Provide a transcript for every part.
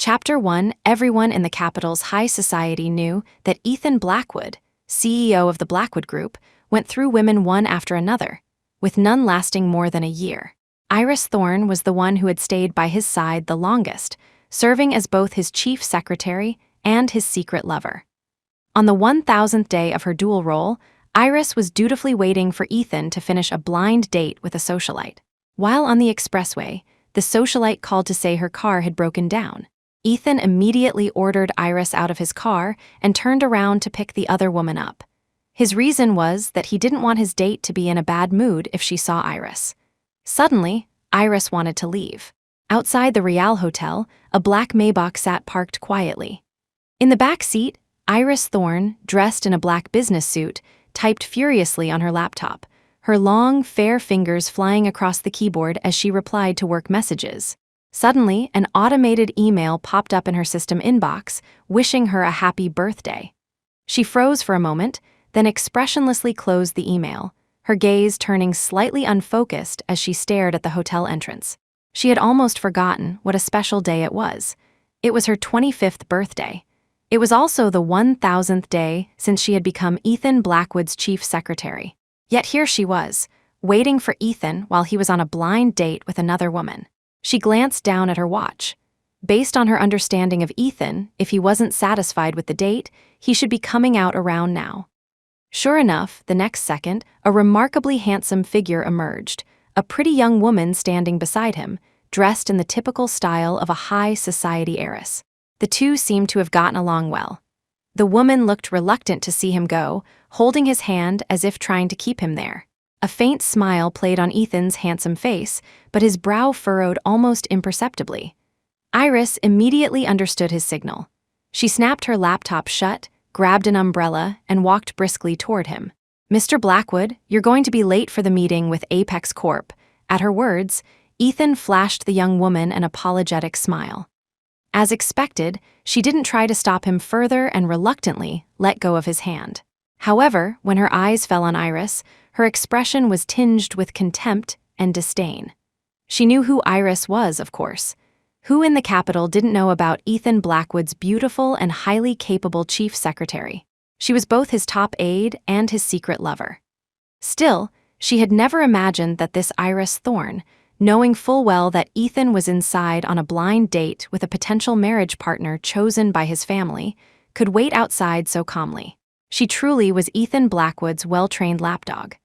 Chapter 1. Everyone in the capital's high society knew that Ethan Blackwood, CEO of the Blackwood Group, went through women one after another, with none lasting more than a year. Iris Thorne was the one who had stayed by his side the longest, serving as both his chief secretary and his secret lover. On the 1000th day of her dual role, Iris was dutifully waiting for Ethan to finish a blind date with a socialite. While on the expressway, the socialite called to say her car had broken down. Ethan immediately ordered Iris out of his car and turned around to pick the other woman up. His reason was that he didn't want his date to be in a bad mood if she saw Iris. Suddenly, Iris wanted to leave. Outside the Real Hotel, a black Maybach sat parked quietly. In the back seat, Iris Thorne, dressed in a black business suit, typed furiously on her laptop, her long, fair fingers flying across the keyboard as she replied to work messages. Suddenly, an automated email popped up in her system inbox, wishing her a happy birthday. She froze for a moment, then expressionlessly closed the email, her gaze turning slightly unfocused as she stared at the hotel entrance. She had almost forgotten what a special day it was. It was her 25th birthday. It was also the 1000th day since she had become Ethan Blackwood's chief secretary. Yet here she was, waiting for Ethan while he was on a blind date with another woman. She glanced down at her watch. Based on her understanding of Ethan, if he wasn't satisfied with the date, he should be coming out around now. Sure enough, the next second, a remarkably handsome figure emerged, a pretty young woman standing beside him, dressed in the typical style of a high society heiress. The two seemed to have gotten along well. The woman looked reluctant to see him go, holding his hand as if trying to keep him there. A faint smile played on Ethan's handsome face, but his brow furrowed almost imperceptibly. Iris immediately understood his signal. She snapped her laptop shut, grabbed an umbrella, and walked briskly toward him. "Mr. Blackwood, you're going to be late for the meeting with Apex Corp." At her words, Ethan flashed the young woman an apologetic smile. As expected, she didn't try to stop him further and reluctantly let go of his hand. However, when her eyes fell on Iris, her expression was tinged with contempt and disdain. She knew who Iris was, of course. Who in the capital didn't know about Ethan Blackwood's beautiful and highly capable chief secretary? She was both his top aide and his secret lover. Still, she had never imagined that this Iris Thorne, knowing full well that Ethan was inside on a blind date with a potential marriage partner chosen by his family, could wait outside so calmly. She truly was Ethan Blackwood's well-trained lapdog.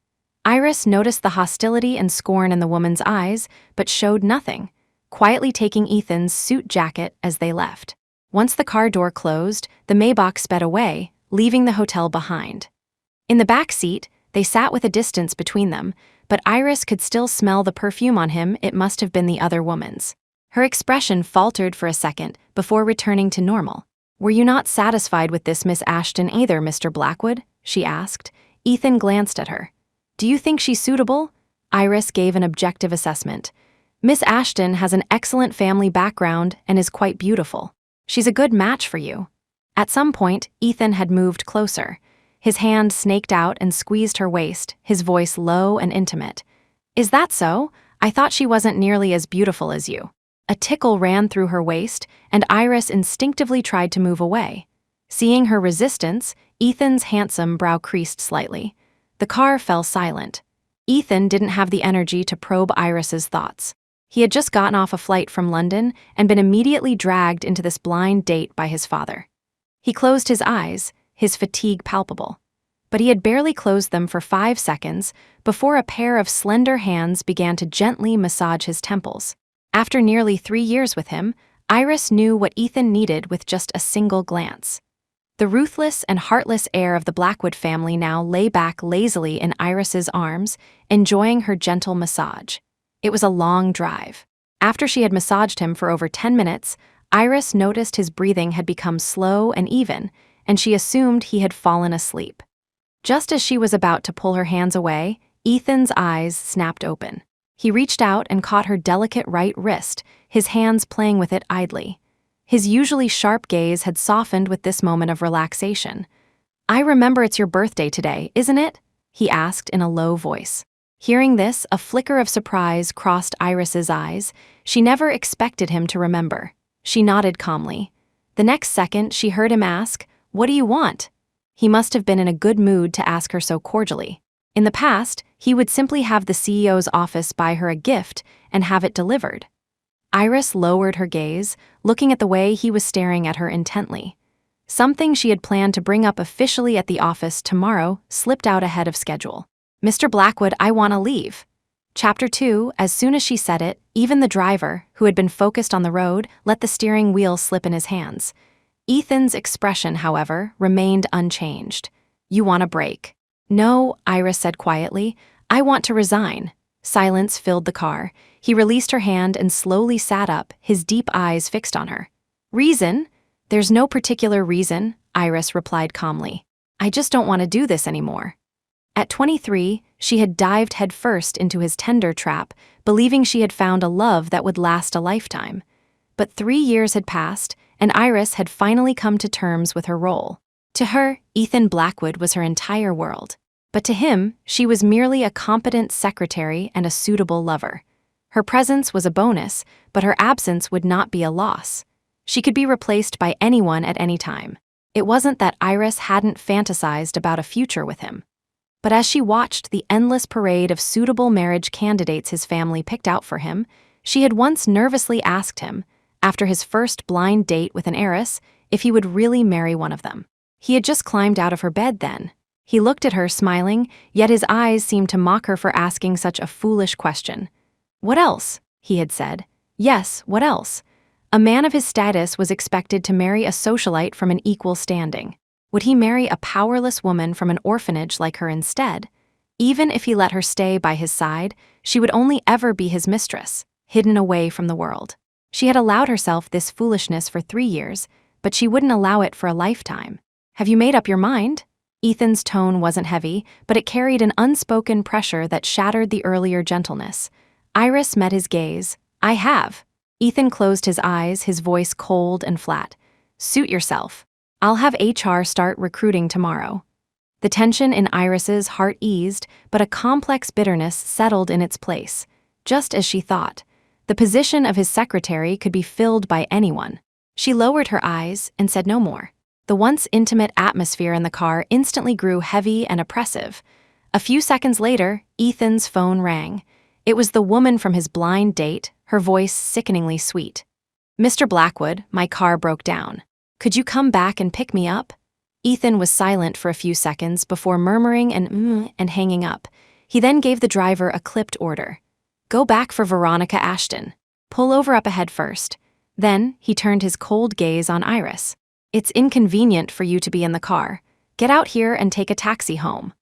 Iris noticed the hostility and scorn in the woman's eyes, but showed nothing, quietly taking Ethan's suit jacket as they left. Once the car door closed, the Maybach sped away, leaving the hotel behind. In the back seat, they sat with a distance between them, but Iris could still smell the perfume on him. It must have been the other woman's. Her expression faltered for a second before returning to normal. "Were you not satisfied with this Miss Ashton either, Mr. Blackwood?" she asked. Ethan glanced at her. "Do you think she's suitable?" Iris gave an objective assessment. "Miss Ashton has an excellent family background and is quite beautiful. She's a good match for you." At some point, Ethan had moved closer. His hand snaked out and squeezed her waist, his voice low and intimate. "Is that so? I thought she wasn't nearly as beautiful as you." A tickle ran through her waist, and Iris instinctively tried to move away. Seeing her resistance, Ethan's handsome brow creased slightly. The car fell silent. Ethan didn't have the energy to probe Iris's thoughts. He had just gotten off a flight from London and been immediately dragged into this blind date by his father. He closed his eyes, his fatigue palpable. But he had barely closed them for 5 seconds before a pair of slender hands began to gently massage his temples. After nearly 3 years with him, Iris knew what Ethan needed with just a single glance. The ruthless and heartless heir of the Blackwood family now lay back lazily in Iris's arms, enjoying her gentle massage. It was a long drive. After she had massaged him for over 10 minutes, Iris noticed his breathing had become slow and even, and she assumed he had fallen asleep. Just as she was about to pull her hands away, Ethan's eyes snapped open. He reached out and caught her delicate right wrist, his hands playing with it idly. His usually sharp gaze had softened with this moment of relaxation. "I remember it's your birthday today, isn't it?" he asked in a low voice. Hearing this, a flicker of surprise crossed Iris's eyes. She never expected him to remember. She nodded calmly. The next second, she heard him ask, "What do you want?" He must have been in a good mood to ask her so cordially. In the past, he would simply have the CEO's office buy her a gift and have it delivered. Iris lowered her gaze, looking at the way he was staring at her intently. Something she had planned to bring up officially at the office tomorrow slipped out ahead of schedule. "Mr. Blackwood, I want to leave." Chapter 2, as soon as she said it, even the driver, who had been focused on the road, let the steering wheel slip in his hands. Ethan's expression, however, remained unchanged. "You want a break?" "No," Iris said quietly. "I want to resign." Silence filled the car. He released her hand and slowly sat up, his deep eyes fixed on her. "Reason? There's no particular reason," Iris replied calmly. "I just don't want to do this anymore." At 23, she had dived headfirst into his tender trap, believing she had found a love that would last a lifetime. But 3 years had passed, and Iris had finally come to terms with her role. To her, Ethan Blackwood was her entire world. But to him, she was merely a competent secretary and a suitable lover. Her presence was a bonus, but her absence would not be a loss. She could be replaced by anyone at any time. It wasn't that Iris hadn't fantasized about a future with him. But as she watched the endless parade of suitable marriage candidates his family picked out for him, she had once nervously asked him, after his first blind date with an heiress, if he would really marry one of them. He had just climbed out of her bed then. He looked at her, smiling, yet his eyes seemed to mock her for asking such a foolish question. "What else?" he had said. Yes, what else? A man of his status was expected to marry a socialite from an equal standing. Would he marry a powerless woman from an orphanage like her instead? Even if he let her stay by his side, she would only ever be his mistress, hidden away from the world. She had allowed herself this foolishness for 3 years, but she wouldn't allow it for a lifetime. "Have you made up your mind?" Ethan's tone wasn't heavy, but it carried an unspoken pressure that shattered the earlier gentleness. Iris met his gaze. "I have." Ethan closed his eyes, his voice cold and flat. "Suit yourself. I'll have HR start recruiting tomorrow." The tension in Iris's heart eased, but a complex bitterness settled in its place. Just as she thought, the position of his secretary could be filled by anyone. She lowered her eyes and said no more. The once intimate atmosphere in the car instantly grew heavy and oppressive. A few seconds later, Ethan's phone rang. It was the woman from his blind date, her voice sickeningly sweet. "Mr. Blackwood, my car broke down. Could you come back and pick me up?" Ethan was silent for a few seconds before murmuring and hanging up. He then gave the driver a clipped order. "Go back for Veronica Ashton. Pull over up ahead first." Then he turned his cold gaze on Iris. "It's inconvenient for you to be in the car. Get out here and take a taxi home."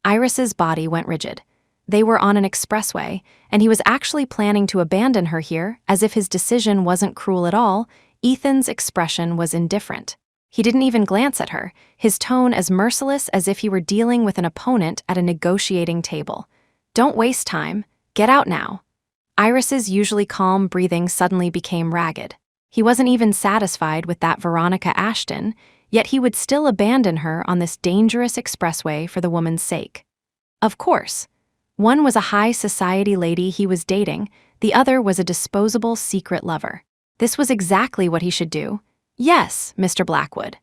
Iris's body went rigid. They were on an expressway, and he was actually planning to abandon her here, as if his decision wasn't cruel at all. Ethan's expression was indifferent. He didn't even glance at her, his tone as merciless as if he were dealing with an opponent at a negotiating table. "Don't waste time. Get out now." Iris's usually calm breathing suddenly became ragged. He wasn't even satisfied with that Veronica Ashton, yet he would still abandon her on this dangerous expressway for the woman's sake. Of course. One was a high society lady he was dating, the other was a disposable secret lover. This was exactly what he should do. "Yes, Mr. Blackwood."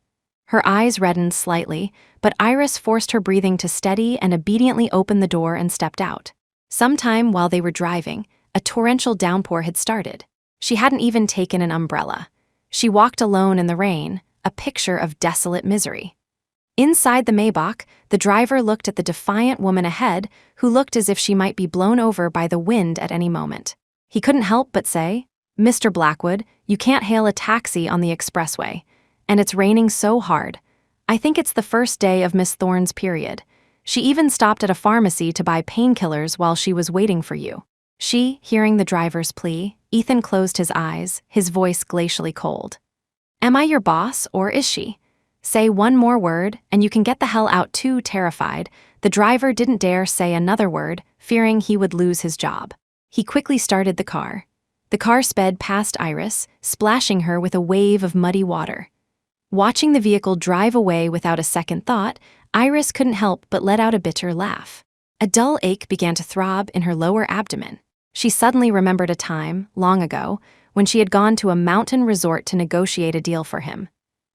Her eyes reddened slightly, but Iris forced her breathing to steady and obediently opened the door and stepped out. Sometime while they were driving, a torrential downpour had started. She hadn't even taken an umbrella. She walked alone in the rain, a picture of desolate misery. Inside the Maybach, the driver looked at the defiant woman ahead, who looked as if she might be blown over by the wind at any moment. He couldn't help but say, "Mr. Blackwood, you can't hail a taxi on the expressway. And it's raining so hard. I think it's the first day of Miss Thorne's period. She even stopped at a pharmacy to buy painkillers while she was waiting for you." Hearing the driver's plea, Ethan closed his eyes, his voice glacially cold. "Am I your boss, or is she? Say one more word, and you can get the hell out too." Terrified, the driver didn't dare say another word, fearing he would lose his job. He quickly started the car. The car sped past Iris, splashing her with a wave of muddy water. Watching the vehicle drive away without a second thought, Iris couldn't help but let out a bitter laugh. A dull ache began to throb in her lower abdomen. She suddenly remembered a time, long ago, when she had gone to a mountain resort to negotiate a deal for him.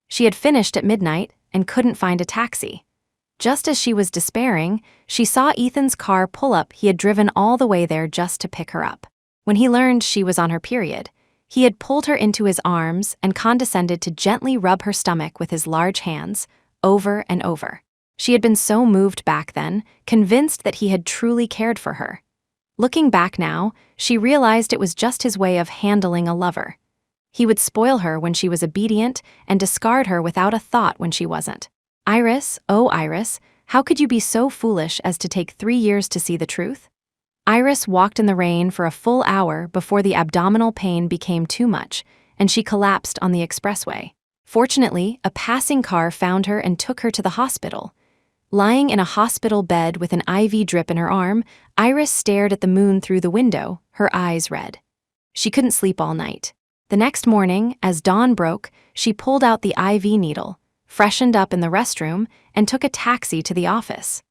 She had finished at midnight and couldn't find a taxi. Just as she was despairing, she saw Ethan's car pull up. He had driven all the way there just to pick her up. When he learned she was on her period, he had pulled her into his arms and condescended to gently rub her stomach with his large hands, over and over. She had been so moved back then, convinced that he had truly cared for her. Looking back now, she realized it was just his way of handling a lover. He would spoil her when she was obedient and discard her without a thought when she wasn't. Iris, oh Iris, how could you be so foolish as to take 3 years to see the truth? Iris walked in the rain for a full hour before the abdominal pain became too much, and she collapsed on the expressway. Fortunately, a passing car found her and took her to the hospital. Lying in a hospital bed with an IV drip in her arm, Iris stared at the moon through the window, her eyes red. She couldn't sleep all night. The next morning, as dawn broke, she pulled out the IV needle, freshened up in the restroom, and took a taxi to the office.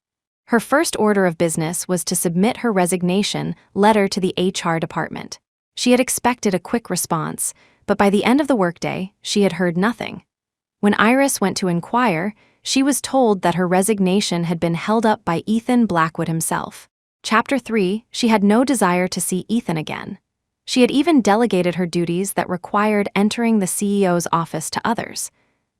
Her first order of business was to submit her resignation letter to the HR department. She had expected a quick response, but by the end of the workday, she had heard nothing. When Iris went to inquire, she was told that her resignation had been held up by Ethan Blackwood himself. Chapter 3, she had no desire to see Ethan again. She had even delegated her duties that required entering the CEO's office to others.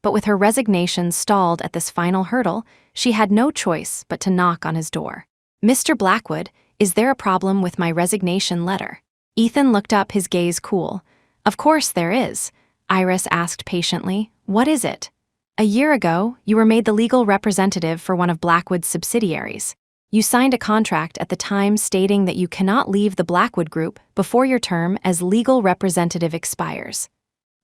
But with her resignation stalled at this final hurdle, she had no choice but to knock on his door. "Mr. Blackwood, is there a problem with my resignation letter?" Ethan looked up, his gaze cool. "Of course there is," Iris asked patiently. "What is it?" "A year ago, you were made the legal representative for one of Blackwood's subsidiaries. You signed a contract at the time stating that you cannot leave the Blackwood Group before your term as legal representative expires.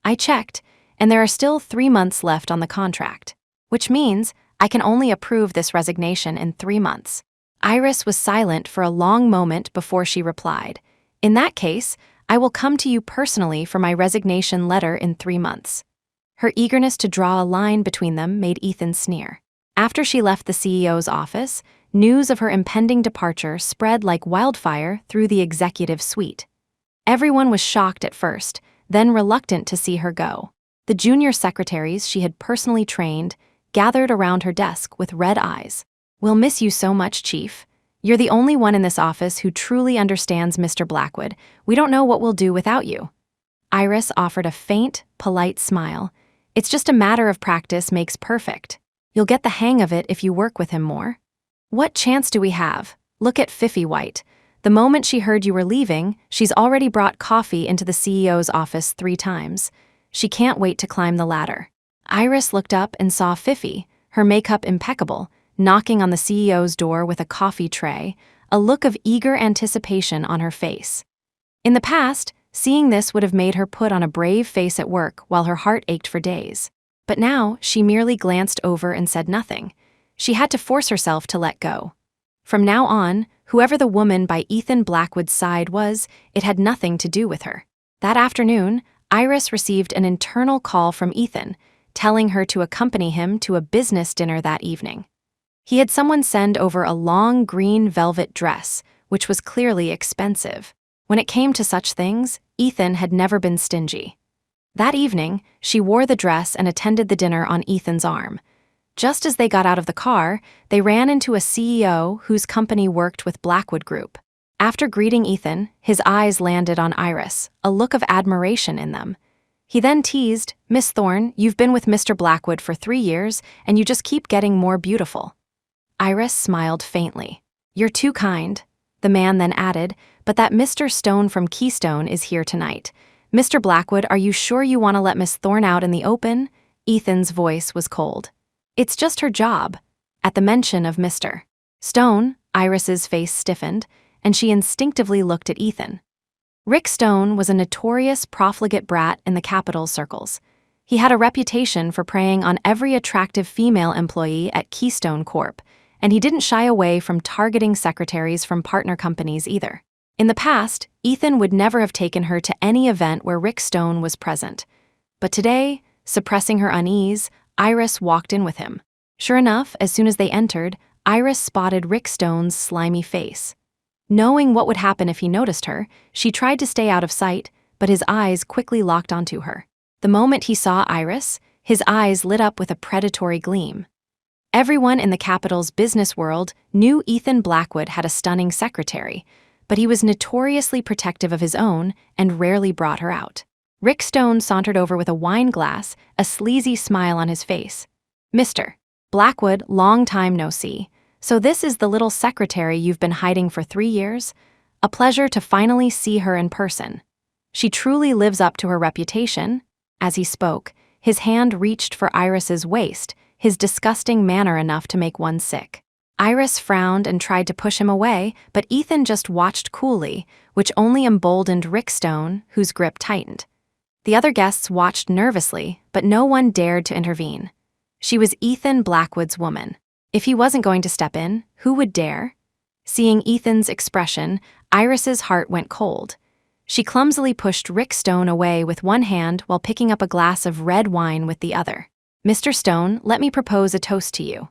I checked, and there are still 3 months left on the contract, which means I can only approve this resignation in 3 months. Iris was silent for a long moment before she replied, "In that case, I will come to you personally for my resignation letter in 3 months. Her eagerness to draw a line between them made Ethan sneer. After she left the CEO's office, news of her impending departure spread like wildfire through the executive suite. Everyone was shocked at first, then reluctant to see her go. The junior secretaries she had personally trained gathered around her desk with red eyes. "We'll miss you so much, Chief. You're the only one in this office who truly understands Mr. Blackwood. We don't know what we'll do without you." Iris offered a faint, polite smile. "It's just a matter of practice makes perfect. You'll get the hang of it if you work with him more." "What chance do we have? Look at Fifi White. The moment she heard you were leaving, she's already brought coffee into the CEO's office 3 times. She can't wait to climb the ladder." Iris looked up and saw Fifi, her makeup impeccable, knocking on the CEO's door with a coffee tray, a look of eager anticipation on her face. In the past, seeing this would have made her put on a brave face at work while her heart ached for days. But now, she merely glanced over and said nothing. She had to force herself to let go. From now on, whoever the woman by Ethan Blackwood's side was, it had nothing to do with her. That afternoon, Iris received an internal call from Ethan, telling her to accompany him to a business dinner that evening. He had someone send over a long green velvet dress, which was clearly expensive. When it came to such things, Ethan had never been stingy. That evening, she wore the dress and attended the dinner on Ethan's arm. Just as they got out of the car, they ran into a CEO whose company worked with Blackwood Group. After greeting Ethan, his eyes landed on Iris, a look of admiration in them. He then teased, "Miss Thorne, you've been with Mr. Blackwood for 3 years, and you just keep getting more beautiful." Iris smiled faintly. "You're too kind." The man then added, "But that Mr. Stone from Keystone is here tonight. Mr. Blackwood, are you sure you want to let Miss Thorne out in the open?" Ethan's voice was cold. "It's just her job." At the mention of Mr. Stone, Iris's face stiffened, and she instinctively looked at Ethan. Rick Stone was a notorious profligate brat in the capital circles. He had a reputation for preying on every attractive female employee at Keystone Corp., and he didn't shy away from targeting secretaries from partner companies either. In the past, Ethan would never have taken her to any event where Rick Stone was present. But today, suppressing her unease, Iris walked in with him. Sure enough, as soon as they entered, Iris spotted Rick Stone's slimy face. Knowing what would happen if he noticed her, she tried to stay out of sight, but his eyes quickly locked onto her. The moment he saw Iris, his eyes lit up with a predatory gleam. Everyone in the capital's business world knew Ethan Blackwood had a stunning secretary, but he was notoriously protective of his own and rarely brought her out. Rick Stone sauntered over with a wine glass, a sleazy smile on his face. "Mr. Blackwood, long time no see. So this is the little secretary you've been hiding for 3 years? A pleasure to finally see her in person. She truly lives up to her reputation." As he spoke, his hand reached for Iris's waist, his disgusting manner enough to make one sick. Iris frowned and tried to push him away, but Ethan just watched coolly, which only emboldened Rick Stone, whose grip tightened. The other guests watched nervously, but no one dared to intervene. She was Ethan Blackwood's woman. If he wasn't going to step in, who would dare? Seeing Ethan's expression, Iris's heart went cold. She clumsily pushed Rick Stone away with one hand while picking up a glass of red wine with the other. "Mr. Stone, let me propose a toast to you."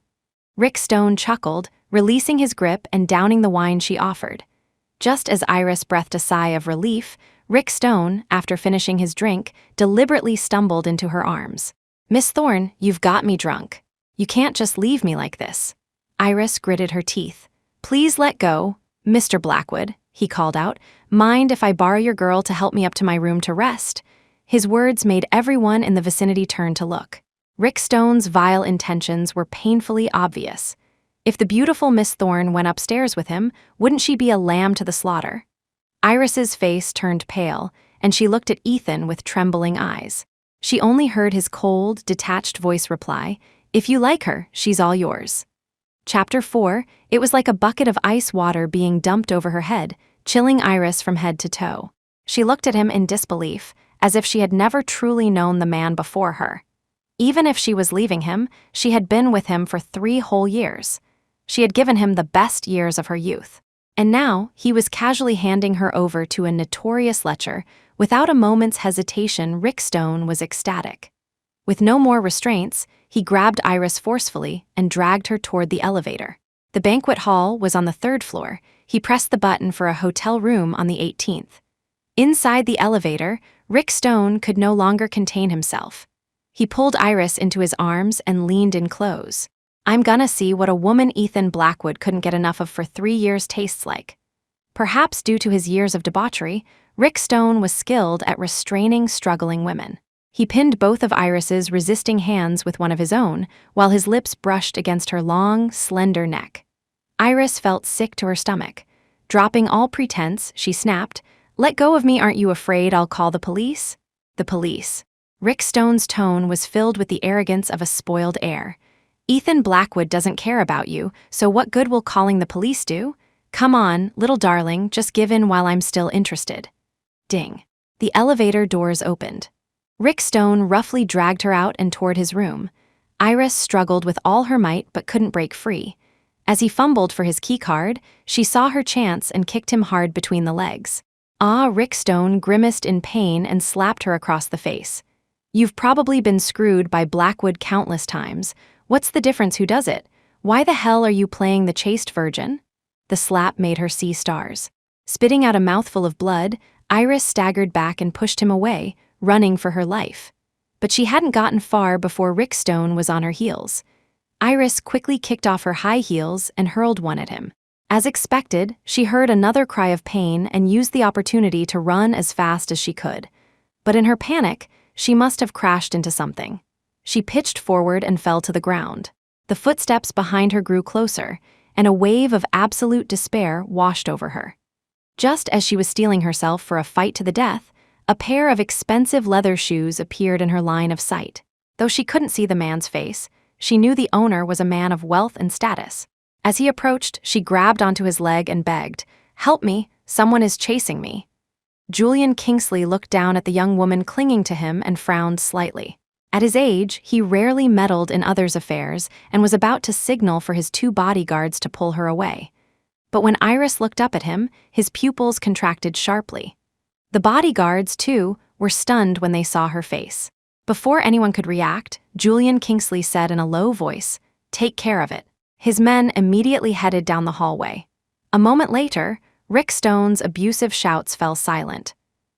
Rick Stone chuckled, releasing his grip and downing the wine she offered. Just as Iris breathed a sigh of relief, Rick Stone, after finishing his drink, deliberately stumbled into her arms. "Miss Thorne, you've got me drunk. You can't just leave me like this." Iris gritted her teeth. "Please let go, Mr. Blackwood," he called out. "Mind if I borrow your girl to help me up to my room to rest?" His words made everyone in the vicinity turn to look. Rick Stone's vile intentions were painfully obvious. If the beautiful Miss Thorne went upstairs with him, wouldn't she be a lamb to the slaughter? Iris's face turned pale, and she looked at Ethan with trembling eyes. She only heard his cold, detached voice reply, "If you like her, she's all yours." Chapter 4, it was like a bucket of ice water being dumped over her head, chilling Iris from head to toe. She looked at him in disbelief, as if she had never truly known the man before her. Even if she was leaving him, she had been with him for 3 whole years. She had given him the best years of her youth. And now, he was casually handing her over to a notorious lecher. Without a moment's hesitation, Rick Stone was ecstatic. With no more restraints, he grabbed Iris forcefully and dragged her toward the elevator. The banquet hall was on the 3rd floor. He pressed the button for a hotel room on the 18th. Inside the elevator, Rick Stone could no longer contain himself. He pulled Iris into his arms and leaned in close. "I'm gonna see what a woman Ethan Blackwood couldn't get enough of for 3 years tastes like." Perhaps due to his years of debauchery, Rick Stone was skilled at restraining struggling women. He pinned both of Iris's resisting hands with one of his own, while his lips brushed against her long, slender neck. Iris felt sick to her stomach. Dropping all pretense, she snapped, "Let go of me, aren't you afraid I'll call the police?" The police. Rick Stone's tone was filled with the arrogance of a spoiled heir. "Ethan Blackwood doesn't care about you, so what good will calling the police do? Come on, little darling, just give in while I'm still interested." Ding. The elevator doors opened. Rick Stone roughly dragged her out and toward his room. Iris struggled with all her might but couldn't break free. As he fumbled for his keycard, she saw her chance and kicked him hard between the legs. Rick Stone grimaced in pain and slapped her across the face. "You've probably been screwed by Blackwood countless times. What's the difference who does it? Why the hell are you playing the chaste virgin?" The slap made her see stars. Spitting out a mouthful of blood, Iris staggered back and pushed him away, running for her life. But she hadn't gotten far before Rick Stone was on her heels. Iris quickly kicked off her high heels and hurled one at him. As expected, she heard another cry of pain and used the opportunity to run as fast as she could. But in her panic, she must have crashed into something. She pitched forward and fell to the ground. The footsteps behind her grew closer, and a wave of absolute despair washed over her. Just as she was steeling herself for a fight to the death, a pair of expensive leather shoes appeared in her line of sight. Though she couldn't see the man's face, she knew the owner was a man of wealth and status. As he approached, she grabbed onto his leg and begged, "Help me, someone is chasing me." Julian Kingsley looked down at the young woman clinging to him and frowned slightly. At his age, he rarely meddled in others' affairs and was about to signal for his 2 bodyguards to pull her away. But when Iris looked up at him, his pupils contracted sharply. The bodyguards, too, were stunned when they saw her face. Before anyone could react, Julian Kingsley said in a low voice, "Take care of it." His men immediately headed down the hallway. A moment later, Rick Stone's abusive shouts fell silent.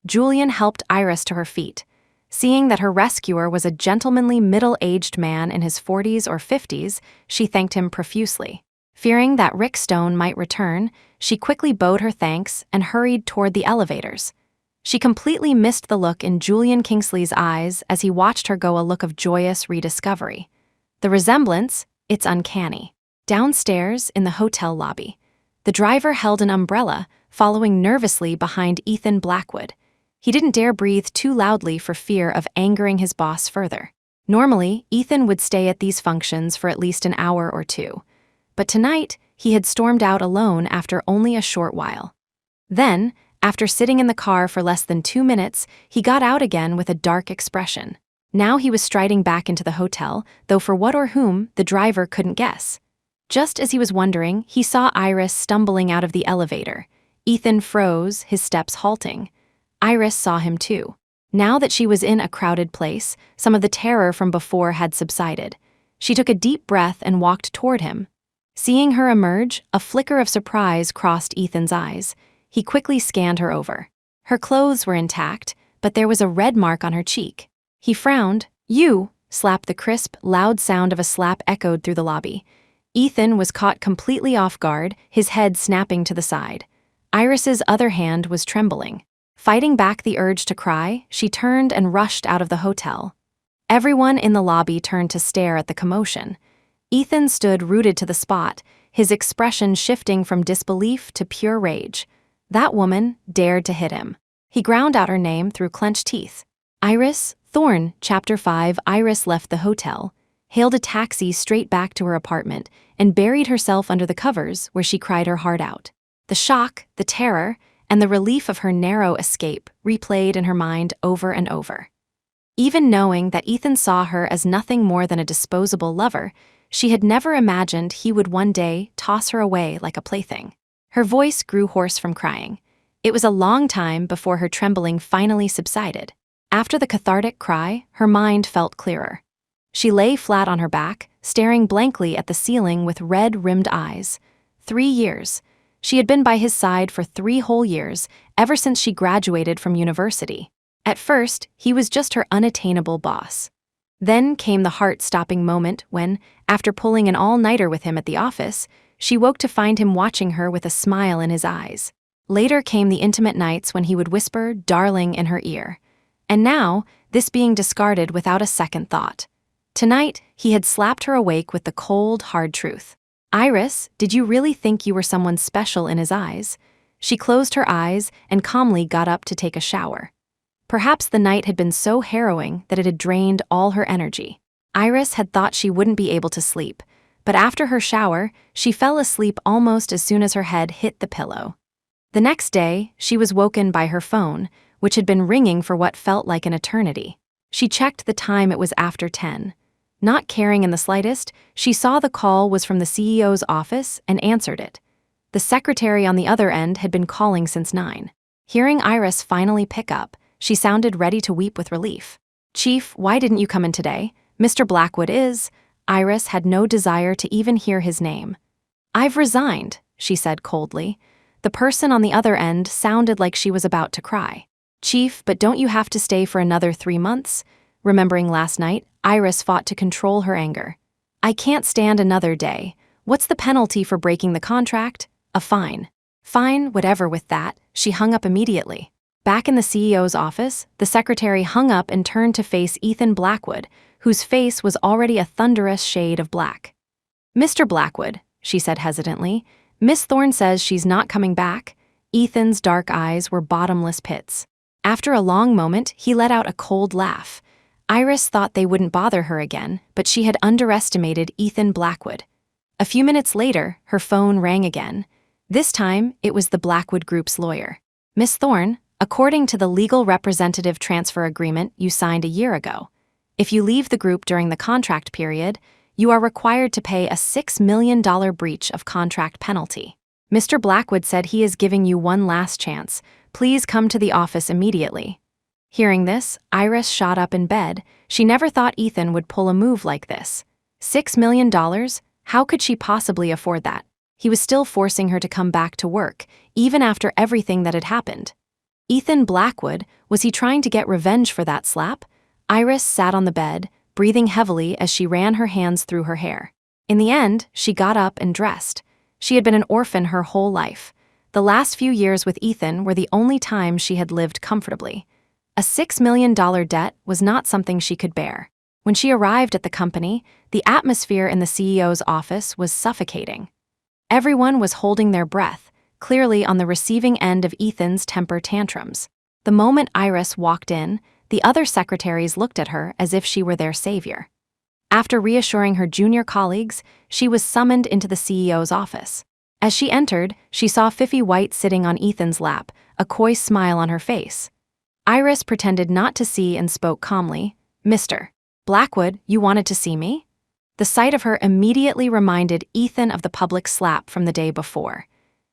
Julian helped Iris to her feet. Seeing that her rescuer was a gentlemanly middle-aged man in his 40s or 50s, she thanked him profusely. Fearing that Rick Stone might return, she quickly bowed her thanks and hurried toward the elevators. She completely missed the look in Julian Kingsley's eyes as he watched her go, a look of joyous rediscovery. The resemblance, it's uncanny. Downstairs in the hotel lobby, the driver held an umbrella, following nervously behind Ethan Blackwood. He didn't dare breathe too loudly for fear of angering his boss further. Normally, Ethan would stay at these functions for at least an hour or two. But tonight, he had stormed out alone after only a short while. Then, after sitting in the car for less than 2 minutes, he got out again with a dark expression. Now he was striding back into the hotel, though for what or whom, the driver couldn't guess. Just as he was wondering, he saw Iris stumbling out of the elevator. Ethan froze, his steps halting. Iris saw him too. Now that she was in a crowded place, some of the terror from before had subsided. She took a deep breath and walked toward him. Seeing her emerge, a flicker of surprise crossed Ethan's eyes. He quickly scanned her over. Her clothes were intact, but there was a red mark on her cheek. He frowned. "You!" slapped. The crisp, loud sound of a slap echoed through the lobby. Ethan was caught completely off guard, his head snapping to the side. Iris's other hand was trembling. Fighting back the urge to cry, she turned and rushed out of the hotel. Everyone in the lobby turned to stare at the commotion. Ethan stood rooted to the spot, his expression shifting from disbelief to pure rage. That woman dared to hit him. He ground out her name through clenched teeth. Iris Thorne. Chapter 5. Iris left the hotel, hailed a taxi straight back to her apartment, and buried herself under the covers where she cried her heart out. The shock, the terror, and the relief of her narrow escape replayed in her mind over and over. Even knowing that Ethan saw her as nothing more than a disposable lover, she had never imagined he would one day toss her away like a plaything. Her voice grew hoarse from crying. It was a long time before her trembling finally subsided. After the cathartic cry, her mind felt clearer. She lay flat on her back, staring blankly at the ceiling with red-rimmed eyes. 3 years. She had been by his side for 3 whole years, ever since she graduated from university. At first, he was just her unattainable boss. Then came the heart-stopping moment when, after pulling an all-nighter with him at the office, she woke to find him watching her with a smile in his eyes. Later came the intimate nights when he would whisper "darling" in her ear. And now, this being discarded without a second thought. Tonight, he had slapped her awake with the cold, hard truth. "Iris, did you really think you were someone special in his eyes?" She closed her eyes and calmly got up to take a shower. Perhaps the night had been so harrowing that it had drained all her energy. Iris had thought she wouldn't be able to sleep, but after her shower, she fell asleep almost as soon as her head hit the pillow. The next day, she was woken by her phone, which had been ringing for what felt like an eternity. She checked the time. It was after 10. Not caring in the slightest, she saw the call was from the CEO's office and answered it. The secretary on the other end had been calling since 9. Hearing Iris finally pick up, she sounded ready to weep with relief. "Chief, why didn't you come in today? Mr. Blackwood is..." Iris had no desire to even hear his name. "I've resigned," she said coldly. The person on the other end sounded like she was about to cry. "Chief, but don't you have to stay for another 3 months?" Remembering last night, Iris fought to control her anger. "I can't stand another day. What's the penalty for breaking the contract?" "A fine." "Fine, whatever with that." She hung up immediately. Back in the CEO's office, the secretary hung up and turned to face Ethan Blackwood, whose face was already a thunderous shade of black. "Mr. Blackwood," she said hesitantly, "Miss Thorne says she's not coming back." Ethan's dark eyes were bottomless pits. After a long moment, he let out a cold laugh. Iris thought they wouldn't bother her again, but she had underestimated Ethan Blackwood. A few minutes later, her phone rang again. This time, it was the Blackwood Group's lawyer. "Miss Thorne, according to the legal representative transfer agreement you signed a year ago, if you leave the group during the contract period, you are required to pay a $6 million breach of contract penalty. Mr. Blackwood said he is giving you one last chance. Please come to the office immediately." Hearing this, Iris shot up in bed. She never thought Ethan would pull a move like this. $6 million? How could she possibly afford that? He was still forcing her to come back to work, even after everything that had happened. Ethan Blackwood, was he trying to get revenge for that slap? Iris sat on the bed, breathing heavily as she ran her hands through her hair. In the end, she got up and dressed. She had been an orphan her whole life. The last few years with Ethan were the only time she had lived comfortably. A $6 million debt was not something she could bear. When she arrived at the company, the atmosphere in the CEO's office was suffocating. Everyone was holding their breath, clearly on the receiving end of Ethan's temper tantrums. The moment Iris walked in, the other secretaries looked at her as if she were their savior. After reassuring her junior colleagues, she was summoned into the CEO's office. As she entered, she saw Fifi White sitting on Ethan's lap, a coy smile on her face. Iris pretended not to see and spoke calmly. "Mr. Blackwood, you wanted to see me?" The sight of her immediately reminded Ethan of the public slap from the day before.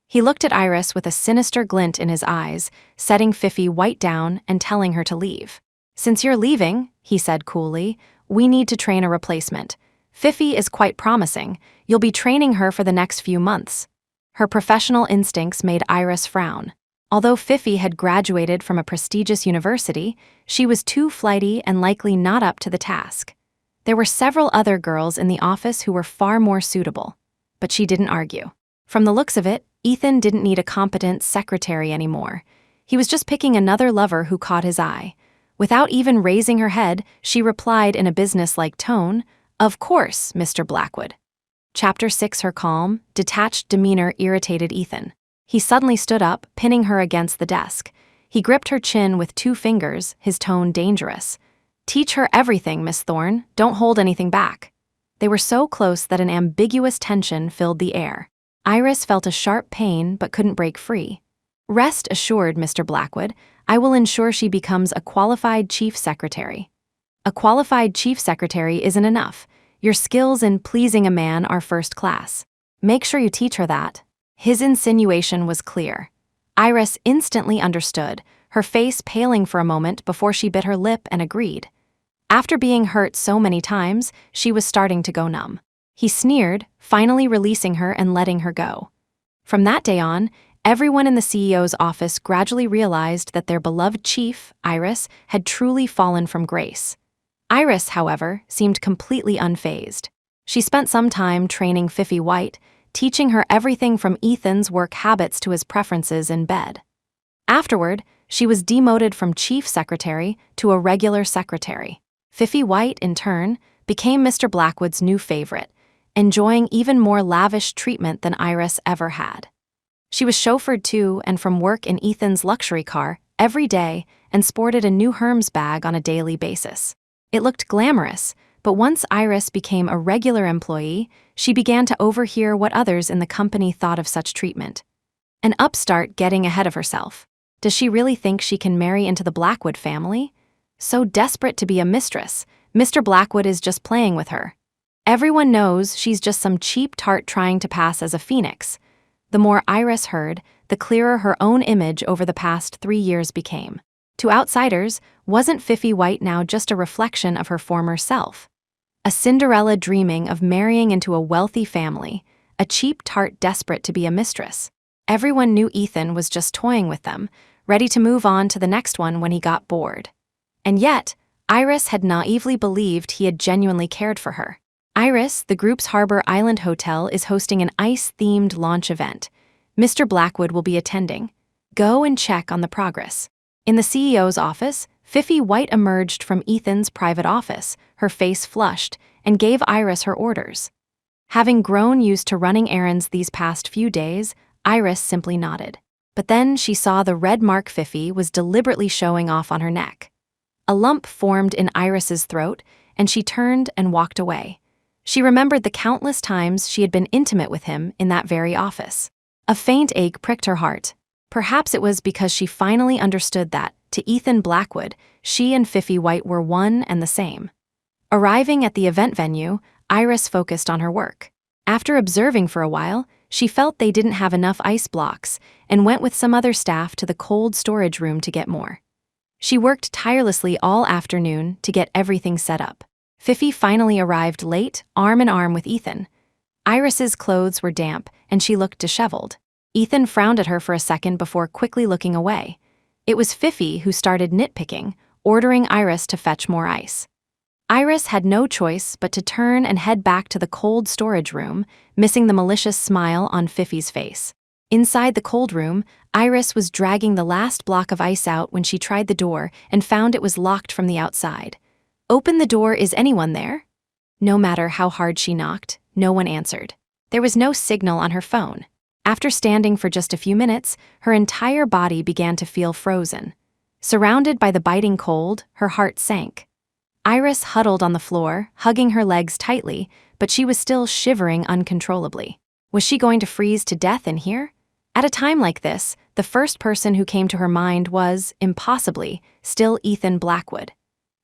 He looked at Iris with a sinister glint in his eyes, setting Fifi White down and telling her to leave. "Since you're leaving," he said coolly, "we need to train a replacement. Fifi is quite promising. You'll be training her for the next few months." Her professional instincts made Iris frown. Although Fifi had graduated from a prestigious university, she was too flighty and likely not up to the task. There were several other girls in the office who were far more suitable, but she didn't argue. From the looks of it, Ethan didn't need a competent secretary anymore. He was just picking another lover who caught his eye. Without even raising her head, she replied in a businesslike tone, "Of course, Mr. Blackwood." Chapter 6. Her calm, detached demeanor irritated Ethan. He suddenly stood up, pinning her against the desk. He gripped her chin with 2 fingers, his tone dangerous. "Teach her everything, Miss Thorne. Don't hold anything back." They were so close that an ambiguous tension filled the air. Iris felt a sharp pain but couldn't break free. "Rest assured, Mr. Blackwood, I will ensure she becomes a qualified chief secretary." "A qualified chief secretary isn't enough. Your skills in pleasing a man are first class. Make sure you teach her that." His insinuation was clear. Iris instantly understood, her face paling for a moment before she bit her lip and agreed. After being hurt so many times, she was starting to go numb. He sneered, finally releasing her and letting her go. From that day on, everyone in the CEO's office gradually realized that their beloved chief, Iris, had truly fallen from grace. Iris, however, seemed completely unfazed. She spent some time training Fifi White, teaching her everything from Ethan's work habits to his preferences in bed. Afterward, she was demoted from chief secretary to a regular secretary. Fifi White, in turn, became Mr. Blackwood's new favorite, enjoying even more lavish treatment than Iris ever had. She was chauffeured to and from work in Ethan's luxury car every day and sported a new Hermes bag on a daily basis. It looked glamorous, but once Iris became a regular employee, she began to overhear what others in the company thought of such treatment. An upstart getting ahead of herself. Does she really think she can marry into the Blackwood family? So desperate to be a mistress, Mr. Blackwood is just playing with her. Everyone knows she's just some cheap tart trying to pass as a phoenix. The more Iris heard, the clearer her own image over the past 3 years became. To outsiders, wasn't Fifi White now just a reflection of her former self? A Cinderella dreaming of marrying into a wealthy family, a cheap tart desperate to be a mistress. Everyone knew Ethan was just toying with them, ready to move on to the next one when he got bored. And yet, Iris had naively believed he had genuinely cared for her. Iris, the group's Harbor Island Hotel, is hosting an ice-themed launch event. Mr. Blackwood will be attending. Go and check on the progress. In the CEO's office, Fifi White emerged from Ethan's private office, her face flushed, and gave Iris her orders. Having grown used to running errands these past few days, Iris simply nodded. But then she saw the red mark Fifi was deliberately showing off on her neck. A lump formed in Iris's throat, and she turned and walked away. She remembered the countless times she had been intimate with him in that very office. A faint ache pricked her heart. Perhaps it was because she finally understood that, to Ethan Blackwood, she and Fifi White were one and the same. Arriving at the event venue, Iris focused on her work. After observing for a while, she felt they didn't have enough ice blocks and went with some other staff to the cold storage room to get more. She worked tirelessly all afternoon to get everything set up. Fifi finally arrived late, arm in arm with Ethan. Iris's clothes were damp and she looked disheveled. Ethan frowned at her for a second before quickly looking away. It was Fifi who started nitpicking, ordering Iris to fetch more ice. Iris had no choice but to turn and head back to the cold storage room, missing the malicious smile on Fifi's face. Inside the cold room, Iris was dragging the last block of ice out when she tried the door and found it was locked from the outside. "Open the door, is anyone there?" No matter how hard she knocked, no one answered. There was no signal on her phone. After standing for just a few minutes, her entire body began to feel frozen. Surrounded by the biting cold, her heart sank. Iris huddled on the floor, hugging her legs tightly, but she was still shivering uncontrollably. Was she going to freeze to death in here? At a time like this, the first person who came to her mind was, impossibly, still Ethan Blackwood.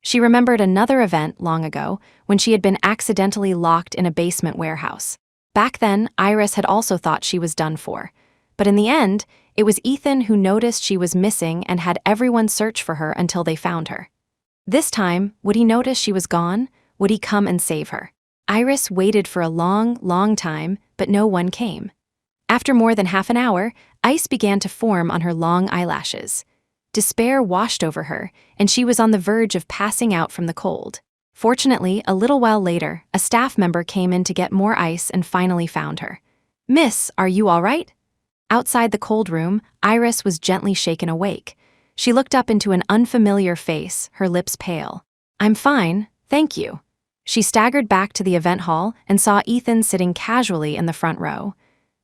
She remembered another event long ago when she had been accidentally locked in a basement warehouse. Back then, Iris had also thought she was done for. But in the end, it was Ethan who noticed she was missing and had everyone search for her until they found her. This time, would he notice she was gone? Would he come and save her? Iris waited for a long, long time, but no one came. After more than half an hour, ice began to form on her long eyelashes. Despair washed over her, and she was on the verge of passing out from the cold. Fortunately, a little while later, a staff member came in to get more ice and finally found her. "Miss, are you all right?" Outside the cold room, Iris was gently shaken awake. She looked up into an unfamiliar face, her lips pale. "I'm fine, thank you." She staggered back to the event hall and saw Ethan sitting casually in the front row.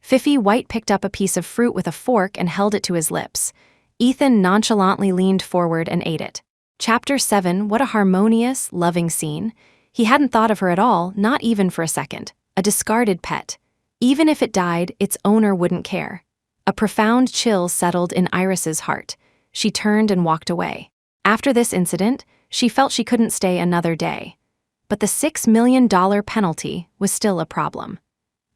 Fifi White picked up a piece of fruit with a fork and held it to his lips. Ethan nonchalantly leaned forward and ate it. Chapter 7, what a harmonious, loving scene. He hadn't thought of her at all, not even for a second. A discarded pet. Even if it died, its owner wouldn't care. A profound chill settled in Iris's heart. She turned and walked away. After this incident, she felt she couldn't stay another day. But the $6 million penalty was still a problem.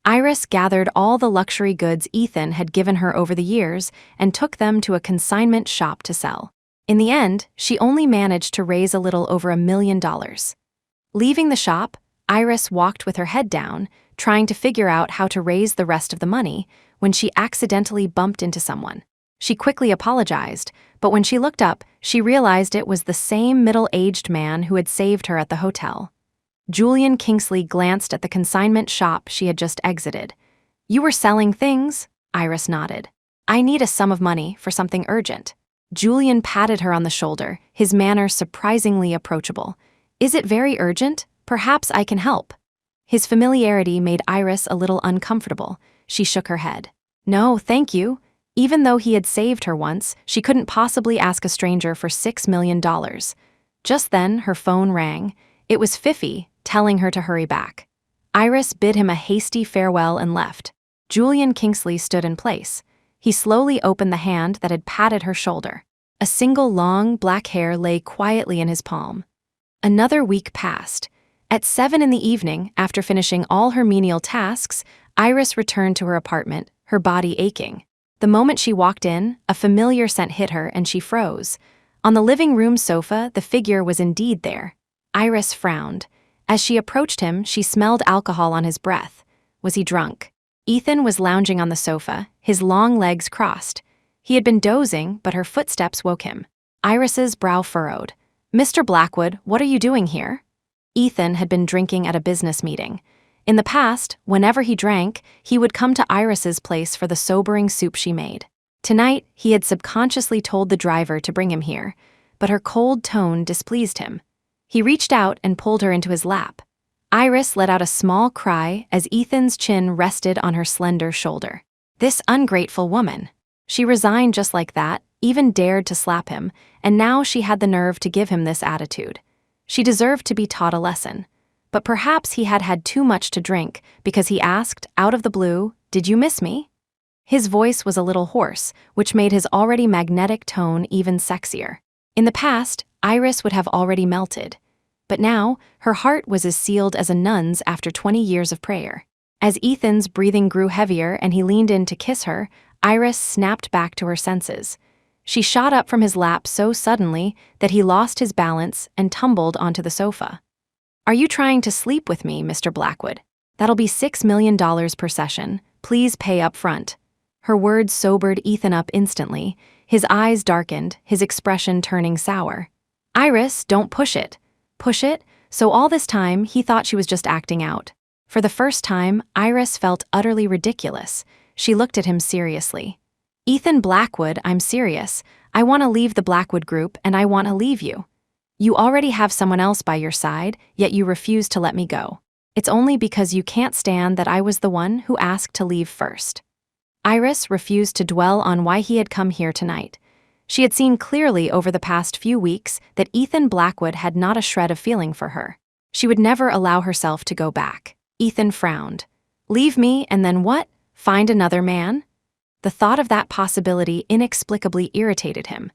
Iris gathered all the luxury goods Ethan had given her over the years and took them to a consignment shop to sell. In the end, she only managed to raise a little over $1 million. Leaving the shop, Iris walked with her head down, trying to figure out how to raise the rest of the money, when she accidentally bumped into someone. She quickly apologized, but when she looked up, she realized it was the same middle-aged man who had saved her at the hotel. Julian Kingsley glanced at the consignment shop she had just exited. "You were selling things?" Iris nodded. "I need a sum of money for something urgent." Julian patted her on the shoulder, his manner surprisingly approachable. "Is it very urgent? Perhaps I can help." His familiarity made Iris a little uncomfortable. She shook her head. "No, thank you." Even though he had saved her once, she couldn't possibly ask a stranger for $6 million. Just then, her phone rang. It was Fifi, telling her to hurry back. Iris bid him a hasty farewell and left. Julian Kingsley stood in place. He slowly opened the hand that had patted her shoulder. A single long, black hair lay quietly in his palm. Another week passed. At 7 in the evening, after finishing all her menial tasks, Iris returned to her apartment, her body aching. The moment she walked in, a familiar scent hit her and she froze. On the living room sofa, the figure was indeed there. Iris frowned. As she approached him, she smelled alcohol on his breath. Was he drunk? Ethan was lounging on the sofa, his long legs crossed. He had been dozing, but her footsteps woke him. Iris's brow furrowed. "Mr. Blackwood, what are you doing here?" Ethan had been drinking at a business meeting. In the past, whenever he drank, he would come to Iris's place for the sobering soup she made. Tonight, he had subconsciously told the driver to bring him here, but her cold tone displeased him. He reached out and pulled her into his lap. Iris let out a small cry as Ethan's chin rested on her slender shoulder. This ungrateful woman. She resigned just like that, even dared to slap him, and now she had the nerve to give him this attitude. She deserved to be taught a lesson. But perhaps he had had too much to drink because he asked, out of the blue, "Did you miss me?" His voice was a little hoarse, which made his already magnetic tone even sexier. In the past, Iris would have already melted. But now, her heart was as sealed as a nun's after 20 years of prayer. As Ethan's breathing grew heavier and he leaned in to kiss her, Iris snapped back to her senses. She shot up from his lap so suddenly that he lost his balance and tumbled onto the sofa. "Are you trying to sleep with me, Mr. Blackwood? That'll be $6 million per session. Please pay up front." Her words sobered Ethan up instantly. His eyes darkened, his expression turning sour. Iris, don't push it. Push it? So all this time, he thought she was just acting out. For the first time, Iris felt utterly ridiculous. She looked at him seriously. Ethan Blackwood, I'm serious. I want to leave the Blackwood group and I want to leave you. You already have someone else by your side, yet you refuse to let me go. It's only because you can't stand that I was the one who asked to leave first. Iris refused to dwell on why he had come here tonight. She had seen clearly over the past few weeks that Ethan Blackwood had not a shred of feeling for her. She would never allow herself to go back. Ethan frowned. Leave me and then what? Find another man? The thought of that possibility inexplicably irritated him.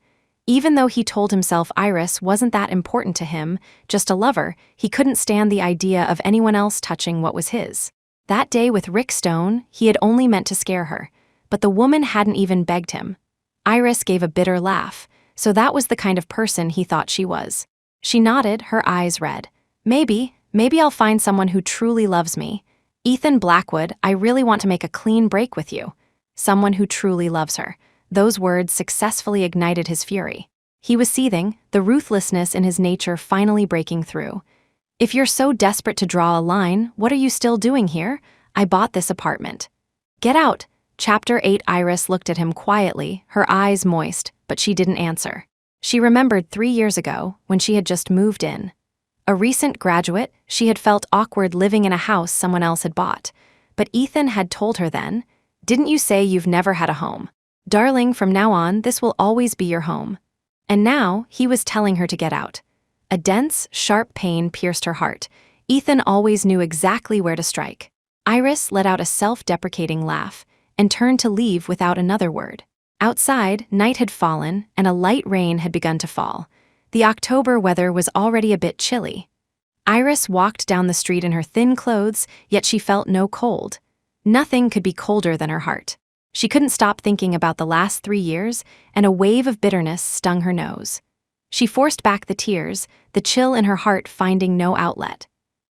Even though he told himself Iris wasn't that important to him, just a lover, he couldn't stand the idea of anyone else touching what was his. That day with Rick Stone, he had only meant to scare her, but the woman hadn't even begged him. Iris gave a bitter laugh, so that was the kind of person he thought she was. She nodded, her eyes red. Maybe I'll find someone who truly loves me. Ethan Blackwood, I really want to make a clean break with you. Someone who truly loves her. Those words successfully ignited his fury. He was seething, the ruthlessness in his nature finally breaking through. If you're so desperate to draw a line, what are you still doing here? I bought this apartment. Get out. Chapter 8. Iris looked at him quietly, her eyes moist, but she didn't answer. She remembered 3 years ago, when she had just moved in. A recent graduate, she had felt awkward living in a house someone else had bought. But Ethan had told her then, "Didn't you say you've never had a home? Darling, from now on, this will always be your home." And now, he was telling her to get out. A dense, sharp pain pierced her heart. Ethan always knew exactly where to strike. Iris let out a self-deprecating laugh and turned to leave without another word. Outside, night had fallen and a light rain had begun to fall. The October weather was already a bit chilly. Iris walked down the street in her thin clothes, yet she felt no cold. Nothing could be colder than her heart. She couldn't stop thinking about the last 3 years, and a wave of bitterness stung her nose. She forced back the tears, the chill in her heart finding no outlet.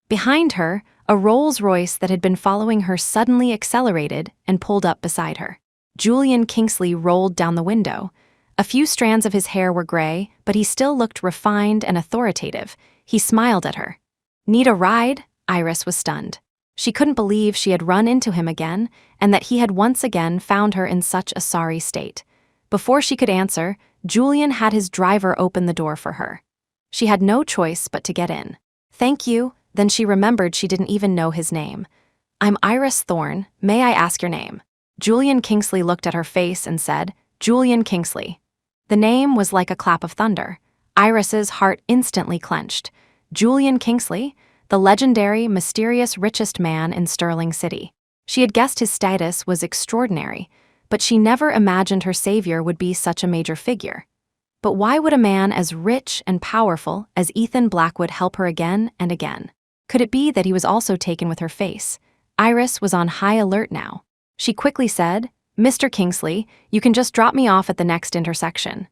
Behind her, a Rolls-Royce that had been following her suddenly accelerated and pulled up beside her. Julian Kingsley rolled down the window. A few strands of his hair were gray, but he still looked refined and authoritative. He smiled at her. Need a ride? Iris was stunned. She couldn't believe she had run into him again, and that he had once again found her in such a sorry state. Before she could answer, Julian had his driver open the door for her. She had no choice but to get in. Thank you. Then she remembered she didn't even know his name. I'm Iris Thorne. May I ask your name? Julian Kingsley looked at her face and said, Julian Kingsley. The name was like a clap of thunder. Iris's heart instantly clenched. Julian Kingsley, the legendary, mysterious richest man in Sterling City. She had guessed his status was extraordinary, but she never imagined her savior would be such a major figure. But why would a man as rich and powerful as Ethan Blackwood help her again and again? Could it be that he was also taken with her face? Iris was on high alert now. She quickly said, Mr. Kingsley, you can just drop me off at the next intersection.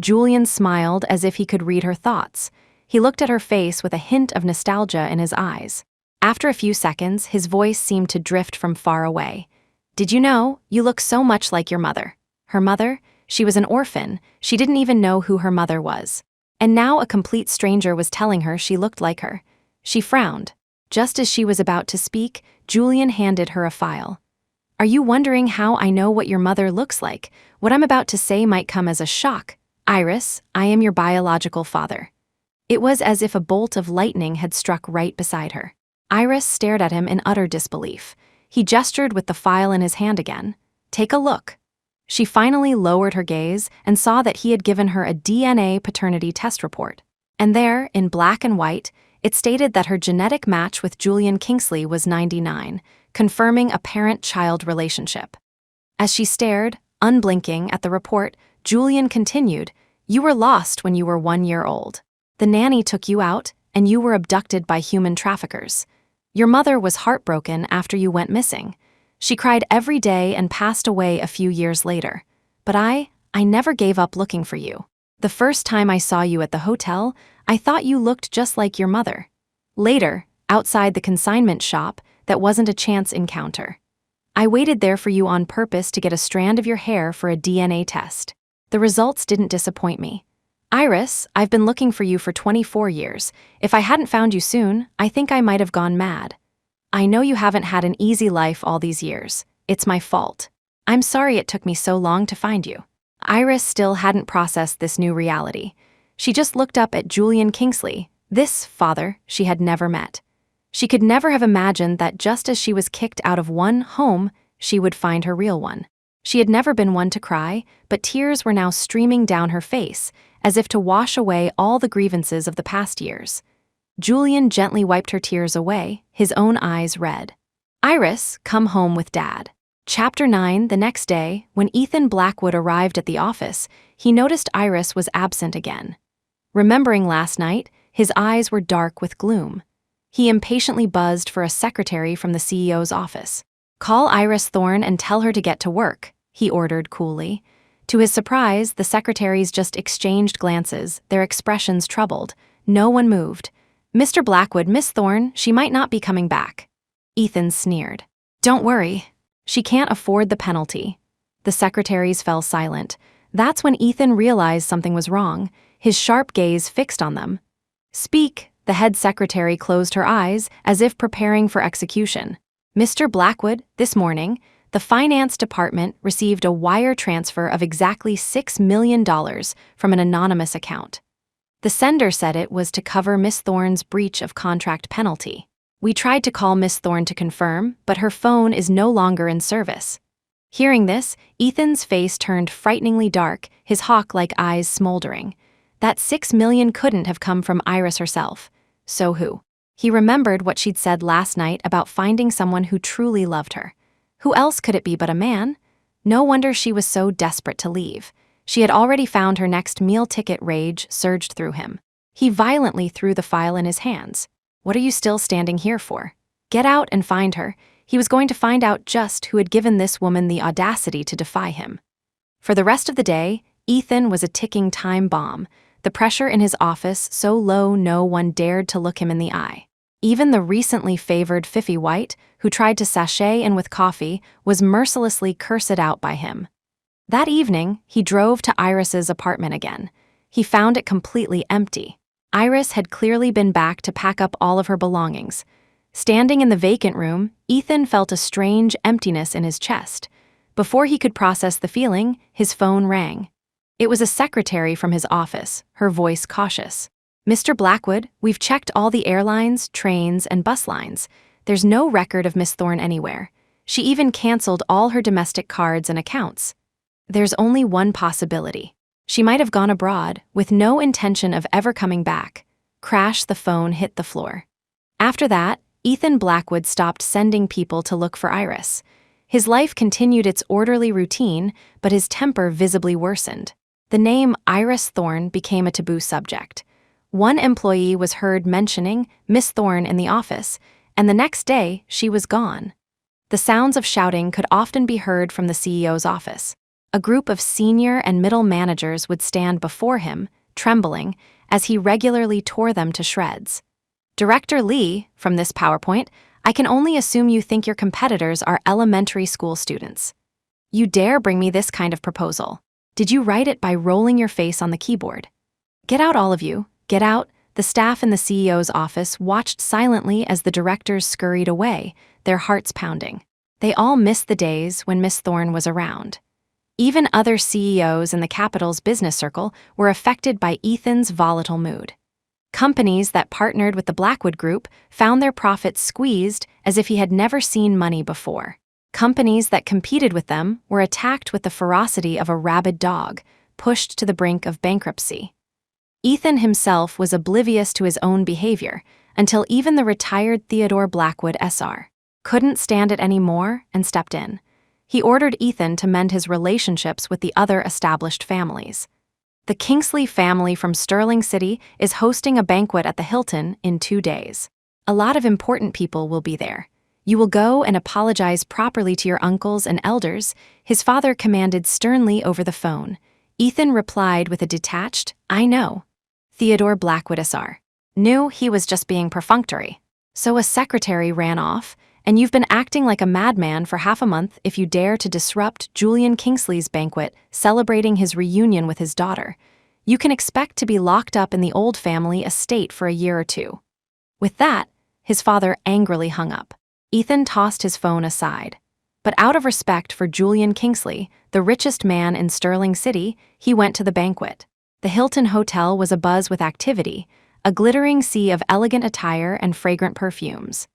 Julian smiled as if he could read her thoughts. He looked at her face with a hint of nostalgia in his eyes. After a few seconds, his voice seemed to drift from far away. Did you know, you look so much like your mother? Her mother? She was an orphan. She didn't even know who her mother was. And now a complete stranger was telling her she looked like her. She frowned. Just as she was about to speak, Julian handed her a file. Are you wondering how I know what your mother looks like? What I'm about to say might come as a shock. Iris, I am your biological father. It was as if a bolt of lightning had struck right beside her. Iris stared at him in utter disbelief. He gestured with the file in his hand again. Take a look. She finally lowered her gaze and saw that he had given her a DNA paternity test report. And there, in black and white, it stated that her genetic match with Julian Kingsley was 99, confirming a parent-child relationship. As she stared, unblinking, at the report, Julian continued, You were lost when you were 1 year old. The nanny took you out, and you were abducted by human traffickers. Your mother was heartbroken after you went missing. She cried every day and passed away a few years later. But I never gave up looking for you. The first time I saw you at the hotel, I thought you looked just like your mother. Later, outside the consignment shop, that wasn't a chance encounter. I waited there for you on purpose to get a strand of your hair for a DNA test. The results didn't disappoint me. Iris, I've been looking for you for 24 years. If I hadn't found you soon, I think I might have gone mad. I know you haven't had an easy life all these years. It's my fault. I'm sorry it took me so long to find you. Iris still hadn't processed this new reality. She just looked up at Julian Kingsley, this father she had never met. She could never have imagined that just as she was kicked out of one home, she would find her real one. She had never been one to cry, but tears were now streaming down her face, as if to wash away all the grievances of the past years. Julian gently wiped her tears away, his own eyes red. Iris, come home with Dad. Chapter 9. The next day, when Ethan Blackwood arrived at the office, he noticed Iris was absent again. Remembering last night, his eyes were dark with gloom. He impatiently buzzed for a secretary from the CEO's office. Call Iris Thorne and tell her to get to work, he ordered coolly. To his surprise, the secretaries just exchanged glances, their expressions troubled. No one moved. Mr. Blackwood, Miss Thorne, she might not be coming back. Ethan sneered. Don't worry. She can't afford the penalty. The secretaries fell silent. That's when Ethan realized something was wrong, his sharp gaze fixed on them. Speak, the head secretary closed her eyes as if preparing for execution. Mr. Blackwood, this morning, the finance department received a wire transfer of exactly $6 million from an anonymous account. The sender said it was to cover Miss Thorne's breach of contract penalty. We tried to call Miss Thorne to confirm, but her phone is no longer in service. Hearing this, Ethan's face turned frighteningly dark, his hawk-like eyes smoldering. That $6 million couldn't have come from Iris herself. So who? He remembered what she'd said last night about finding someone who truly loved her. Who else could it be but a man? No wonder she was so desperate to leave. She had already found her next meal ticket. Rage surged through him. He violently threw the file in his hands. What are you still standing here for? Get out and find her. He was going to find out just who had given this woman the audacity to defy him. For the rest of the day, Ethan was a ticking time bomb, the pressure in his office so low no one dared to look him in the eye. Even the recently favored Fifi White, who tried to sashay in with coffee, was mercilessly cursed out by him. That evening, he drove to Iris's apartment again. He found it completely empty. Iris had clearly been back to pack up all of her belongings. Standing in the vacant room, Ethan felt a strange emptiness in his chest. Before he could process the feeling, his phone rang. It was a secretary from his office, her voice cautious. Mr. Blackwood, we've checked all the airlines, trains, and bus lines. There's no record of Miss Thorne anywhere. She even canceled all her domestic cards and accounts. There's only one possibility. She might have gone abroad, with no intention of ever coming back. Crash, the phone hit the floor. After that, Ethan Blackwood stopped sending people to look for Iris. His life continued its orderly routine, but his temper visibly worsened. The name Iris Thorne became a taboo subject. One employee was heard mentioning Miss Thorne in the office, and the next day she was gone. The sounds of shouting could often be heard from the CEO's office. A group of senior and middle managers would stand before him, trembling, as he regularly tore them to shreds. Director Lee, from this PowerPoint, I can only assume you think your competitors are elementary school students. You dare bring me this kind of proposal. Did you write it by rolling your face on the keyboard? Get out, all of you. Get out. The staff in the CEO's office watched silently as the directors scurried away, their hearts pounding. They all missed the days when Miss Thorne was around. Even other CEOs in the capital's business circle were affected by Ethan's volatile mood. Companies that partnered with the Blackwood Group found their profits squeezed as if he had never seen money before. Companies that competed with them were attacked with the ferocity of a rabid dog, pushed to the brink of bankruptcy. Ethan himself was oblivious to his own behavior until even the retired Theodore Blackwood Sr. couldn't stand it anymore and stepped in. He ordered Ethan to mend his relationships with the other established families. The Kingsley family from Sterling City is hosting a banquet at the Hilton in 2 days. A lot of important people will be there. You will go and apologize properly to your uncles and elders, his father commanded sternly over the phone. Ethan replied with a detached, I know. Theodore Blackwood Sr. knew he was just being perfunctory. So a secretary ran off, and you've been acting like a madman for half a month if you dare to disrupt Julian Kingsley's banquet celebrating his reunion with his daughter. You can expect to be locked up in the old family estate for a year or two." With that, his father angrily hung up. Ethan tossed his phone aside. But out of respect for Julian Kingsley, the richest man in Sterling City, he went to the banquet. The Hilton Hotel was abuzz with activity, a glittering sea of elegant attire and fragrant perfumes.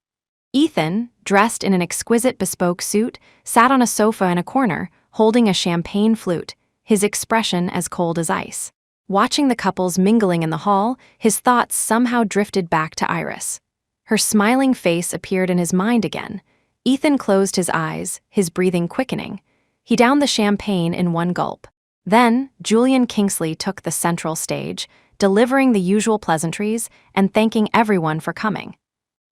Ethan, dressed in an exquisite bespoke suit, sat on a sofa in a corner, holding a champagne flute, his expression as cold as ice. Watching the couples mingling in the hall, his thoughts somehow drifted back to Iris. Her smiling face appeared in his mind again. Ethan closed his eyes, his breathing quickening. He downed the champagne in one gulp. Then, Julian Kingsley took the central stage, delivering the usual pleasantries and thanking everyone for coming.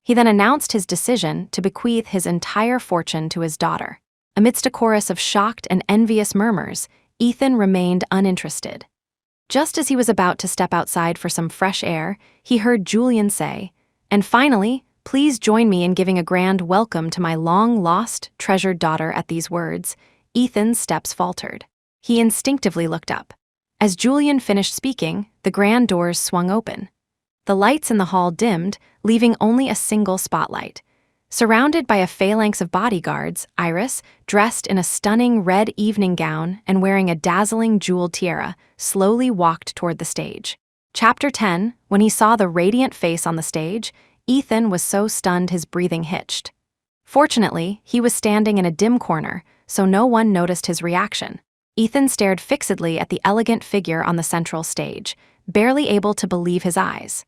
He then announced his decision to bequeath his entire fortune to his daughter. Amidst a chorus of shocked and envious murmurs, Ethan remained uninterested. Just as he was about to step outside for some fresh air, he heard Julian say, "And finally, please join me in giving a grand welcome to my long-lost, treasured daughter." At these words, Ethan's steps faltered. He instinctively looked up. As Julian finished speaking, the grand doors swung open. The lights in the hall dimmed, leaving only a single spotlight. Surrounded by a phalanx of bodyguards, Iris, dressed in a stunning red evening gown and wearing a dazzling jeweled tiara, slowly walked toward the stage. Chapter 10, when he saw the radiant face on the stage, Ethan was so stunned his breathing hitched. Fortunately, he was standing in a dim corner, so no one noticed his reaction. Ethan stared fixedly at the elegant figure on the central stage, barely able to believe his eyes.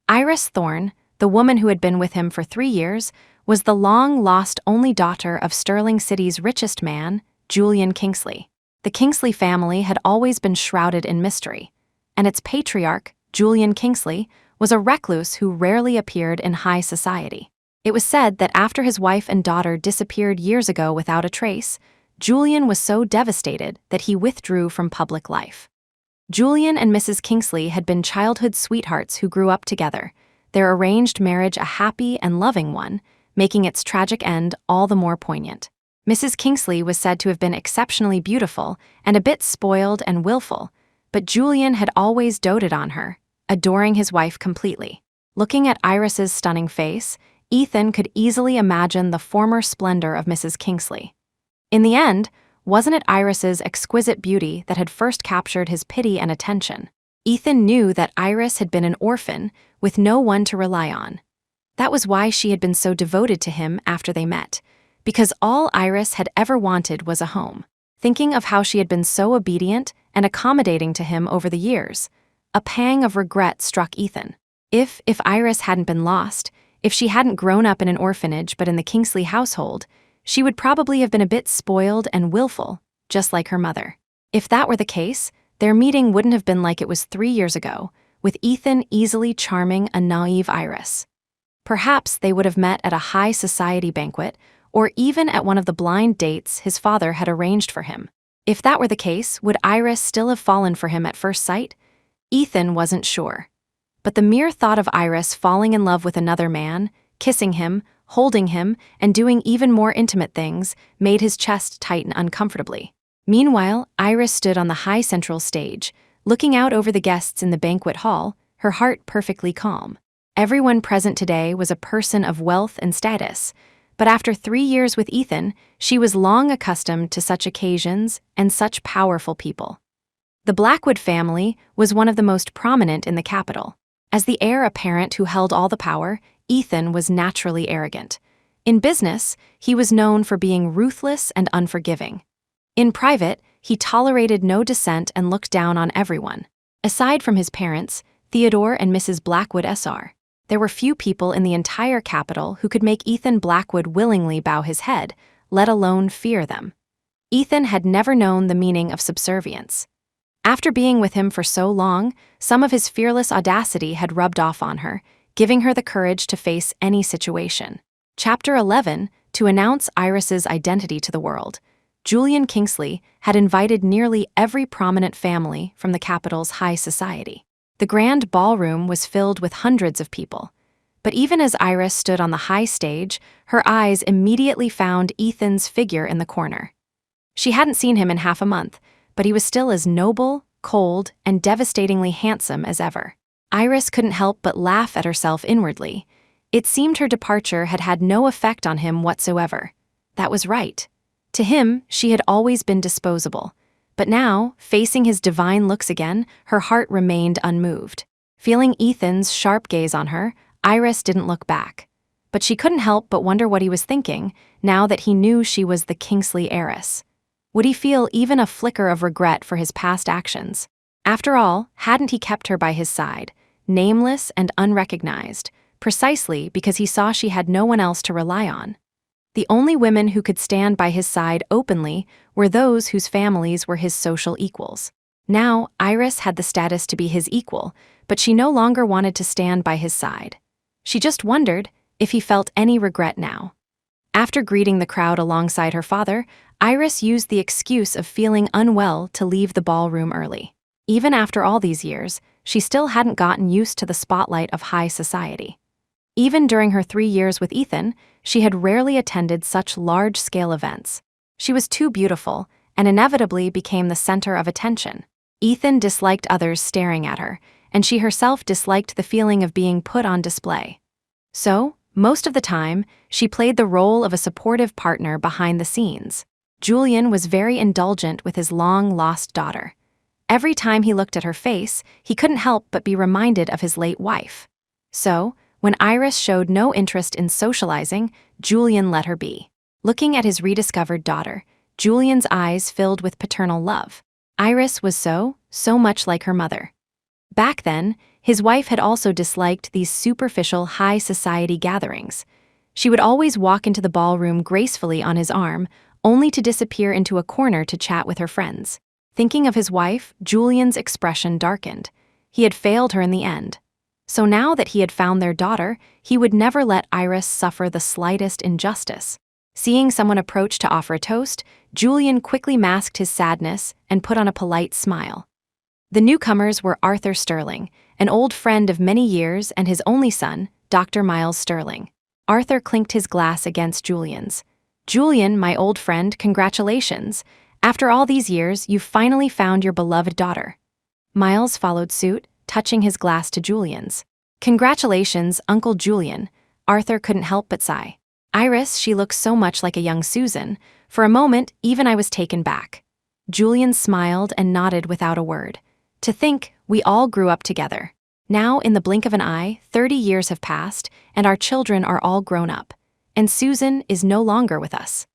Iris Thorne, the woman who had been with him for 3 years, was the long-lost only daughter of Sterling City's richest man, Julian Kingsley. The Kingsley family had always been shrouded in mystery, and its patriarch, Julian Kingsley, was a recluse who rarely appeared in high society. It was said that after his wife and daughter disappeared years ago without a trace, Julian was so devastated that he withdrew from public life. Julian and Mrs. Kingsley had been childhood sweethearts who grew up together, their arranged marriage a happy and loving one, making its tragic end all the more poignant. Mrs. Kingsley was said to have been exceptionally beautiful and a bit spoiled and willful, but Julian had always doted on her, adoring his wife completely. Looking at Iris's stunning face, Ethan could easily imagine the former splendor of Mrs. Kingsley. In the end, wasn't it Iris's exquisite beauty that had first captured his pity and attention? Ethan knew that Iris had been an orphan with no one to rely on. That was why she had been so devoted to him after they met, because all Iris had ever wanted was a home. Thinking of how she had been so obedient and accommodating to him over the years, a pang of regret struck Ethan. If Iris hadn't been lost, if she hadn't grown up in an orphanage but in the Kingsley household, she would probably have been a bit spoiled and willful, just like her mother. If that were the case, their meeting wouldn't have been like it was 3 years ago, with Ethan easily charming a naive Iris. Perhaps they would have met at a high society banquet, or even at one of the blind dates his father had arranged for him. If that were the case, would Iris still have fallen for him at first sight? Ethan wasn't sure. But the mere thought of Iris falling in love with another man, kissing him, holding him, and doing even more intimate things made his chest tighten uncomfortably. Meanwhile, Iris stood on the high central stage, looking out over the guests in the banquet hall, her heart perfectly calm. Everyone present today was a person of wealth and status, but after 3 years with Ethan, she was long accustomed to such occasions and such powerful people. The Blackwood family was one of the most prominent in the capital. As the heir apparent who held all the power, Ethan was naturally arrogant. In business, he was known for being ruthless and unforgiving. In private, he tolerated no dissent and looked down on everyone. Aside from his parents, Theodore and Mrs. Blackwood Sr., there were few people in the entire capital who could make Ethan Blackwood willingly bow his head, let alone fear them. Ethan had never known the meaning of subservience. After being with him for so long, some of his fearless audacity had rubbed off on her, giving her the courage to face any situation. Chapter 11, to announce Iris's identity to the world, Julian Kingsley had invited nearly every prominent family from the capital's high society. The grand ballroom was filled with hundreds of people. But even as Iris stood on the high stage, her eyes immediately found Ethan's figure in the corner. She hadn't seen him in half a month, but he was still as noble, cold, and devastatingly handsome as ever. Iris couldn't help but laugh at herself inwardly. It seemed her departure had had no effect on him whatsoever. That was right. To him, she had always been disposable. But now, facing his divine looks again, her heart remained unmoved. Feeling Ethan's sharp gaze on her, Iris didn't look back. But she couldn't help but wonder what he was thinking, now that he knew she was the Kingsley heiress. Would he feel even a flicker of regret for his past actions? After all, hadn't he kept her by his side, nameless and unrecognized, precisely because he saw she had no one else to rely on? The only women who could stand by his side openly were those whose families were his social equals. Now, Iris had the status to be his equal, but she no longer wanted to stand by his side. She just wondered if he felt any regret now. After greeting the crowd alongside her father, Iris used the excuse of feeling unwell to leave the ballroom early. Even after all these years, she still hadn't gotten used to the spotlight of high society. Even during her 3 years with Ethan, she had rarely attended such large-scale events. She was too beautiful, and inevitably became the center of attention. Ethan disliked others staring at her, and she herself disliked the feeling of being put on display. So, most of the time, she played the role of a supportive partner behind the scenes. Julian was very indulgent with his long-lost daughter. Every time he looked at her face, he couldn't help but be reminded of his late wife. So, when Iris showed no interest in socializing, Julian let her be. Looking at his rediscovered daughter, Julian's eyes filled with paternal love. Iris was so much like her mother. Back then, his wife had also disliked these superficial high society gatherings. She would always walk into the ballroom gracefully on his arm, only to disappear into a corner to chat with her friends. Thinking of his wife, Julian's expression darkened. He had failed her in the end. So now that he had found their daughter, he would never let Iris suffer the slightest injustice. Seeing someone approach to offer a toast, Julian quickly masked his sadness and put on a polite smile. The newcomers were Arthur Sterling, an old friend of many years, and his only son, Dr. Miles Sterling. Arthur clinked his glass against Julian's. "Julian, my old friend, congratulations. After all these years, you've finally found your beloved daughter." Miles followed suit, touching his glass to Julian's. "Congratulations, Uncle Julian." Arthur couldn't help but sigh. "Iris, she looks so much like a young Susan. For a moment, even I was taken back." Julian smiled and nodded without a word. "To think, we all grew up together. Now, in the blink of an eye, 30 years have passed, and our children are all grown up. And Susan is no longer with us."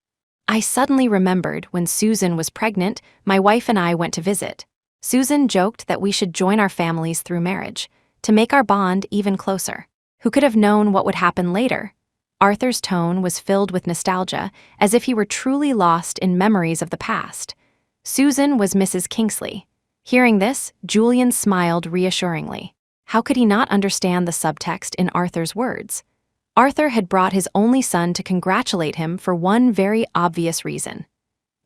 I suddenly remembered when Susan was pregnant, my wife and I went to visit. Susan joked that we should join our families through marriage, to make our bond even closer. Who could have known what would happen later? Arthur's tone was filled with nostalgia, as if he were truly lost in memories of the past. Susan was Mrs. Kingsley. Hearing this, Julian smiled reassuringly. How could he not understand the subtext in Arthur's words? Arthur had brought his only son to congratulate him for one very obvious reason.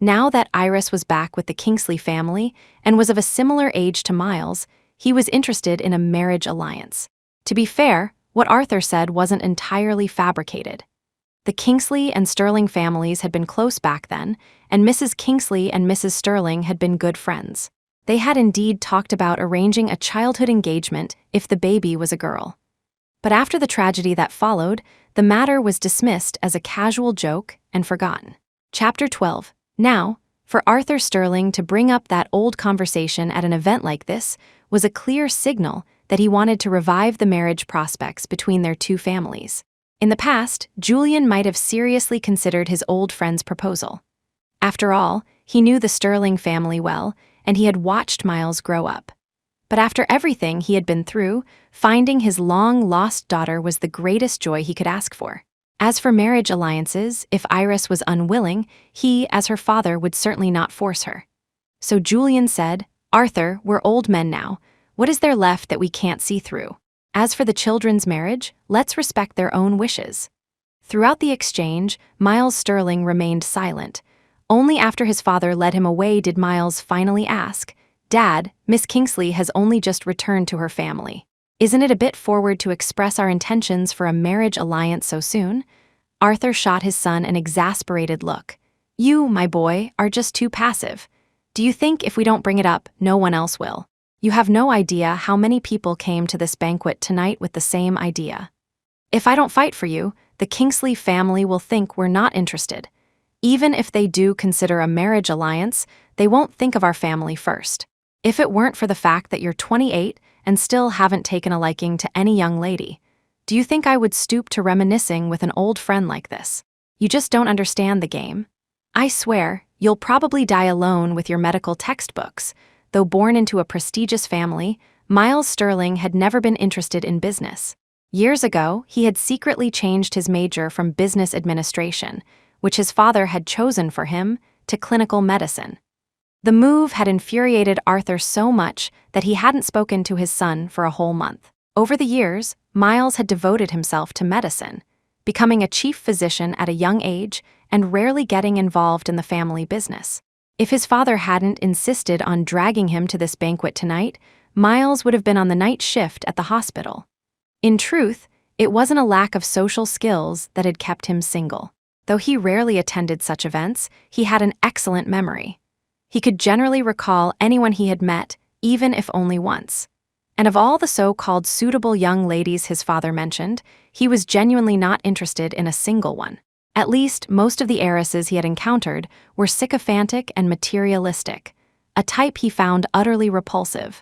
Now that Iris was back with the Kingsley family and was of a similar age to Miles, he was interested in a marriage alliance. To be fair, what Arthur said wasn't entirely fabricated. The Kingsley and Sterling families had been close back then, and Mrs. Kingsley and Mrs. Sterling had been good friends. They had indeed talked about arranging a childhood engagement if the baby was a girl. But after the tragedy that followed, the matter was dismissed as a casual joke and forgotten. Chapter 12. Now, for Arthur Sterling to bring up that old conversation at an event like this was a clear signal that he wanted to revive the marriage prospects between their two families. In the past, Julian might have seriously considered his old friend's proposal. After all, he knew the Sterling family well, and he had watched Miles grow up. But after everything he had been through, finding his long-lost daughter was the greatest joy he could ask for. As for marriage alliances, if Iris was unwilling, he, as her father, would certainly not force her. So Julian said, "Arthur, we're old men now. What is there left that we can't see through? As for the children's marriage, let's respect their own wishes." Throughout the exchange, Miles Sterling remained silent. Only after his father led him away did Miles finally ask, "Dad, Miss Kingsley has only just returned to her family." Isn't it a bit forward to express our intentions for a marriage alliance so soon? Arthur shot his son an exasperated look. You, my boy, are just too passive. Do you think if we don't bring it up, no one else will? You have no idea how many people came to this banquet tonight with the same idea. If I don't fight for you, the Kingsley family will think we're not interested. Even if they do consider a marriage alliance, they won't think of our family first. If it weren't for the fact that you're 28 and still haven't taken a liking to any young lady, do you think I would stoop to reminiscing with an old friend like this? You just don't understand the game. I swear, you'll probably die alone with your medical textbooks. Though born into a prestigious family, Miles Sterling had never been interested in business. Years ago, he had secretly changed his major from business administration, which his father had chosen for him, to clinical medicine. The move had infuriated Arthur so much that he hadn't spoken to his son for a whole month. Over the years, Miles had devoted himself to medicine, becoming a chief physician at a young age and rarely getting involved in the family business. If his father hadn't insisted on dragging him to this banquet tonight, Miles would have been on the night shift at the hospital. In truth, it wasn't a lack of social skills that had kept him single. Though he rarely attended such events, he had an excellent memory. He could generally recall anyone he had met, even if only once. And of all the so-called suitable young ladies his father mentioned, he was genuinely not interested in a single one. At least, most of the heiresses he had encountered were sycophantic and materialistic, a type he found utterly repulsive.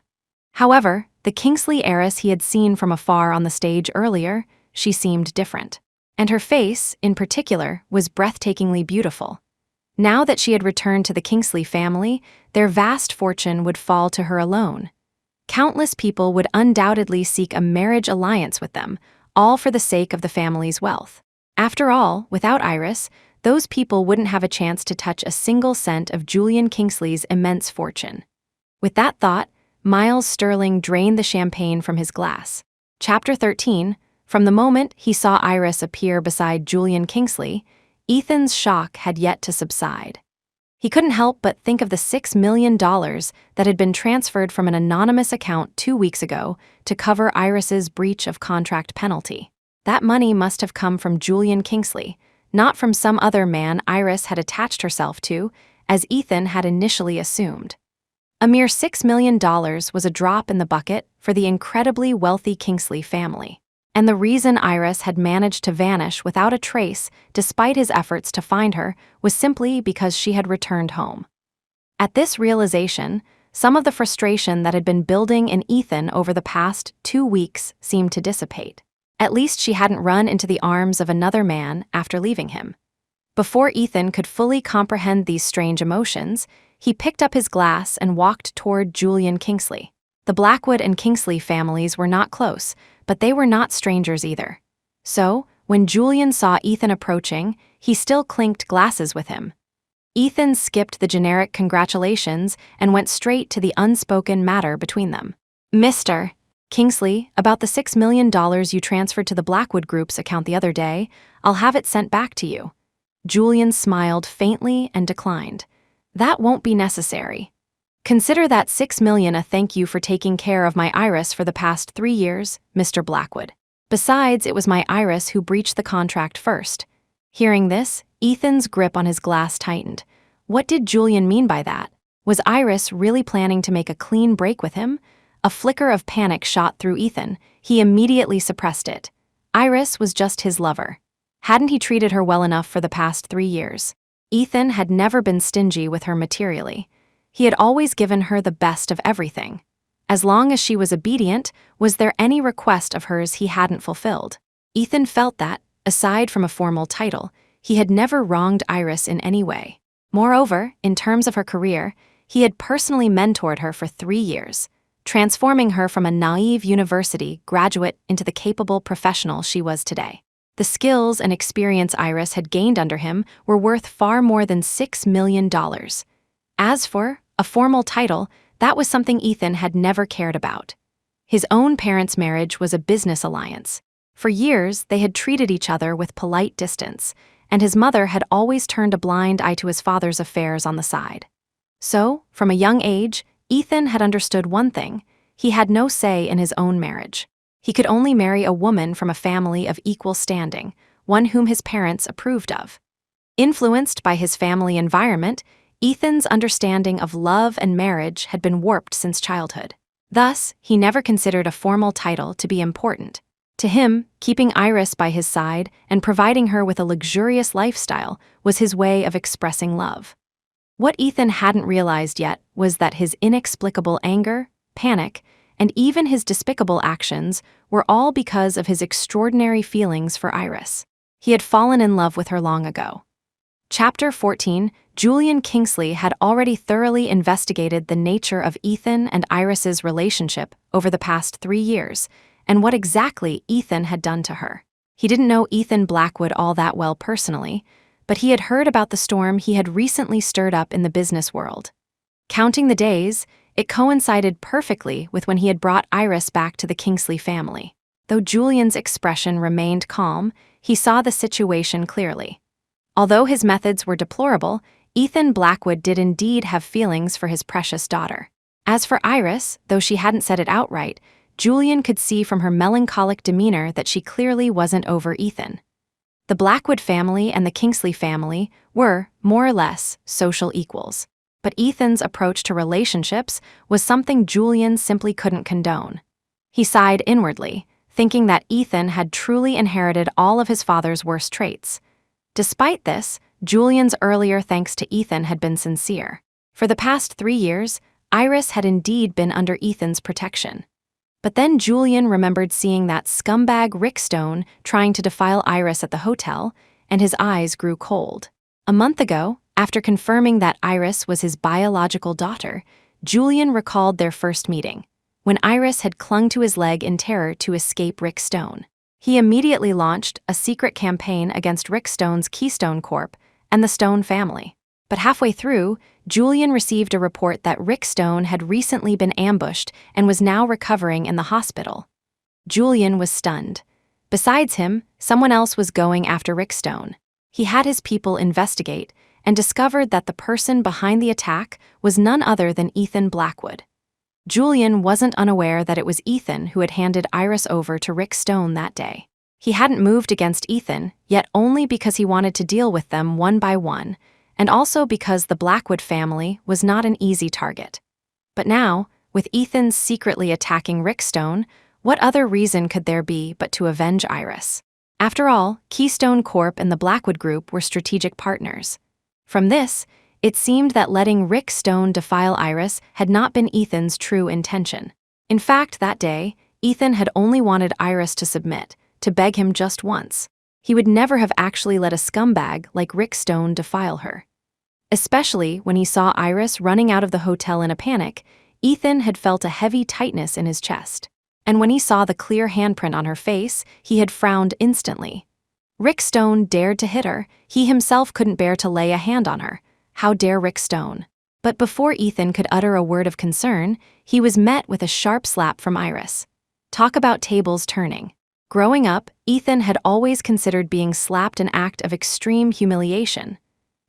However, the Kingsley heiress he had seen from afar on the stage earlier, she seemed different. And her face, in particular, was breathtakingly beautiful. Now that she had returned to the Kingsley family, their vast fortune would fall to her alone. Countless people would undoubtedly seek a marriage alliance with them, all for the sake of the family's wealth. After all, without Iris, those people wouldn't have a chance to touch a single cent of Julian Kingsley's immense fortune. With that thought, Miles Sterling drained the champagne from his glass. Chapter 13. From the moment he saw Iris appear beside Julian Kingsley, Ethan's shock had yet to subside. He couldn't help but think of the $6 million that had been transferred from an anonymous account 2 weeks ago to cover Iris's breach of contract penalty. That money must have come from Julian Kingsley, not from some other man Iris had attached herself to, as Ethan had initially assumed. A mere $6 million was a drop in the bucket for the incredibly wealthy Kingsley family. And the reason Iris had managed to vanish without a trace despite his efforts to find her was simply because she had returned home. At this realization, some of the frustration that had been building in Ethan over the past 2 weeks seemed to dissipate. At least she hadn't run into the arms of another man after leaving him. Before Ethan could fully comprehend these strange emotions, he picked up his glass and walked toward Julian Kingsley. The Blackwood and Kingsley families were not close, but they were not strangers either. So, when Julian saw Ethan approaching, he still clinked glasses with him. Ethan skipped the generic congratulations and went straight to the unspoken matter between them. Mr. Kingsley, about the $6 million you transferred to the Blackwood Group's account the other day, I'll have it sent back to you. Julian smiled faintly and declined. That won't be necessary. Consider that $6 million a thank you for taking care of my Iris for the past 3 years, Mr. Blackwood. Besides, it was my Iris who breached the contract first. Hearing this, Ethan's grip on his glass tightened. What did Julian mean by that? Was Iris really planning to make a clean break with him? A flicker of panic shot through Ethan. He immediately suppressed it. Iris was just his lover. Hadn't he treated her well enough for the past 3 years? Ethan had never been stingy with her materially. He had always given her the best of everything. As long as she was obedient, was there any request of hers he hadn't fulfilled? Ethan felt that, aside from a formal title, he had never wronged Iris in any way. Moreover, in terms of her career, he had personally mentored her for 3 years, transforming her from a naive university graduate into the capable professional she was today. The skills and experience Iris had gained under him were worth far more than $6 million. As for a formal title, that was something Ethan had never cared about. His own parents' marriage was a business alliance. For years, they had treated each other with polite distance, and his mother had always turned a blind eye to his father's affairs on the side. So, from a young age, Ethan had understood one thing: he had no say in his own marriage. He could only marry a woman from a family of equal standing, one whom his parents approved of. Influenced by his family environment, Ethan's understanding of love and marriage had been warped since childhood. Thus, he never considered a formal title to be important. To him, keeping Iris by his side and providing her with a luxurious lifestyle was his way of expressing love. What Ethan hadn't realized yet was that his inexplicable anger, panic, and even his despicable actions were all because of his extraordinary feelings for Iris. He had fallen in love with her long ago. Chapter 14, Julian Kingsley had already thoroughly investigated the nature of Ethan and Iris's relationship over the past 3 years, and what exactly Ethan had done to her. He didn't know Ethan Blackwood all that well personally, but he had heard about the storm he had recently stirred up in the business world. Counting the days, it coincided perfectly with when he had brought Iris back to the Kingsley family. Though Julian's expression remained calm, he saw the situation clearly. Although his methods were deplorable, Ethan Blackwood did indeed have feelings for his precious daughter. As for Iris, though she hadn't said it outright, Julian could see from her melancholic demeanor that she clearly wasn't over Ethan. The Blackwood family and the Kingsley family were, more or less, social equals. But Ethan's approach to relationships was something Julian simply couldn't condone. He sighed inwardly, thinking that Ethan had truly inherited all of his father's worst traits. Despite this, Julian's earlier thanks to Ethan had been sincere. For the past 3 years, Iris had indeed been under Ethan's protection. But then Julian remembered seeing that scumbag Rick Stone trying to defile Iris at the hotel, and his eyes grew cold. A month ago, after confirming that Iris was his biological daughter, Julian recalled their first meeting, when Iris had clung to his leg in terror to escape Rick Stone. He immediately launched a secret campaign against Rick Stone's Keystone Corp and the Stone family. But halfway through, Julian received a report that Rick Stone had recently been ambushed and was now recovering in the hospital. Julian was stunned. Besides him, someone else was going after Rick Stone. He had his people investigate and discovered that the person behind the attack was none other than Ethan Blackwood. Julian wasn't unaware that it was Ethan who had handed Iris over to Rick Stone that day. He hadn't moved against Ethan, yet only because he wanted to deal with them one by one, and also because the Blackwood family was not an easy target. But now, with Ethan secretly attacking Rick Stone, what other reason could there be but to avenge Iris? After all, Keystone Corp and the Blackwood Group were strategic partners. From this, it seemed that letting Rick Stone defile Iris had not been Ethan's true intention. In fact, that day, Ethan had only wanted Iris to submit, to beg him just once. He would never have actually let a scumbag like Rick Stone defile her. Especially when he saw Iris running out of the hotel in a panic, Ethan had felt a heavy tightness in his chest. And when he saw the clear handprint on her face, he had frowned instantly. Rick Stone dared to hit her. He himself couldn't bear to lay a hand on her. How dare Rick Stone? But before Ethan could utter a word of concern, he was met with a sharp slap from Iris. Talk about tables turning. Growing up, Ethan had always considered being slapped an act of extreme humiliation.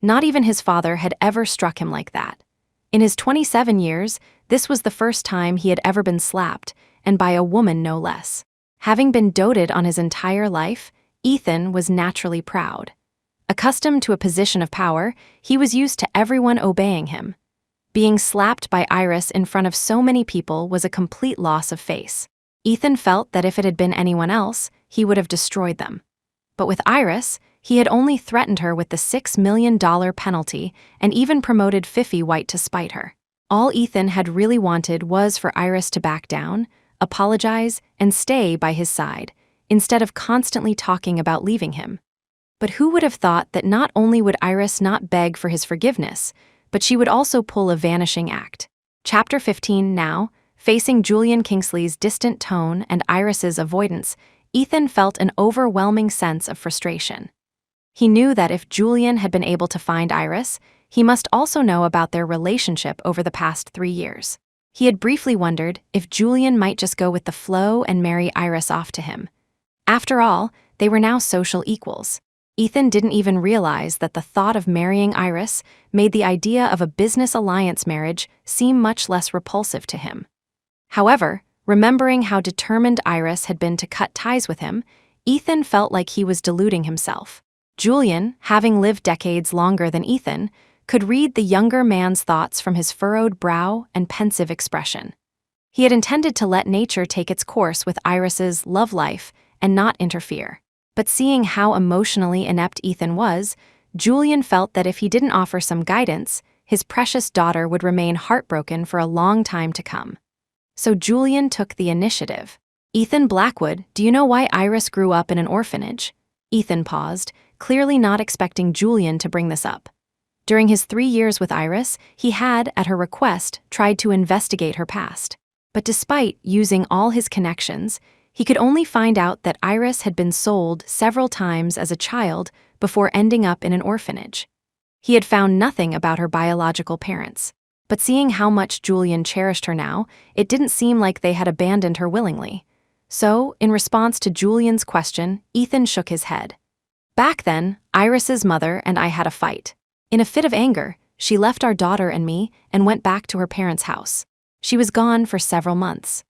Not even his father had ever struck him like that. In his 27 years, this was the first time he had ever been slapped, and by a woman no less. Having been doted on his entire life, Ethan was naturally proud. Accustomed to a position of power, he was used to everyone obeying him. Being slapped by Iris in front of so many people was a complete loss of face. Ethan felt that if it had been anyone else, he would have destroyed them. But with Iris, he had only threatened her with the $6 million penalty and even promoted Fifi White to spite her. All Ethan had really wanted was for Iris to back down, apologize, and stay by his side, instead of constantly talking about leaving him. But who would have thought that not only would Iris not beg for his forgiveness, but she would also pull a vanishing act. Chapter 15 now, facing Julian Kingsley's distant tone and Iris's avoidance, Ethan felt an overwhelming sense of frustration. He knew that if Julian had been able to find Iris, he must also know about their relationship over the past 3 years. He had briefly wondered if Julian might just go with the flow and marry Iris off to him. After all, they were now social equals. Ethan didn't even realize that the thought of marrying Iris made the idea of a business alliance marriage seem much less repulsive to him. However, Remembering how determined Iris had been to cut ties with him, Ethan felt like he was deluding himself. Julian, having lived decades longer than Ethan, could read the younger man's thoughts from his furrowed brow and pensive expression. He had intended to let nature take its course with Iris's love life and not interfere. But seeing how emotionally inept Ethan was, Julian felt that if he didn't offer some guidance, his precious daughter would remain heartbroken for a long time to come. So Julian took the initiative. "Ethan Blackwood, do you know why Iris grew up in an orphanage?" Ethan paused, clearly not expecting Julian to bring this up. During his 3 years with Iris, he had, at her request, tried to investigate her past. But despite using all his connections, he could only find out that Iris had been sold several times as a child before ending up in an orphanage. He had found nothing about her biological parents. But seeing how much Julian cherished her now, it didn't seem like they had abandoned her willingly. So, in response to Julian's question, Ethan shook his head. "Back then, Iris's mother and I had a fight. In a fit of anger, she left our daughter and me and went back to her parents' house. She was gone for several months.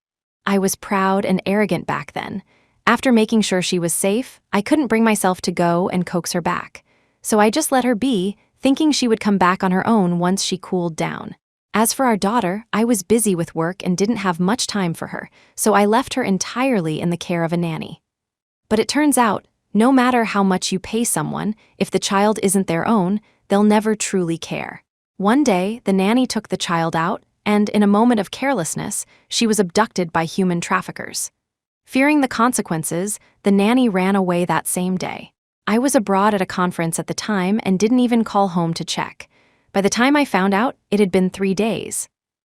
I was proud and arrogant back then. After making sure she was safe, I couldn't bring myself to go and coax her back. So I just let her be, thinking she would come back on her own once she cooled down. As for our daughter, I was busy with work and didn't have much time for her, so I left her entirely in the care of a nanny. But it turns out, no matter how much you pay someone, if the child isn't their own, they'll never truly care. One day, the nanny took the child out, and in a moment of carelessness, she was abducted by human traffickers. Fearing the consequences, the nanny ran away that same day. I was abroad at a conference at the time and didn't even call home to check. By the time I found out, it had been 3 days.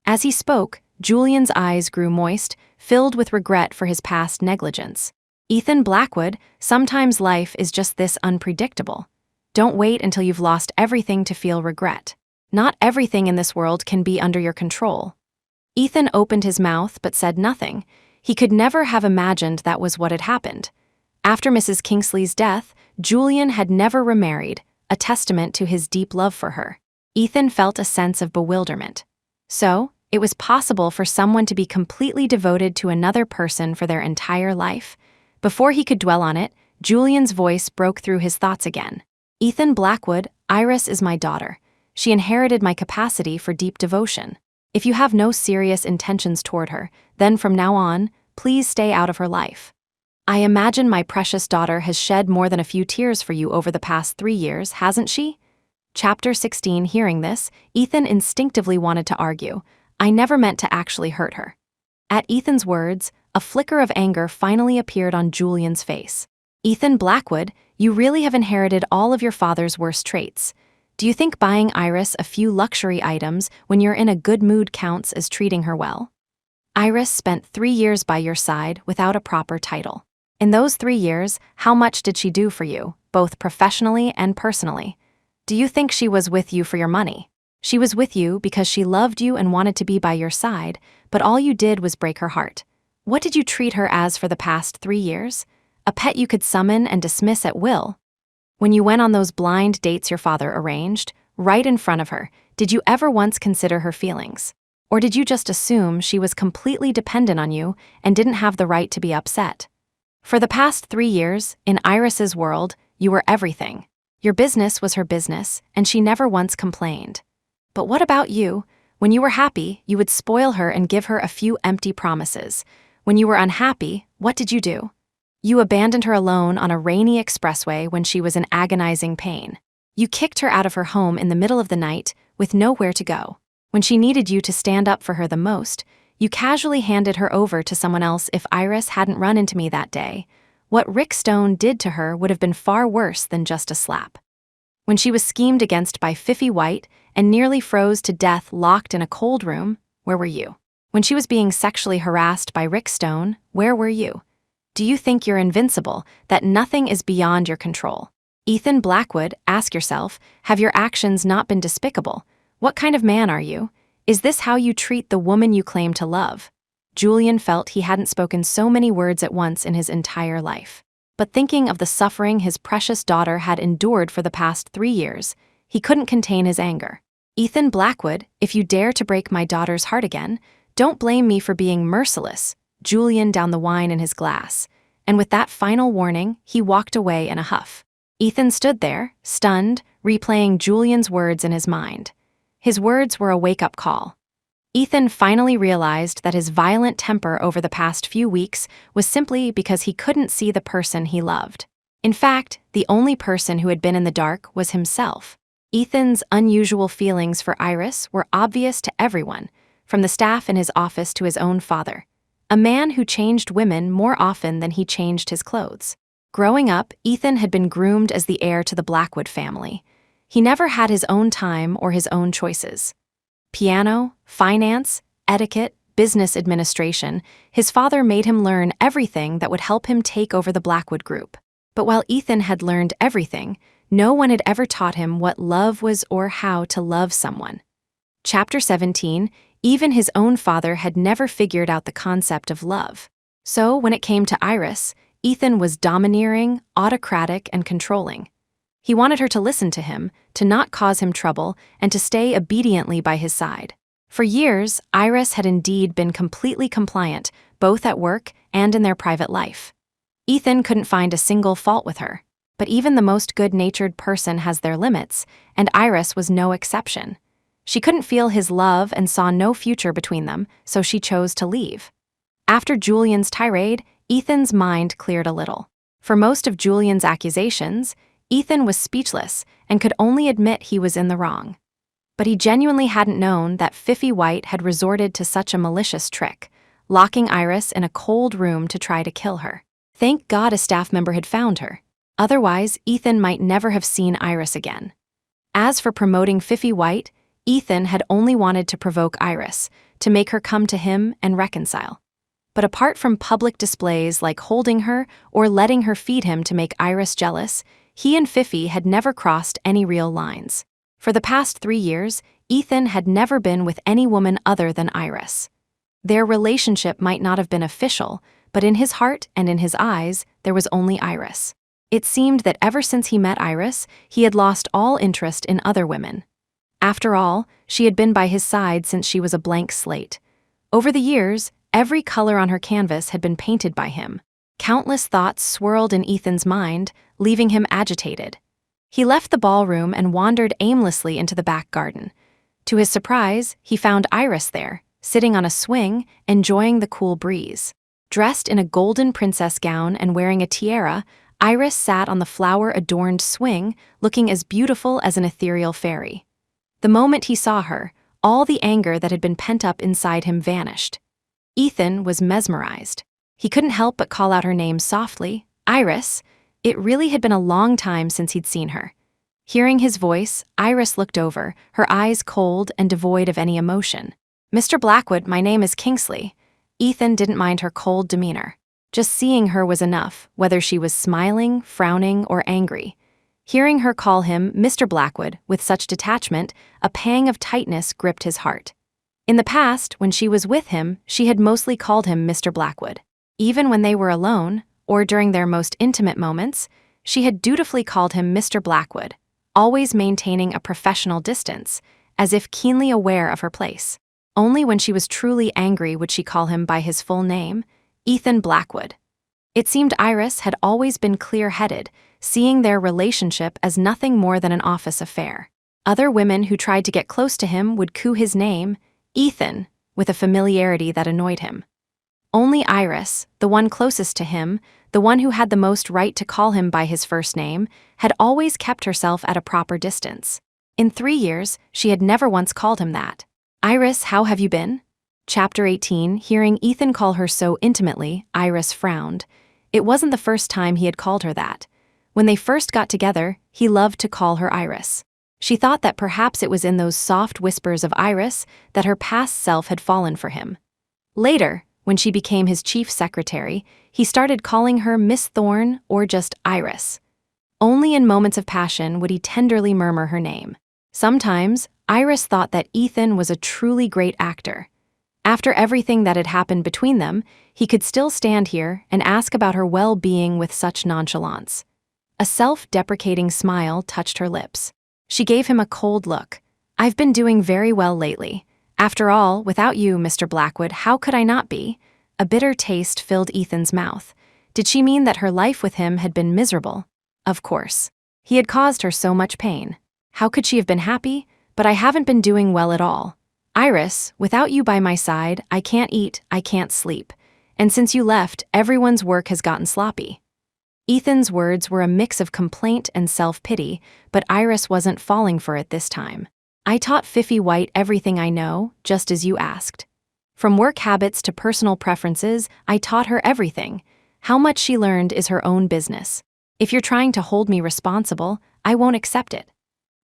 As he spoke, Julian's eyes grew moist, filled with regret for his past negligence. "Ethan Blackwood, sometimes life is just this unpredictable. Don't wait until you've lost everything to feel regret. Not everything in this world can be under your control." Ethan opened his mouth but said nothing. He could never have imagined that was what had happened. After Mrs. Kingsley's death, Julian had never remarried, a testament to his deep love for her. Ethan felt a sense of bewilderment. So, it was possible for someone to be completely devoted to another person for their entire life. Before he could dwell on it, Julian's voice broke through his thoughts again. "Ethan Blackwood, Iris is my daughter. She inherited my capacity for deep devotion. If you have no serious intentions toward her, then from now on, please stay out of her life. I imagine my precious daughter has shed more than a few tears for you over the past 3 years, hasn't she?" Chapter 16. Hearing this, Ethan instinctively wanted to argue. "I never meant to actually hurt her." At Ethan's words, a flicker of anger finally appeared on Julian's face. "Ethan Blackwood, you really have inherited all of your father's worst traits. Do you think buying Iris a few luxury items when you're in a good mood counts as treating her well? Iris spent 3 years by your side without a proper title. In those 3 years, how much did she do for you, both professionally and personally? Do you think she was with you for your money? She was with you because she loved you and wanted to be by your side, but all you did was break her heart. What did you treat her as for the past 3 years? A pet you could summon and dismiss at will? When you went on those blind dates your father arranged, right in front of her, did you ever once consider her feelings? Or did you just assume she was completely dependent on you and didn't have the right to be upset? For the past 3 years, in Iris's world, you were everything. Your business was her business, and she never once complained. But what about you? When you were happy, you would spoil her and give her a few empty promises. When you were unhappy, what did you do? You abandoned her alone on a rainy expressway when she was in agonizing pain. You kicked her out of her home in the middle of the night with nowhere to go. When she needed you to stand up for her the most, you casually handed her over to someone else if Iris hadn't run into me that day. What Rick Stone did to her would have been far worse than just a slap. When she was schemed against by Fifi White and nearly froze to death locked in a cold room, where were you? When she was being sexually harassed by Rick Stone, where were you? Do you think you're invincible, that nothing is beyond your control? Ethan Blackwood, ask yourself, have your actions not been despicable? What kind of man are you? Is this how you treat the woman you claim to love? Julian felt he hadn't spoken so many words at once in his entire life. But thinking of the suffering his precious daughter had endured for the past 3 years, he couldn't contain his anger. "Ethan Blackwood, if you dare to break my daughter's heart again, don't blame me for being merciless. Julian down the wine in his glass, and with that final warning, he walked away in a huff. Ethan stood there, stunned, replaying Julian's words in his mind. His words were a wake-up call. Ethan finally realized that his violent temper over the past few weeks was simply because he couldn't see the person he loved. In fact, the only person who had been in the dark was himself. Ethan's unusual feelings for Iris were obvious to everyone, from the staff in his office to his own father, a man who changed women more often than he changed his clothes. Growing up, Ethan had been groomed as the heir to the Blackwood family. He never had his own time or his own choices. Piano, finance, etiquette, business administration, his father made him learn everything that would help him take over the Blackwood Group. But while Ethan had learned everything, no one had ever taught him what love was or how to love someone. Chapter 17, even his own father had never figured out the concept of love. So when it came to Iris, Ethan was domineering, autocratic, and controlling. He wanted her to listen to him, to not cause him trouble, and to stay obediently by his side. For years, Iris had indeed been completely compliant, both at work and in their private life. Ethan couldn't find a single fault with her, but even the most good-natured person has their limits, and Iris was no exception. She couldn't feel his love and saw no future between them, so she chose to leave. After Julian's tirade, Ethan's mind cleared a little. For most of Julian's accusations, Ethan was speechless and could only admit he was in the wrong. But he genuinely hadn't known that Fifi White had resorted to such a malicious trick, locking Iris in a cold room to try to kill her. Thank God a staff member had found her. Otherwise, Ethan might never have seen Iris again. As for promoting Fifi White, Ethan had only wanted to provoke Iris, to make her come to him and reconcile. But apart from public displays like holding her or letting her feed him to make Iris jealous, he and Fifi had never crossed any real lines. For the past 3 years, Ethan had never been with any woman other than Iris. Their relationship might not have been official, but in his heart and in his eyes, there was only Iris. It seemed that ever since he met Iris, he had lost all interest in other women. After all, she had been by his side since she was a blank slate. Over the years, every color on her canvas had been painted by him. Countless thoughts swirled in Ethan's mind, leaving him agitated. He left the ballroom and wandered aimlessly into the back garden. To his surprise, he found Iris there, sitting on a swing, enjoying the cool breeze. Dressed in a golden princess gown and wearing a tiara, Iris sat on the flower-adorned swing, looking as beautiful as an ethereal fairy. The moment he saw her, all the anger that had been pent up inside him vanished. Ethan was mesmerized. He couldn't help but call out her name softly, Iris. It really had been a long time since he'd seen her. Hearing his voice, Iris looked over, her eyes cold and devoid of any emotion. "Mr. Blackwood, my name is Kingsley." Ethan didn't mind her cold demeanor. Just seeing her was enough, whether she was smiling, frowning, or angry. Hearing her call him Mr. Blackwood with such detachment, a pang of tightness gripped his heart. In the past, when she was with him, she had mostly called him Mr. Blackwood. Even when they were alone, or during their most intimate moments, she had dutifully called him Mr. Blackwood, always maintaining a professional distance, as if keenly aware of her place. Only when she was truly angry would she call him by his full name, Ethan Blackwood. It seemed Iris had always been clear-headed, seeing their relationship as nothing more than an office affair. Other women who tried to get close to him would coo his name, Ethan, with a familiarity that annoyed him. Only Iris, the one closest to him, the one who had the most right to call him by his first name, had always kept herself at a proper distance. In 3 years, she had never once called him that. "Iris, how have you been?" Chapter 18, hearing Ethan call her so intimately, Iris frowned. It wasn't the first time he had called her that. When they first got together, he loved to call her Iris. She thought that perhaps it was in those soft whispers of Iris that her past self had fallen for him. Later, when she became his chief secretary, he started calling her Miss Thorne or just Iris. Only in moments of passion would he tenderly murmur her name. Sometimes, Iris thought that Ethan was a truly great actor. After everything that had happened between them, he could still stand here and ask about her well-being with such nonchalance. A self-deprecating smile touched her lips. She gave him a cold look. "I've been doing very well lately. After all, without you, Mr. Blackwood, how could I not be? A bitter taste filled Ethan's mouth. Did she mean that her life with him had been miserable? Of course. He had caused her so much pain. How could she have been happy? But I haven't been doing well at all. Iris, without you by my side, I can't eat, I can't sleep. And since you left, everyone's work has gotten sloppy. Ethan's words were a mix of complaint and self-pity, but Iris wasn't falling for it this time. I taught Fifi White everything I know, just as you asked. From work habits to personal preferences, I taught her everything. How much she learned is her own business. If you're trying to hold me responsible, I won't accept it.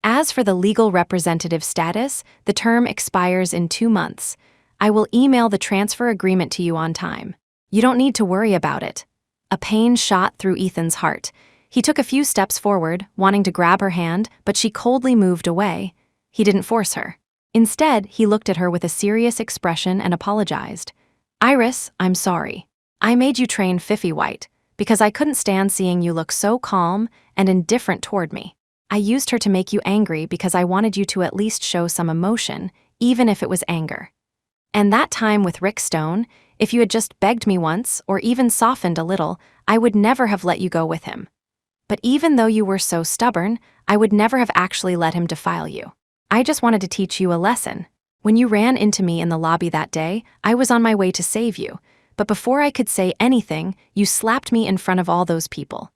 As for the legal representative status, the term expires in 2 months. I will email the transfer agreement to you on time. You don't need to worry about it. A pain shot through Ethan's heart. He took a few steps forward, wanting to grab her hand, but she coldly moved away. He didn't force her. Instead, he looked at her with a serious expression and apologized. Iris, I'm sorry. I made you train Fifi White because I couldn't stand seeing you look so calm and indifferent toward me. I used her to make you angry because I wanted you to at least show some emotion, even if it was anger. And that time with Rick Stone, if you had just begged me once or even softened a little, I would never have let you go with him. But even though you were so stubborn, I would never have actually let him defile you. I just wanted to teach you a lesson. When you ran into me in the lobby that day, I was on my way to save you. But before I could say anything, you slapped me in front of all those people.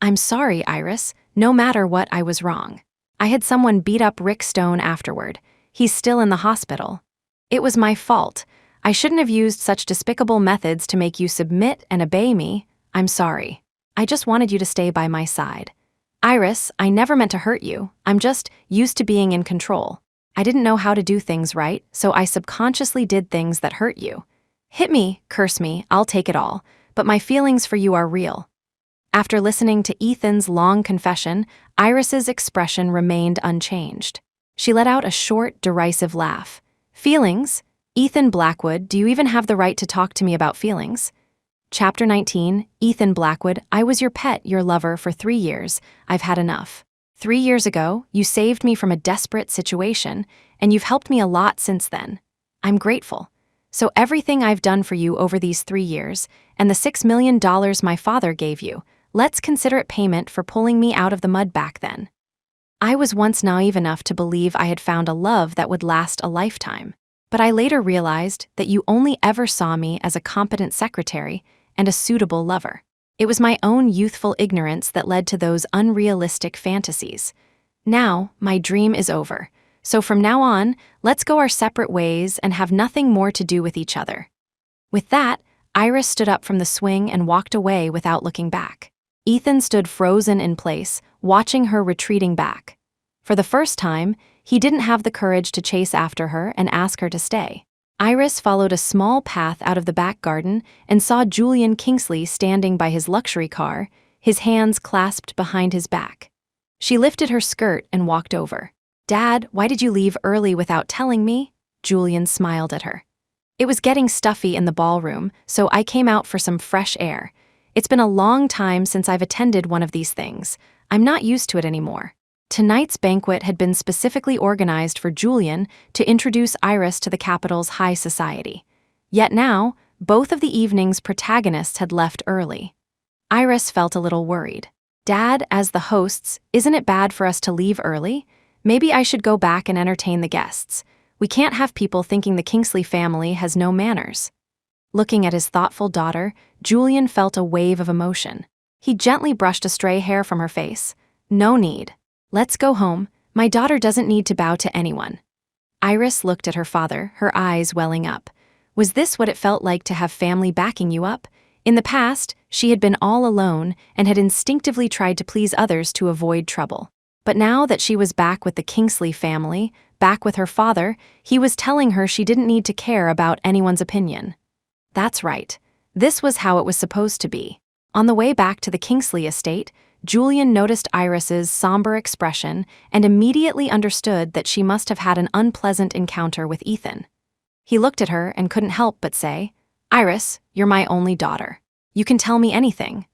I'm sorry, Iris. No matter what, I was wrong. I had someone beat up Rick Stone afterward. He's still in the hospital. It was my fault. I shouldn't have used such despicable methods to make you submit and obey me. I'm sorry. I just wanted you to stay by my side. Iris, I never meant to hurt you. I'm just used to being in control. I didn't know how to do things right, so I subconsciously did things that hurt you. Hit me, curse me, I'll take it all, but my feelings for you are real. After listening to Ethan's long confession, Iris's expression remained unchanged. She let out a short, derisive laugh. Feelings? Ethan Blackwood, do you even have the right to talk to me about feelings? Chapter 19, Ethan Blackwood, I was your pet, your lover for 3 years. I've had enough. 3 years ago, you saved me from a desperate situation, and you've helped me a lot since then. I'm grateful. So everything I've done for you over these 3 years, and the $6 million my father gave you, let's consider it payment for pulling me out of the mud back then. I was once naive enough to believe I had found a love that would last a lifetime. But I later realized that you only ever saw me as a competent secretary and a suitable lover. It was my own youthful ignorance that led to those unrealistic fantasies. Now, my dream is over. So from now on, let's go our separate ways and have nothing more to do with each other. With that, Iris stood up from the swing and walked away without looking back. Ethan stood frozen in place, watching her retreating back. For the first time, he didn't have the courage to chase after her and ask her to stay. Iris followed a small path out of the back garden and saw Julian Kingsley standing by his luxury car, his hands clasped behind his back. She lifted her skirt and walked over. Dad, why did you leave early without telling me? Julian smiled at her. It was getting stuffy in the ballroom, so I came out for some fresh air. It's been a long time since I've attended one of these things. I'm not used to it anymore. Tonight's banquet had been specifically organized for Julian to introduce Iris to the capital's high society. Yet now, both of the evening's protagonists had left early. Iris felt a little worried. Dad, as the hosts, isn't it bad for us to leave early? Maybe I should go back and entertain the guests. We can't have people thinking the Kingsley family has no manners. Looking at his thoughtful daughter, Julian felt a wave of emotion. He gently brushed a stray hair from her face. No need. Let's go home. My daughter doesn't need to bow to anyone. Iris looked at her father, her eyes welling up. Was this what it felt like to have family backing you up? In the past, she had been all alone and had instinctively tried to please others to avoid trouble. But now that she was back with the Kingsley family, back with her father, he was telling her she didn't need to care about anyone's opinion. That's right. This was how it was supposed to be. On the way back to the Kingsley estate, Julian noticed Iris's somber expression and immediately understood that she must have had an unpleasant encounter with Ethan. He looked at her and couldn't help but say, Iris, you're my only daughter. You can tell me anything.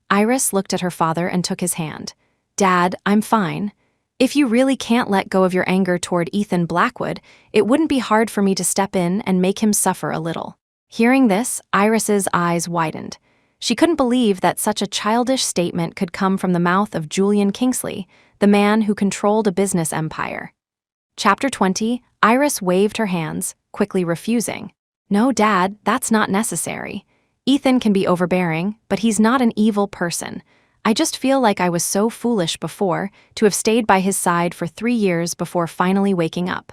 Iris looked at her father and took his hand. Dad, I'm fine. If you really can't let go of your anger toward Ethan Blackwood, it wouldn't be hard for me to step in and make him suffer a little. Hearing this, Iris's eyes widened. She couldn't believe that such a childish statement could come from the mouth of Julian Kingsley, the man who controlled a business empire. Chapter 20, Iris waved her hands, quickly refusing. No, Dad, that's not necessary. Ethan can be overbearing, but he's not an evil person. I just feel like I was so foolish before to have stayed by his side for 3 years before finally waking up.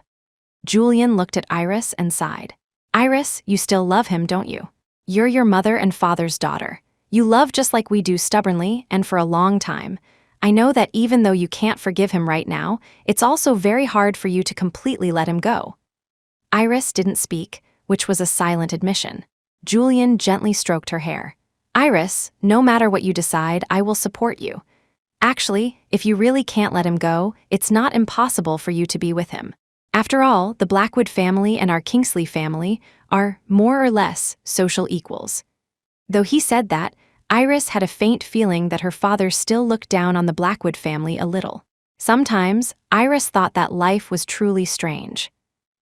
Julian looked at Iris and sighed. Iris, you still love him, don't you? You're your mother and father's daughter. You love just like we do, stubbornly and for a long time. I know that even though you can't forgive him right now, it's also very hard for you to completely let him go. Iris didn't speak, which was a silent admission. Julian gently stroked her hair. Iris, no matter what you decide, I will support you. Actually, if you really can't let him go, it's not impossible for you to be with him. After all, the Blackwood family and our Kingsley family are, more or less, social equals. Though he said that, Iris had a faint feeling that her father still looked down on the Blackwood family a little. Sometimes, Iris thought that life was truly strange.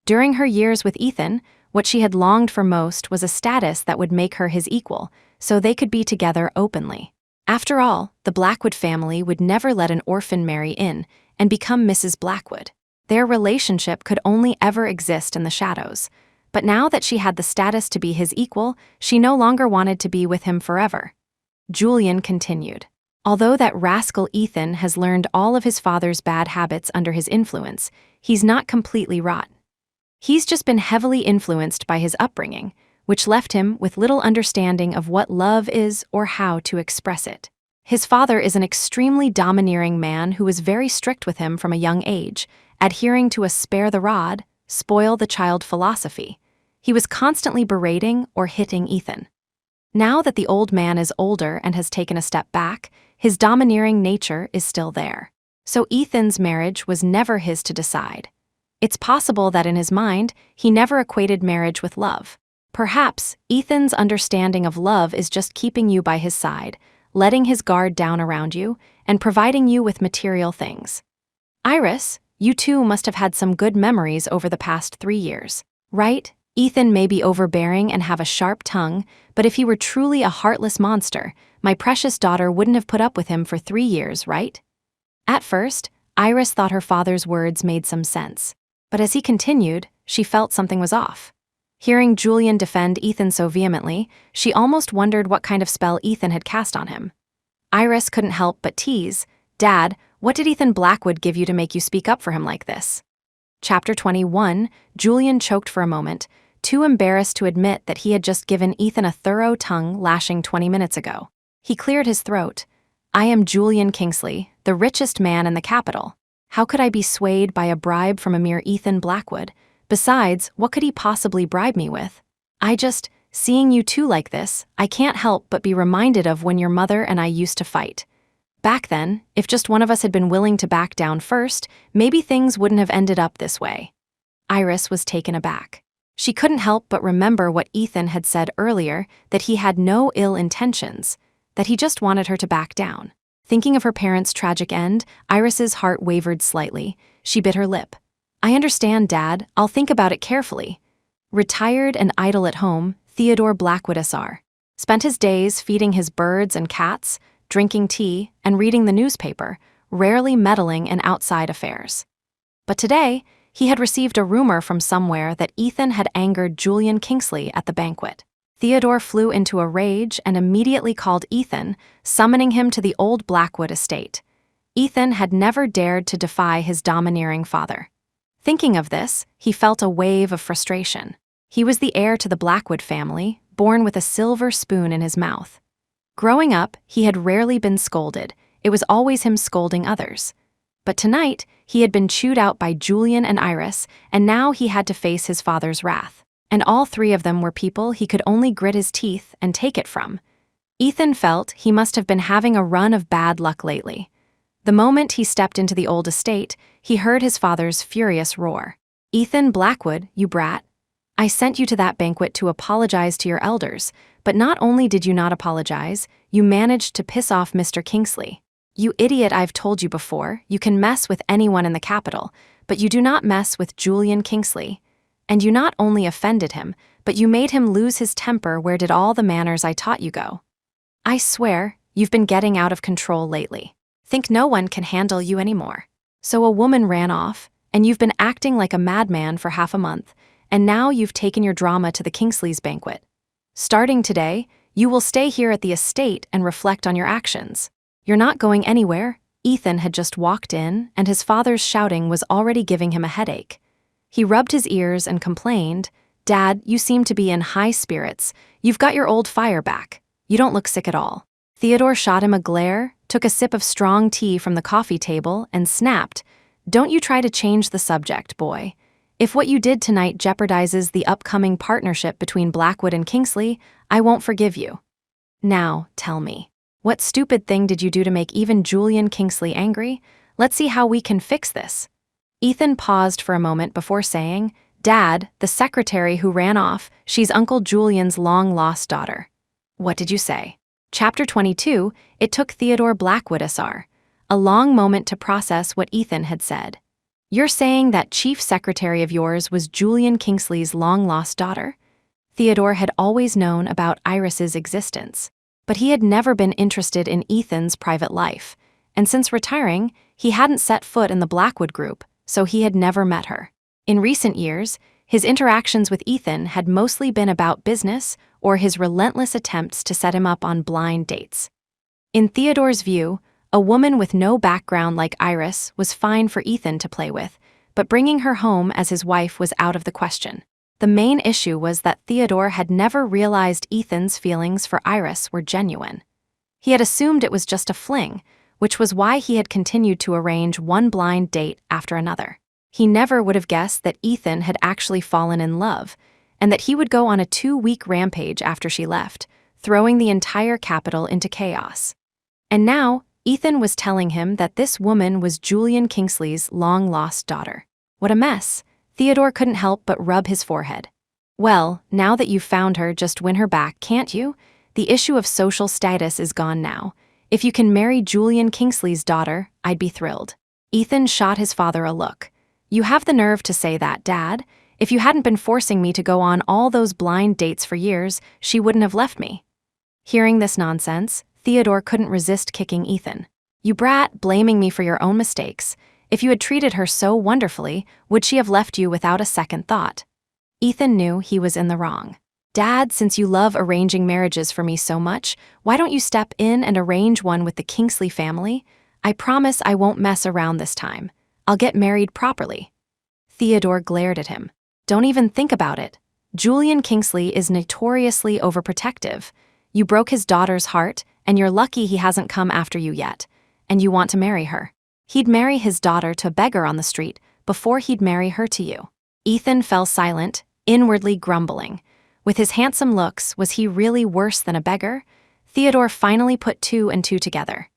During her years with Ethan, what she had longed for most was a status that would make her his equal, so they could be together openly. After all, the Blackwood family would never let an orphan marry in and become Mrs. Blackwood. Their relationship could only ever exist in the shadows. But now that she had the status to be his equal, she no longer wanted to be with him forever. Julian continued. Although that rascal Ethan has learned all of his father's bad habits under his influence, he's not completely rotten. He's just been heavily influenced by his upbringing, which left him with little understanding of what love is or how to express it. His father is an extremely domineering man who was very strict with him from a young age, adhering to a spare the rod, spoil the child philosophy. He was constantly berating or hitting Ethan. Now that the old man is older and has taken a step back, his domineering nature is still there. So Ethan's marriage was never his to decide. It's possible that in his mind, he never equated marriage with love. Perhaps Ethan's understanding of love is just keeping you by his side, letting his guard down around you, and providing you with material things. Iris, you two must have had some good memories over the past 3 years, right? Ethan may be overbearing and have a sharp tongue, but if he were truly a heartless monster, my precious daughter wouldn't have put up with him for 3 years, right? At first, Iris thought her father's words made some sense. But as he continued, she felt something was off. Hearing Julian defend Ethan so vehemently, she almost wondered what kind of spell Ethan had cast on him. Iris couldn't help but tease, Dad, what did Ethan Blackwood give you to make you speak up for him like this? Chapter 21, Julian choked for a moment, too embarrassed to admit that he had just given Ethan a thorough tongue lashing 20 minutes ago. He cleared his throat. I am Julian Kingsley, the richest man in the capital. How could I be swayed by a bribe from a mere Ethan Blackwood? Besides, what could he possibly bribe me with? Seeing you two like this, I can't help but be reminded of when your mother and I used to fight. Back then, if just one of us had been willing to back down first, maybe things wouldn't have ended up this way. Iris was taken aback. She couldn't help but remember what Ethan had said earlier, that he had no ill intentions, that he just wanted her to back down. Thinking of her parents' tragic end, Iris's heart wavered slightly. She bit her lip. I understand, Dad. I'll think about it carefully. Retired and idle at home, Theodore Blackwood SR spent his days feeding his birds and cats, drinking tea, and reading the newspaper, rarely meddling in outside affairs. But today, he had received a rumor from somewhere that Ethan had angered Julian Kingsley at the banquet. Theodore flew into a rage and immediately called Ethan, summoning him to the old Blackwood estate. Ethan had never dared to defy his domineering father. Thinking of this, he felt a wave of frustration. He was the heir to the Blackwood family, born with a silver spoon in his mouth. Growing up, he had rarely been scolded. It was always him scolding others. But tonight, he had been chewed out by Julian and Iris, and now he had to face his father's wrath. And all 3 of them were people he could only grit his teeth and take it from. Ethan felt he must have been having a run of bad luck lately. The moment he stepped into the old estate, he heard his father's furious roar. Ethan Blackwood, you brat. I sent you to that banquet to apologize to your elders, but not only did you not apologize, you managed to piss off Mr. Kingsley. You idiot, I've told you before, you can mess with anyone in the capital, but you do not mess with Julian Kingsley. And you not only offended him, but you made him lose his temper. Where did all the manners I taught you go? I swear, you've been getting out of control lately. Think no one can handle you anymore. So a woman ran off, and you've been acting like a madman for half a month, and now you've taken your drama to the Kingsleys' banquet. Starting today, you will stay here at the estate and reflect on your actions. You're not going anywhere. Ethan had just walked in, and his father's shouting was already giving him a headache. He rubbed his ears and complained, "Dad, you seem to be in high spirits. You've got your old fire back. You don't look sick at all." Theodore shot him a glare, took a sip of strong tea from the coffee table, and snapped, "Don't you try to change the subject, boy. If what you did tonight jeopardizes the upcoming partnership between Blackwood and Kingsley, I won't forgive you. Now, tell me, what stupid thing did you do to make even Julian Kingsley angry? Let's see how we can fix this." Ethan paused for a moment before saying, "Dad, the secretary who ran off, she's Uncle Julian's long-lost daughter." "What did you say?" Chapter 22, it took Theodore Blackwood Sr. a long moment to process what Ethan had said. "You're saying that chief secretary of yours was Julian Kingsley's long-lost daughter?" Theodore had always known about Iris's existence, but he had never been interested in Ethan's private life, and since retiring, he hadn't set foot in the Blackwood group, so he had never met her. In recent years, his interactions with Ethan had mostly been about business or his relentless attempts to set him up on blind dates. In Theodore's view, a woman with no background like Iris was fine for Ethan to play with, but bringing her home as his wife was out of the question. The main issue was that Theodore had never realized Ethan's feelings for Iris were genuine. He had assumed it was just a fling, which was why he had continued to arrange one blind date after another. He never would have guessed that Ethan had actually fallen in love, and that he would go on a 2-week rampage after she left, throwing the entire capital into chaos. And now, Ethan was telling him that this woman was Julian Kingsley's long-lost daughter. What a mess. Theodore couldn't help but rub his forehead. "Well, now that you've found her, just win her back, can't you? The issue of social status is gone now. If you can marry Julian Kingsley's daughter, I'd be thrilled." Ethan shot his father a look. "You have the nerve to say that, Dad. If you hadn't been forcing me to go on all those blind dates for years, she wouldn't have left me." Hearing this nonsense, Theodore couldn't resist kicking Ethan. "You brat, blaming me for your own mistakes. If you had treated her so wonderfully, would she have left you without a second thought?" Ethan knew he was in the wrong. "Dad, since you love arranging marriages for me so much, why don't you step in and arrange one with the Kingsley family? I promise I won't mess around this time. I'll get married properly." Theodore glared at him. "Don't even think about it. Julian Kingsley is notoriously overprotective. You broke his daughter's heart, and you're lucky he hasn't come after you yet, and you want to marry her. He'd marry his daughter to a beggar on the street before he'd marry her to you." Ethan fell silent, inwardly grumbling. With his handsome looks, was he really worse than a beggar? Theodore finally put 2 and 2 together.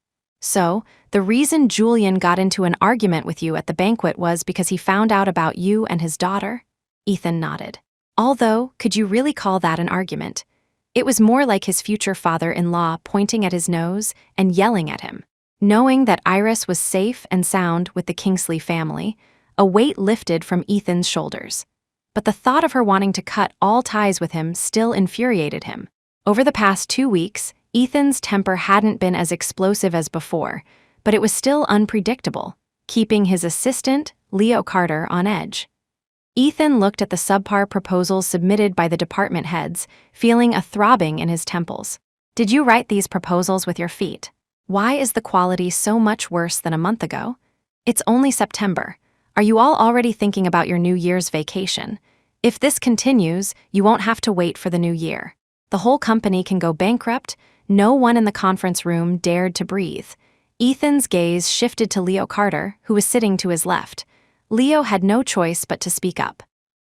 "So, the reason Julian got into an argument with you at the banquet was because he found out about you and his daughter?" Ethan nodded. "Although, could you really call that an argument? It was more like his future father-in-law pointing at his nose and yelling at him. Knowing that Iris was safe and sound with the Kingsley family, a weight lifted from Ethan's shoulders. But the thought of her wanting to cut all ties with him still infuriated him. Over the past 2 weeks, Ethan's temper hadn't been as explosive as before, but it was still unpredictable, keeping his assistant, Leo Carter, on edge. Ethan looked at the subpar proposals submitted by the department heads, feeling a throbbing in his temples. "Did you write these proposals with your feet? Why is the quality so much worse than a month ago? It's only September. Are you all already thinking about your New Year's vacation? If this continues, you won't have to wait for the new year. The whole company can go bankrupt." No one in the conference room dared to breathe. Ethan's gaze shifted to Leo Carter, who was sitting to his left. Leo had no choice but to speak up.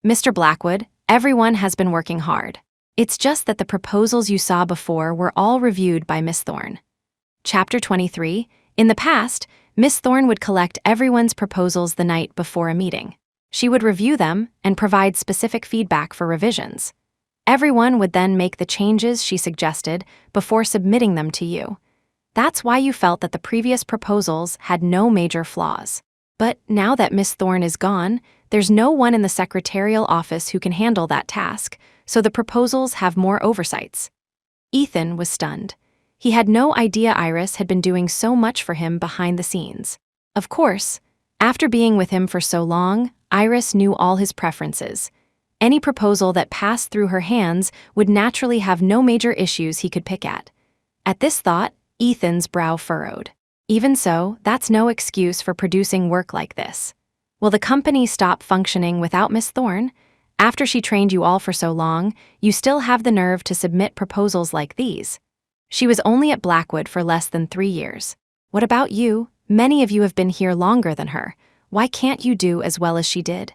"Mr. Blackwood, everyone has been working hard. It's just that the proposals you saw before were all reviewed by Miss Thorne." Chapter 23. In the past, Miss Thorne would collect everyone's proposals the night before a meeting. She would review them and provide specific feedback for revisions. Everyone would then make the changes she suggested before submitting them to you. That's why you felt that the previous proposals had no major flaws. But now that Miss Thorne is gone, There's no one in the secretarial office who can handle that task, so the proposals have more oversights. Ethan was stunned. He had no idea Iris had been doing so much for him behind the scenes. Of course, after being with him for so long, Iris knew all his preferences. Any proposal that passed through her hands would naturally have no major issues he could pick at. At this thought, Ethan's brow furrowed. Even so, that's no excuse for producing work like this. Will the company stop functioning without Miss Thorne? After she trained you all for so long, you still have the nerve to submit proposals like these. She was only at Blackwood for less than 3 years. What about you? Many of you have been here longer than her. Why can't you do as well as she did?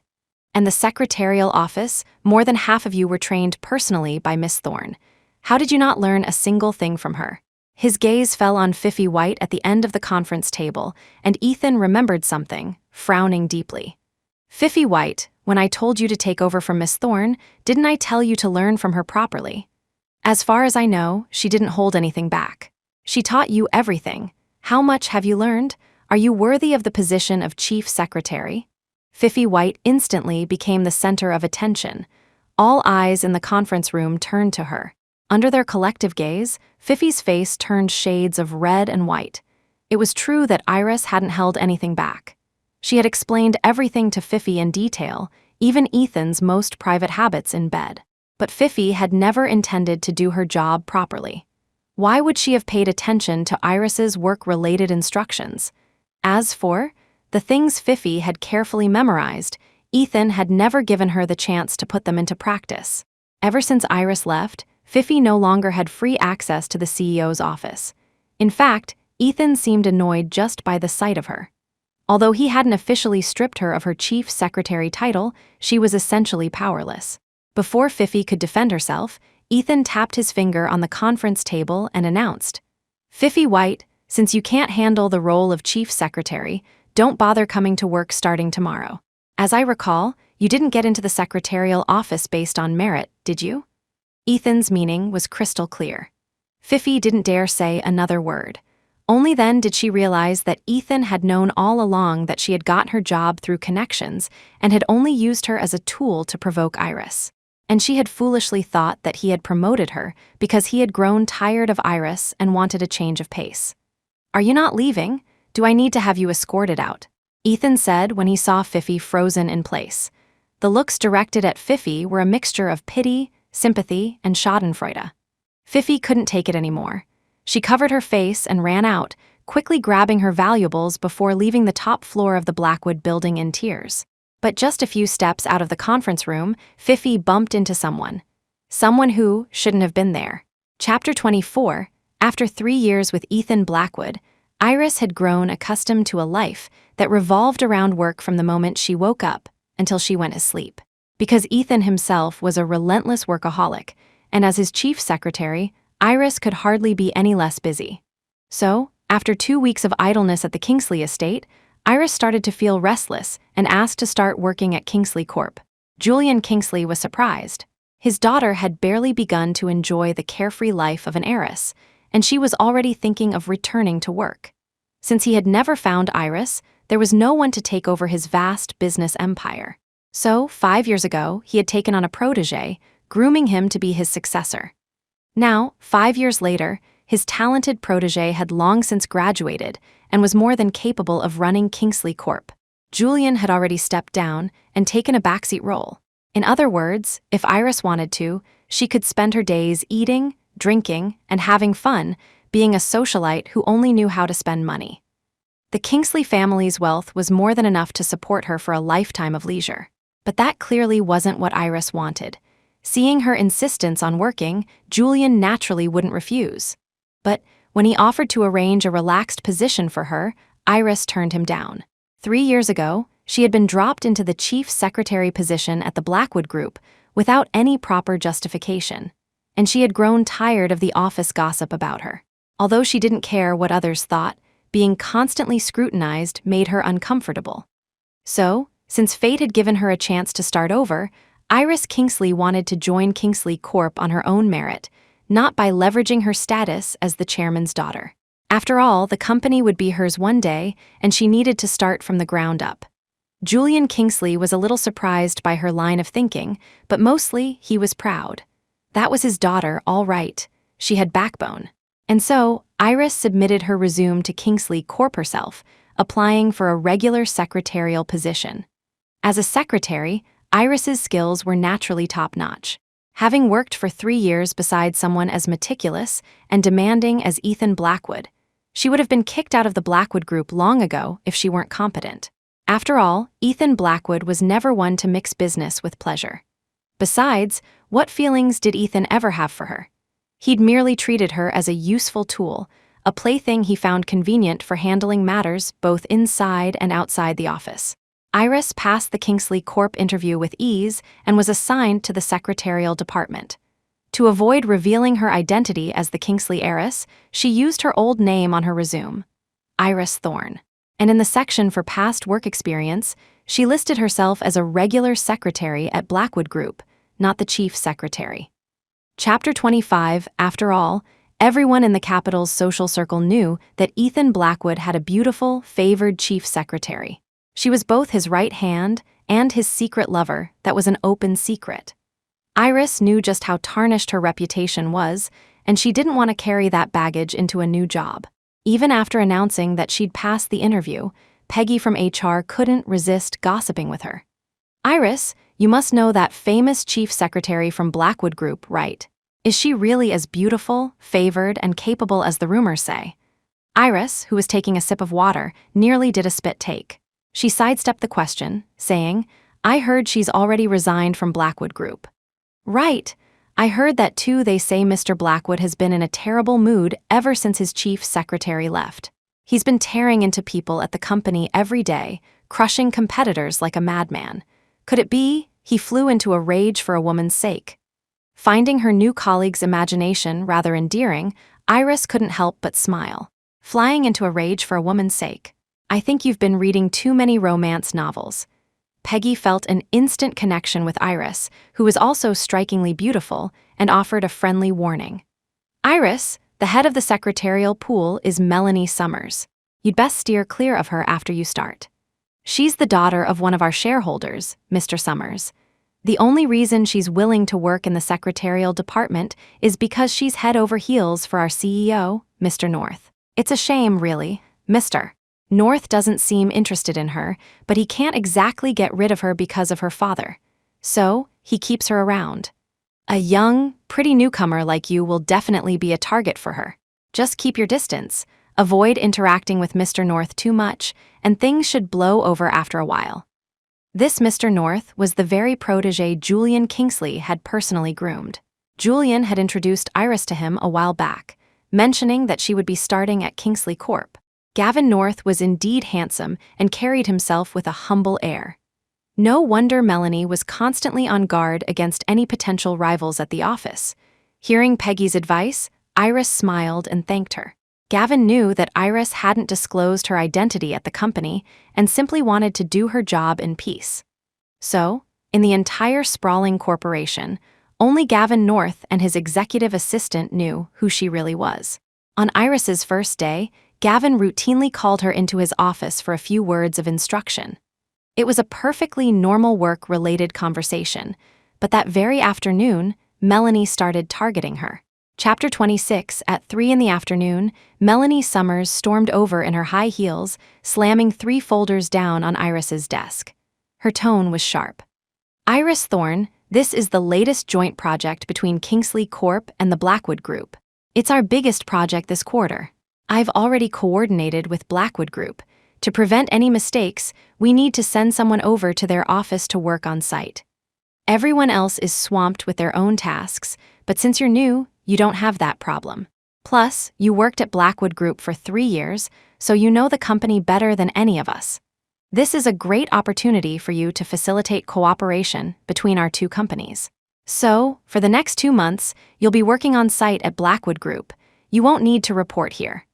And the secretarial office, more than half of you were trained personally by Miss Thorne. How did you not learn a single thing from her? His gaze fell on Fifi White at the end of the conference table, and Ethan remembered something, frowning deeply. Fifi White, when I told you to take over from Miss Thorne, didn't I tell you to learn from her properly? As far as I know, she didn't hold anything back. She taught you everything. How much have you learned? Are you worthy of the position of chief secretary? Fifi White instantly became the center of attention. All eyes in the conference room turned to her. Under their collective gaze, Fifi's face turned shades of red and white. It was true that Iris hadn't held anything back. She had explained everything to Fifi in detail, even Ethan's most private habits in bed. But Fifi had never intended to do her job properly. Why would she have paid attention to Iris's work-related instructions? As for the things Fifi had carefully memorized, Ethan had never given her the chance to put them into practice. Ever since Iris left, Fifi no longer had free access to the CEO's office. In fact, Ethan seemed annoyed just by the sight of her. Although he hadn't officially stripped her of her chief secretary title, she was essentially powerless. Before Fifi could defend herself, Ethan tapped his finger on the conference table and announced, "Fifi White, since you can't handle the role of chief secretary, don't bother coming to work starting tomorrow. As I recall, you didn't get into the secretarial office based on merit, did you?" Ethan's meaning was crystal clear. Fifi didn't dare say another word. Only then did she realize that Ethan had known all along that she had gotten her job through connections and had only used her as a tool to provoke Iris. And she had foolishly thought that he had promoted her because he had grown tired of Iris and wanted a change of pace. "Are you not leaving? Do I need to have you escorted out?" Ethan said when he saw Fifi frozen in place. The looks directed at Fifi were a mixture of pity, sympathy, and schadenfreude. Fifi couldn't take it anymore. She covered her face and ran out, quickly grabbing her valuables before leaving the top floor of the Blackwood building in tears. But just a few steps out of the conference room, Fifi bumped into someone. Someone who shouldn't have been there. Chapter 24, After 3 years with Ethan Blackwood, Iris had grown accustomed to a life that revolved around work from the moment she woke up until she went to sleep. Because Ethan himself was a relentless workaholic, and as his chief secretary, Iris could hardly be any less busy. So, after 2 weeks of idleness at the Kingsley estate, Iris started to feel restless and asked to start working at Kingsley Corp. Julian Kingsley was surprised. His daughter had barely begun to enjoy the carefree life of an heiress, and she was already thinking of returning to work. Since he had never found Iris, there was no one to take over his vast business empire. So, 5 years ago, he had taken on a protégé, grooming him to be his successor. Now, 5 years later, his talented protégé had long since graduated and was more than capable of running Kingsley Corp. Julian had already stepped down and taken a backseat role. In other words, if Iris wanted to, she could spend her days eating, drinking, and having fun, being a socialite who only knew how to spend money. The Kingsley family's wealth was more than enough to support her for a lifetime of leisure. But that clearly wasn't what Iris wanted. Seeing her insistence on working, Julian naturally wouldn't refuse. But when he offered to arrange a relaxed position for her, Iris turned him down. 3 years ago, she had been dropped into the chief secretary position at the Blackwood Group without any proper justification, and she had grown tired of the office gossip about her. Although she didn't care what others thought, being constantly scrutinized made her uncomfortable. So, since fate had given her a chance to start over, Iris Kingsley wanted to join Kingsley Corp on her own merit, not by leveraging her status as the chairman's daughter. After all, the company would be hers one day, and she needed to start from the ground up. Julian Kingsley was a little surprised by her line of thinking, but mostly he was proud. That was his daughter, all right. She had backbone. And so, Iris submitted her resume to Kingsley Corp herself, applying for a regular secretarial position. As a secretary, Iris's skills were naturally top-notch. Having worked for 3 years beside someone as meticulous and demanding as Ethan Blackwood, she would have been kicked out of the Blackwood Group long ago if she weren't competent. After all, Ethan Blackwood was never one to mix business with pleasure. Besides, what feelings did Ethan ever have for her? He'd merely treated her as a useful tool, a plaything he found convenient for handling matters both inside and outside the office. Iris passed the Kingsley Corp interview with ease and was assigned to the secretarial department. To avoid revealing her identity as the Kingsley heiress, she used her old name on her resume, Iris Thorne. And in the section for past work experience, she listed herself as a regular secretary at Blackwood Group, not the chief secretary. Chapter 25, after all, everyone in the Capital's social circle knew that Ethan Blackwood had a beautiful, favored chief secretary. She was both his right hand and his secret lover that was an open secret. Iris knew just how tarnished her reputation was, and she didn't want to carry that baggage into a new job. Even after announcing that she'd passed the interview, Peggy from HR couldn't resist gossiping with her. "Iris, you must know that famous chief secretary from Blackwood Group, right? Is she really as beautiful, favored, and capable as the rumors say?" Iris, who was taking a sip of water, nearly did a spit take. She sidestepped the question, saying, "I heard she's already resigned from Blackwood Group." "Right. I heard that too. They say Mr. Blackwood has been in a terrible mood ever since his chief secretary left. He's been tearing into people at the company every day, crushing competitors like a madman. Could it be he flew into a rage for a woman's sake?" Finding her new colleague's imagination rather endearing, Iris couldn't help but smile. "Flying into a rage for a woman's sake. I think you've been reading too many romance novels." Peggy felt an instant connection with Iris, who was also strikingly beautiful, and offered a friendly warning. "Iris, the head of the secretarial pool is Melanie Summers. You'd best steer clear of her after you start. She's the daughter of one of our shareholders, Mr. Summers. The only reason she's willing to work in the secretarial department is because she's head over heels for our CEO, Mr. North. It's a shame, really. Mr. North doesn't seem interested in her, but he can't exactly get rid of her because of her father. So, he keeps her around. A young, pretty newcomer like you will definitely be a target for her. Just keep your distance, avoid interacting with Mr. North too much, and things should blow over after a while." This Mr. North was the very protege Julian Kingsley had personally groomed. Julian had introduced Iris to him a while back, mentioning that she would be starting at Kingsley Corp. Gavin North was indeed handsome and carried himself with a humble air. No wonder Melanie was constantly on guard against any potential rivals at the office. Hearing Peggy's advice, Iris smiled and thanked her. Gavin knew that Iris hadn't disclosed her identity at the company and simply wanted to do her job in peace. So, in the entire sprawling corporation, only Gavin North and his executive assistant knew who she really was. On Iris's first day, Gavin routinely called her into his office for a few words of instruction. It was a perfectly normal work-related conversation, but that very afternoon, Melanie started targeting her. Chapter 26, at 3 in the afternoon, Melanie Summers stormed over in her high heels, slamming 3 folders down on Iris's desk. Her tone was sharp. "Iris Thorne, this is the latest joint project between Kingsley Corp and the Blackwood Group. It's our biggest project this quarter. I've already coordinated with Blackwood Group. To prevent any mistakes, we need to send someone over to their office to work on site. Everyone else is swamped with their own tasks, but since you're new, you don't have that problem. Plus, you worked at Blackwood Group for 3 years, so you know the company better than any of us. This is a great opportunity for you to facilitate cooperation between our 2 companies. So, for the next 2 months, you'll be working on site at Blackwood Group. You won't need to report here."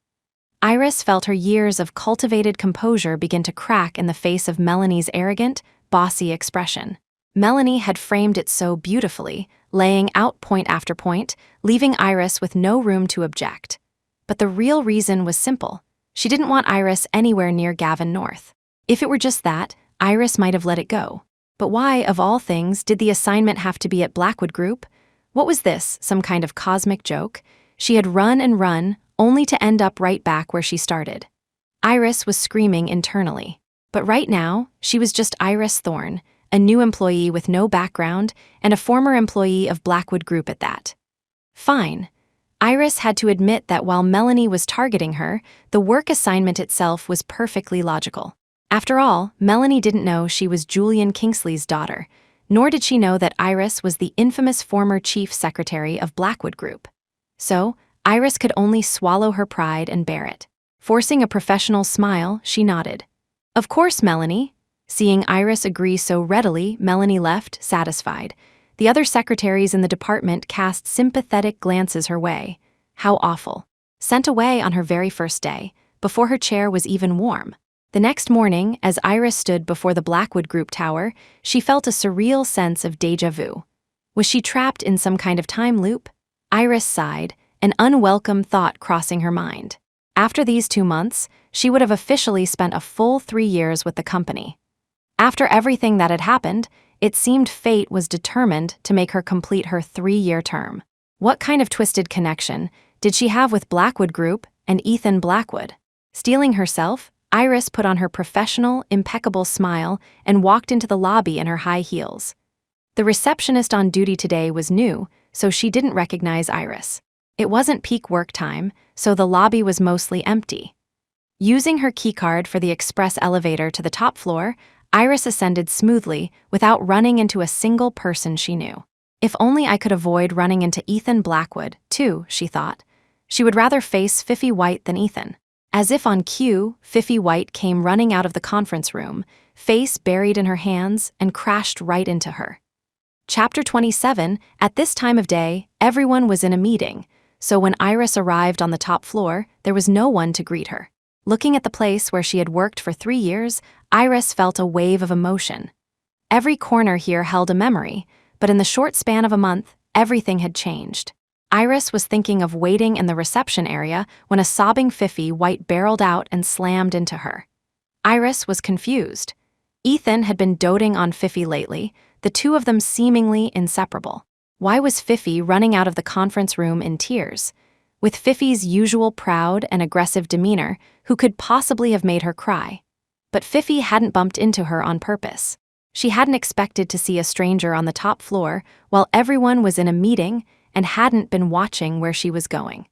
Iris felt her years of cultivated composure begin to crack in the face of Melanie's arrogant, bossy expression. Melanie had framed it so beautifully, laying out point after point, leaving Iris with no room to object. But the real reason was simple. She didn't want Iris anywhere near Gavin North. If it were just that, Iris might have let it go. But why, of all things, did the assignment have to be at Blackwood Group? What was this, some kind of cosmic joke? She had run and run, only to end up right back where she started. Iris was screaming internally. But right now, she was just Iris Thorne, a new employee with no background and a former employee of Blackwood Group at that. Fine. Iris had to admit that while Melanie was targeting her, the work assignment itself was perfectly logical. After all, Melanie didn't know she was Julian Kingsley's daughter, nor did she know that Iris was the infamous former chief secretary of Blackwood Group. So, Iris could only swallow her pride and bear it. Forcing a professional smile, she nodded. Of course, Melanie. Seeing Iris agree so readily, Melanie left, satisfied. The other secretaries in the department cast sympathetic glances her way. How awful. Sent away on her very first day, before her chair was even warm. The next morning, as Iris stood before the Blackwood Group tower, she felt a surreal sense of déjà vu. Was she trapped in some kind of time loop? Iris sighed, an unwelcome thought crossing her mind. After these 2 months, she would have officially spent a full 3 years with the company. After everything that had happened, it seemed fate was determined to make her complete her 3-year term. What kind of twisted connection did she have with Blackwood Group and Ethan Blackwood? Steeling herself, Iris put on her professional, impeccable smile and walked into the lobby in her high heels. The receptionist on duty today was new, so she didn't recognize Iris. It wasn't peak work time, so the lobby was mostly empty. Using her keycard for the express elevator to the top floor, Iris ascended smoothly without running into a single person she knew. If only I could avoid running into Ethan Blackwood, too, she thought. She would rather face Fifi White than Ethan. As if on cue, Fifi White came running out of the conference room, face buried in her hands, and crashed right into her. Chapter 27, at this time of day, everyone was in a meeting, so when Iris arrived on the top floor, there was no one to greet her. Looking at the place where she had worked for 3 years, Iris felt a wave of emotion. Every corner here held a memory, but in the short span of a month, everything had changed. Iris was thinking of waiting in the reception area when a sobbing Fifi White barreled out and slammed into her. Iris was confused. Ethan had been doting on Fifi lately, the two of them seemingly inseparable. Why was Fifi running out of the conference room in tears? With Fifi's usual proud and aggressive demeanor, who could possibly have made her cry? But Fifi hadn't bumped into her on purpose. She hadn't expected to see a stranger on the top floor while everyone was in a meeting and hadn't been watching where she was going.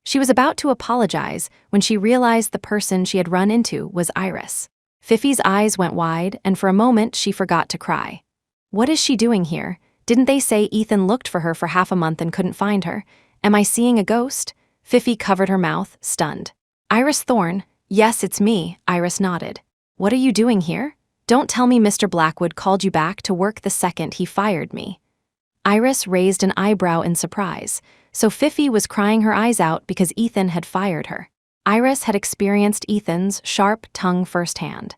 She was about to apologize when she realized the person she had run into was Iris. Fifi's eyes went wide, and for a moment she forgot to cry. What is she doing here? Didn't they say Ethan looked for her for half a month and couldn't find her? Am I seeing a ghost? Fifi covered her mouth, stunned. Iris Thorne? Yes, it's me, Iris nodded. What are you doing here? Don't tell me Mr. Blackwood called you back to work the second he fired me. Iris raised an eyebrow in surprise, so Fifi was crying her eyes out because Ethan had fired her. Iris had experienced Ethan's sharp tongue firsthand.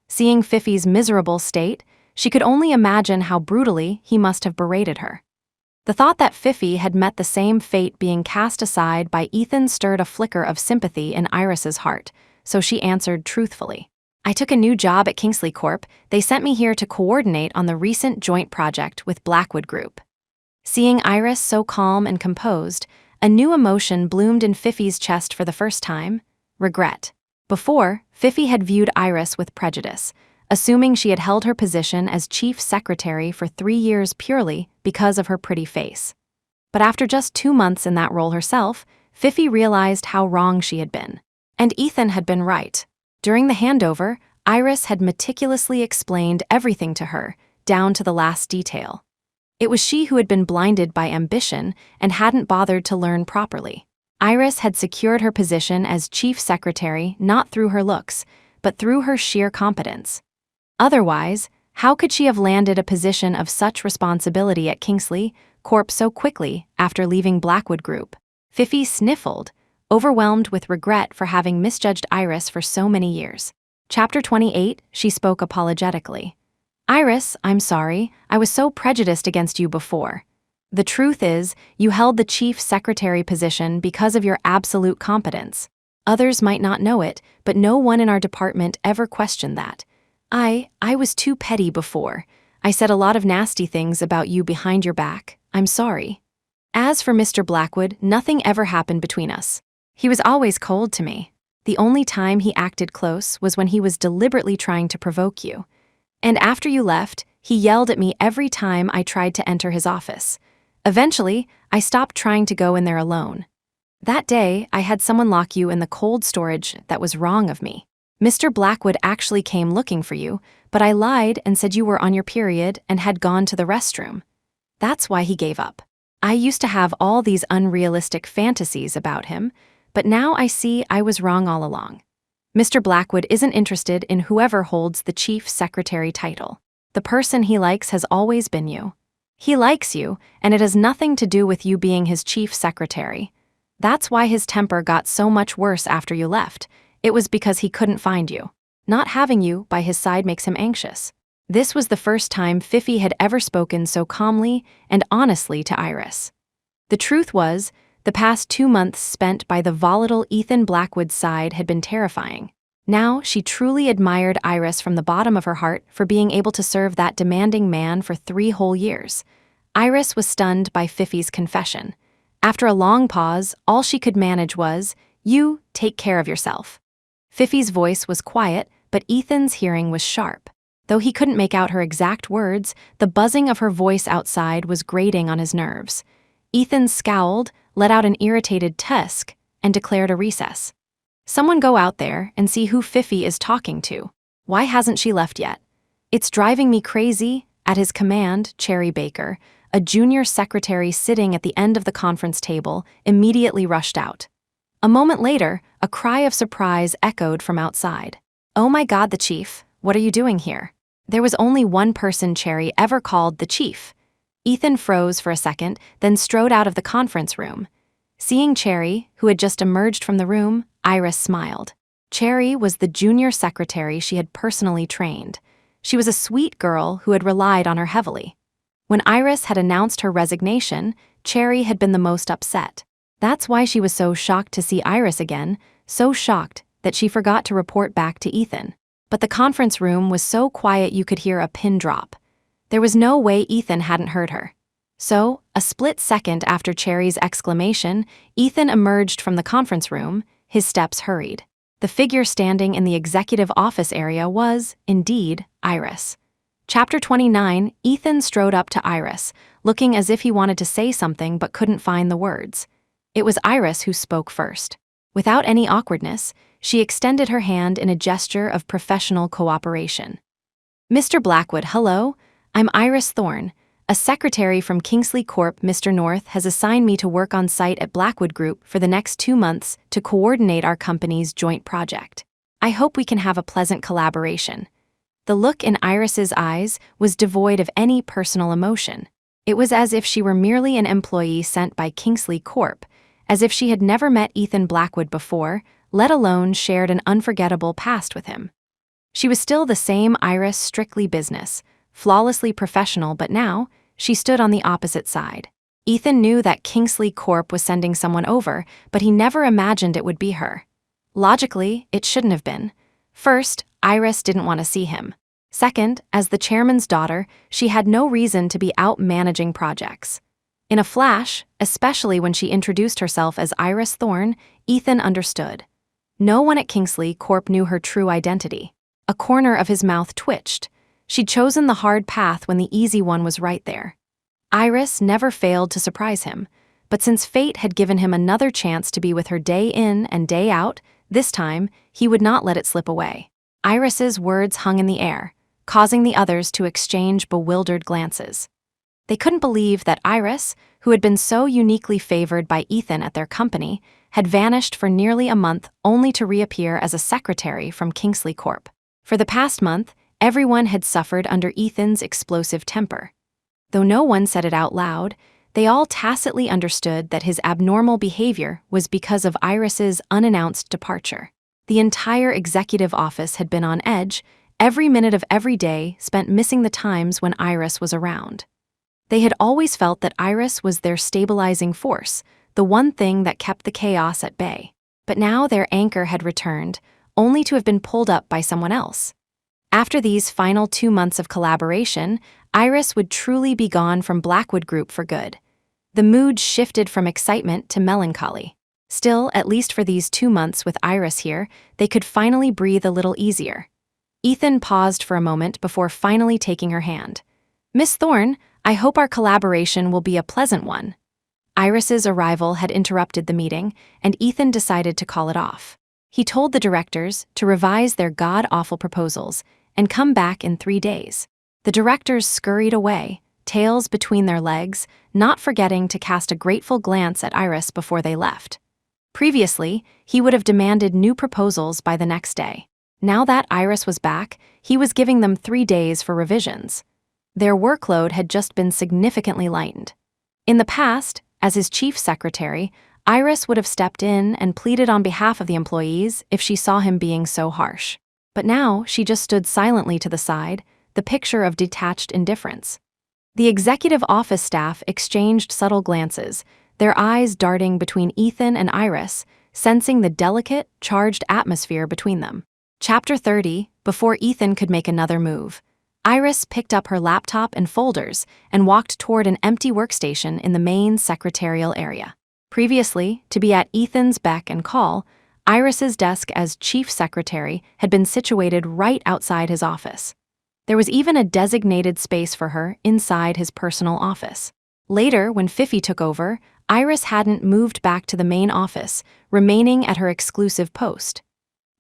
Seeing Fifi's miserable state, she could only imagine how brutally he must have berated her. The thought that Fifi had met the same fate being cast aside by Ethan stirred a flicker of sympathy in Iris's heart, so she answered truthfully. I took a new job at Kingsley Corp. They sent me here to coordinate on the recent joint project with Blackwood Group. Seeing Iris so calm and composed, a new emotion bloomed in Fifi's chest for the first time: regret. Before, Fifi had viewed Iris with prejudice, assuming she had held her position as chief secretary for 3 years purely because of her pretty face. But after just 2 months in that role herself, Fifi realized how wrong she had been. And Ethan had been right. During the handover, Iris had meticulously explained everything to her, down to the last detail. It was she who had been blinded by ambition and hadn't bothered to learn properly. Iris had secured her position as chief secretary not through her looks, but through her sheer competence. Otherwise, how could she have landed a position of such responsibility at Kingsley Corp so quickly after leaving Blackwood Group? Fifi sniffled, overwhelmed with regret for having misjudged Iris for so many years. Chapter 28, she spoke apologetically. Iris, I'm sorry, I was so prejudiced against you before. The truth is, you held the chief secretary position because of your absolute competence. Others might not know it, but no one in our department ever questioned that. I was too petty before. I said a lot of nasty things about you behind your back. I'm sorry. As for Mr. Blackwood, nothing ever happened between us. He was always cold to me. The only time he acted close was when he was deliberately trying to provoke you. And after you left, he yelled at me every time I tried to enter his office. Eventually, I stopped trying to go in there alone. That day, I had someone lock you in the cold storage. That was wrong of me. Mr. Blackwood actually came looking for you, but I lied and said you were on your period and had gone to the restroom. That's why he gave up. I used to have all these unrealistic fantasies about him, but now I see I was wrong all along. Mr. Blackwood isn't interested in whoever holds the chief secretary title. The person he likes has always been you. He likes you, and it has nothing to do with you being his chief secretary. That's why his temper got so much worse after you left. It was because he couldn't find you. Not having you by his side makes him anxious. This was the first time Fifi had ever spoken so calmly and honestly to Iris. The truth was, the past 2 months spent by the volatile Ethan Blackwood's side had been terrifying. Now she truly admired Iris from the bottom of her heart for being able to serve that demanding man for 3 whole years. Iris was stunned by Fifi's confession. After a long pause, all she could manage was, "You take care of yourself." Fifi's voice was quiet, but Ethan's hearing was sharp. Though he couldn't make out her exact words, the buzzing of her voice outside was grating on his nerves. Ethan scowled, let out an irritated tusk, and declared a recess. "Someone go out there and see who Fifi is talking to. Why hasn't she left yet? It's driving me crazy." At his command, Cherry Baker, a junior secretary sitting at the end of the conference table, immediately rushed out. A moment later, a cry of surprise echoed from outside. "Oh my God, the chief, what are you doing here?" There was only one person Cherry ever called the chief. Ethan froze for a second, then strode out of the conference room. Seeing Cherry, who had just emerged from the room, Iris smiled. Cherry was the junior secretary she had personally trained. She was a sweet girl who had relied on her heavily. When Iris had announced her resignation, Cherry had been the most upset. That's why she was so shocked to see Iris again, so shocked that she forgot to report back to Ethan. But the conference room was so quiet you could hear a pin drop. There was no way Ethan hadn't heard her. So, a split second after Cherry's exclamation, Ethan emerged from the conference room, his steps hurried. The figure standing in the executive office area was, indeed, Iris. Chapter 29, Ethan strode up to Iris, looking as if he wanted to say something but couldn't find the words. It was Iris who spoke first. Without any awkwardness, she extended her hand in a gesture of professional cooperation. "Mr. Blackwood, hello. I'm Iris Thorne, a secretary from Kingsley Corp. Mr. North has assigned me to work on site at Blackwood Group for the next 2 months to coordinate our company's joint project. I hope we can have a pleasant collaboration." The look in Iris's eyes was devoid of any personal emotion. It was as if she were merely an employee sent by Kingsley Corp., as if she had never met Ethan Blackwood before, let alone shared an unforgettable past with him. She was still the same Iris, strictly business, flawlessly professional, but now, she stood on the opposite side. Ethan knew that Kingsley Corp. Was sending someone over, but he never imagined it would be her. Logically, it shouldn't have been. First, Iris didn't want to see him. Second, as the chairman's daughter, she had no reason to be out managing projects. In a flash, especially when she introduced herself as Iris Thorne, Ethan understood. No one at Kingsley Corp. Knew her true identity. A corner of his mouth twitched. She'd chosen the hard path when the easy one was right there. Iris never failed to surprise him, but since fate had given him another chance to be with her day in and day out, this time, he would not let it slip away. Iris's words hung in the air, causing the others to exchange bewildered glances. They couldn't believe that Iris, who had been so uniquely favored by Ethan at their company, had vanished for nearly a month only to reappear as a secretary from Kingsley Corp. For the past month, everyone had suffered under Ethan's explosive temper. Though no one said it out loud, they all tacitly understood that his abnormal behavior was because of Iris's unannounced departure. The entire executive office had been on edge, every minute of every day spent missing the times when Iris was around. They had always felt that Iris was their stabilizing force, the one thing that kept the chaos at bay. But now their anchor had returned, only to have been pulled up by someone else. After these final 2 months of collaboration, Iris would truly be gone from Blackwood Group for good. The mood shifted from excitement to melancholy. Still, at least for these 2 months with Iris here, they could finally breathe a little easier. Ethan paused for a moment before finally taking her hand. "Miss Thorne, I hope our collaboration will be a pleasant one." Iris's arrival had interrupted the meeting, and Ethan decided to call it off. He told the directors to revise their god-awful proposals and come back in 3 days. The directors scurried away, tails between their legs, not forgetting to cast a grateful glance at Iris before they left. Previously, he would have demanded new proposals by the next day. Now that Iris was back, he was giving them 3 days for revisions. Their workload had just been significantly lightened. In the past, as his chief secretary, Iris would have stepped in and pleaded on behalf of the employees if she saw him being so harsh. But now she just stood silently to the side, the picture of detached indifference. The executive office staff exchanged subtle glances, their eyes darting between Ethan and Iris, sensing the delicate, charged atmosphere between them. Chapter 30, before Ethan could make another move, Iris picked up her laptop and folders and walked toward an empty workstation in the main secretarial area. Previously, to be at Ethan's beck and call, Iris's desk as chief secretary had been situated right outside his office. There was even a designated space for her inside his personal office. Later, when Fifi took over, Iris hadn't moved back to the main office, remaining at her exclusive post.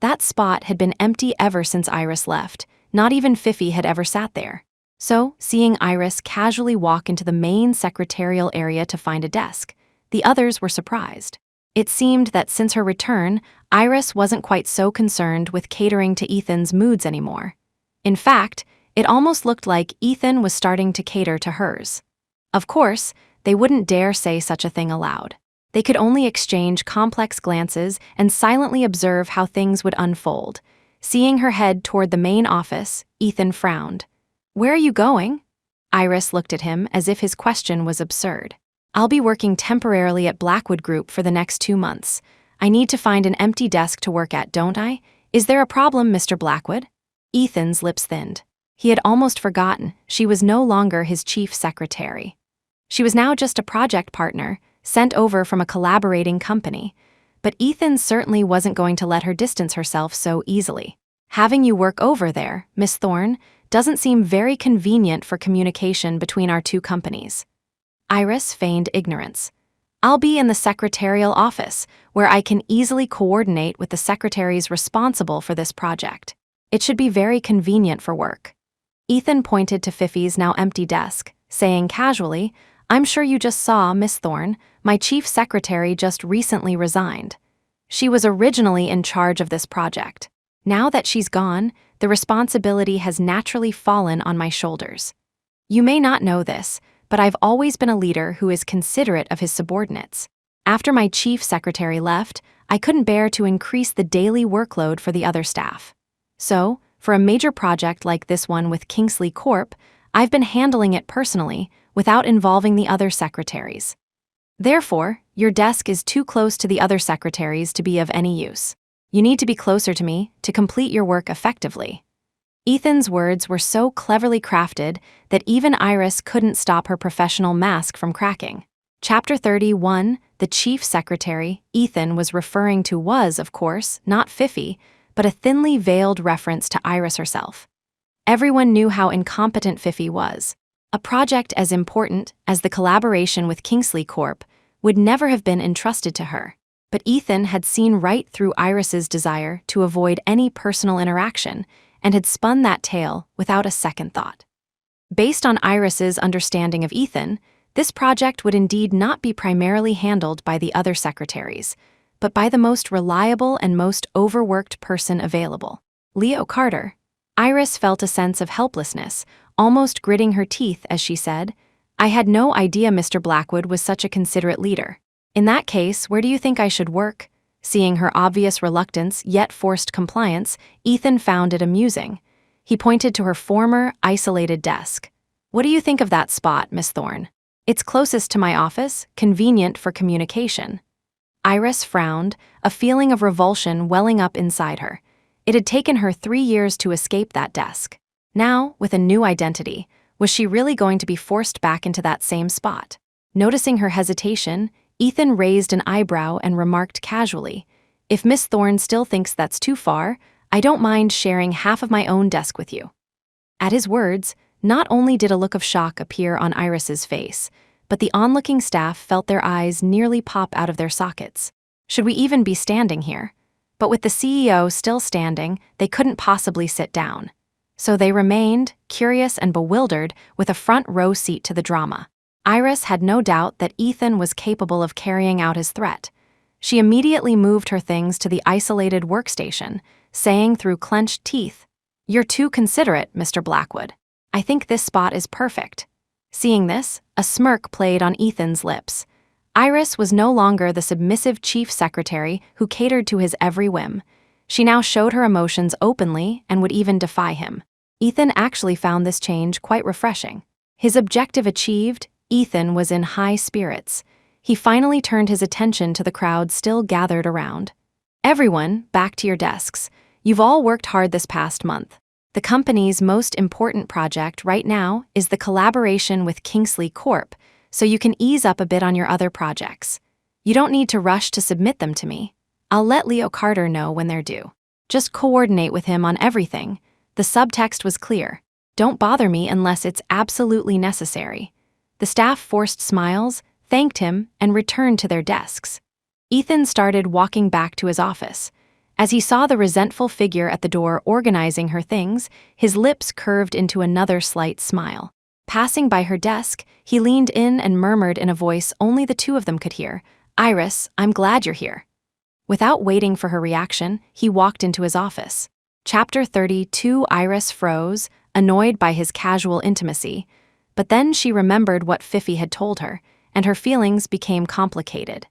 That spot had been empty ever since Iris left. Not even Fifi had ever sat there. So, seeing Iris casually walk into the main secretarial area to find a desk, the others were surprised. It seemed that since her return, Iris wasn't quite so concerned with catering to Ethan's moods anymore. In fact, it almost looked like Ethan was starting to cater to hers. Of course, they wouldn't dare say such a thing aloud. They could only exchange complex glances and silently observe how things would unfold. Seeing her head toward the main office, Ethan frowned. "Where are you going?" Iris looked at him as if his question was absurd. "I'll be working temporarily at Blackwood Group for the next 2 months. I need to find an empty desk to work at, don't I? Is there a problem, Mr. Blackwood?" Ethan's lips thinned. He had almost forgotten she was no longer his chief secretary. She was now just a project partner, sent over from a collaborating company. But Ethan certainly wasn't going to let her distance herself so easily. "Having you work over there, Miss Thorne, doesn't seem very convenient for communication between our two companies." Iris feigned ignorance. "I'll be in the secretarial office, where I can easily coordinate with the secretaries responsible for this project. It should be very convenient for work." Ethan pointed to Fifi's now empty desk, saying casually, "I'm sure you just saw, Miss Thorne, my chief secretary just recently resigned. She was originally in charge of this project. Now that she's gone, the responsibility has naturally fallen on my shoulders. You may not know this, but I've always been a leader who is considerate of his subordinates. After my chief secretary left, I couldn't bear to increase the daily workload for the other staff. So, for a major project like this one with Kingsley Corp., I've been handling it personally, without involving the other secretaries. Therefore, your desk is too close to the other secretaries to be of any use. You need to be closer to me to complete your work effectively." Ethan's words were so cleverly crafted that even Iris couldn't stop her professional mask from cracking. Chapter 31, the chief secretary Ethan was referring to was, of course, not Fifi, but a thinly veiled reference to Iris herself. Everyone knew how incompetent Fifi was. A project as important as the collaboration with Kingsley Corp. Would never have been entrusted to her. But Ethan had seen right through Iris's desire to avoid any personal interaction and had spun that tale without a second thought. Based on Iris's understanding of Ethan, this project would indeed not be primarily handled by the other secretaries, but by the most reliable and most overworked person available, Leo Carter. Iris felt a sense of helplessness, almost gritting her teeth as she said, "I had no idea Mr. Blackwood was such a considerate leader. In that case, where do you think I should work?" Seeing her obvious reluctance yet forced compliance, Ethan found it amusing. He pointed to her former, isolated desk. "What do you think of that spot, Miss Thorne? It's closest to my office, convenient for communication." Iris frowned, a feeling of revulsion welling up inside her. It had taken her 3 years to escape that desk. Now, with a new identity, was she really going to be forced back into that same spot? Noticing her hesitation, Ethan raised an eyebrow and remarked casually, "If Miss Thorne still thinks that's too far, I don't mind sharing half of my own desk with you." At his words, not only did a look of shock appear on Iris's face, but the onlooking staff felt their eyes nearly pop out of their sockets. Should we even be standing here? But with the CEO still standing, they couldn't possibly sit down. So they remained, curious and bewildered, with a front row seat to the drama. Iris had no doubt that Ethan was capable of carrying out his threat. She immediately moved her things to the isolated workstation, saying through clenched teeth, "You're too considerate, Mr. Blackwood. I think this spot is perfect." Seeing this, a smirk played on Ethan's lips. Iris was no longer the submissive chief secretary who catered to his every whim. She now showed her emotions openly and would even defy him. Ethan actually found this change quite refreshing. His objective achieved, Ethan was in high spirits. He finally turned his attention to the crowd still gathered around. "Everyone, back to your desks. You've all worked hard this past month. The company's most important project right now is the collaboration with Kingsley Corp, so you can ease up a bit on your other projects. You don't need to rush to submit them to me. I'll let Leo Carter know when they're due. Just coordinate with him on everything." The subtext was clear. "Don't bother me unless it's absolutely necessary." The staff forced smiles, thanked him, and returned to their desks. Ethan started walking back to his office. As he saw the resentful figure at the door organizing her things, his lips curved into another slight smile. Passing by her desk, he leaned in and murmured in a voice only the two of them could hear, "Iris, I'm glad you're here." Without waiting for her reaction, he walked into his office. Chapter 32. Iris froze, annoyed by his casual intimacy, but then she remembered what Fifi had told her, and her feelings became complicated.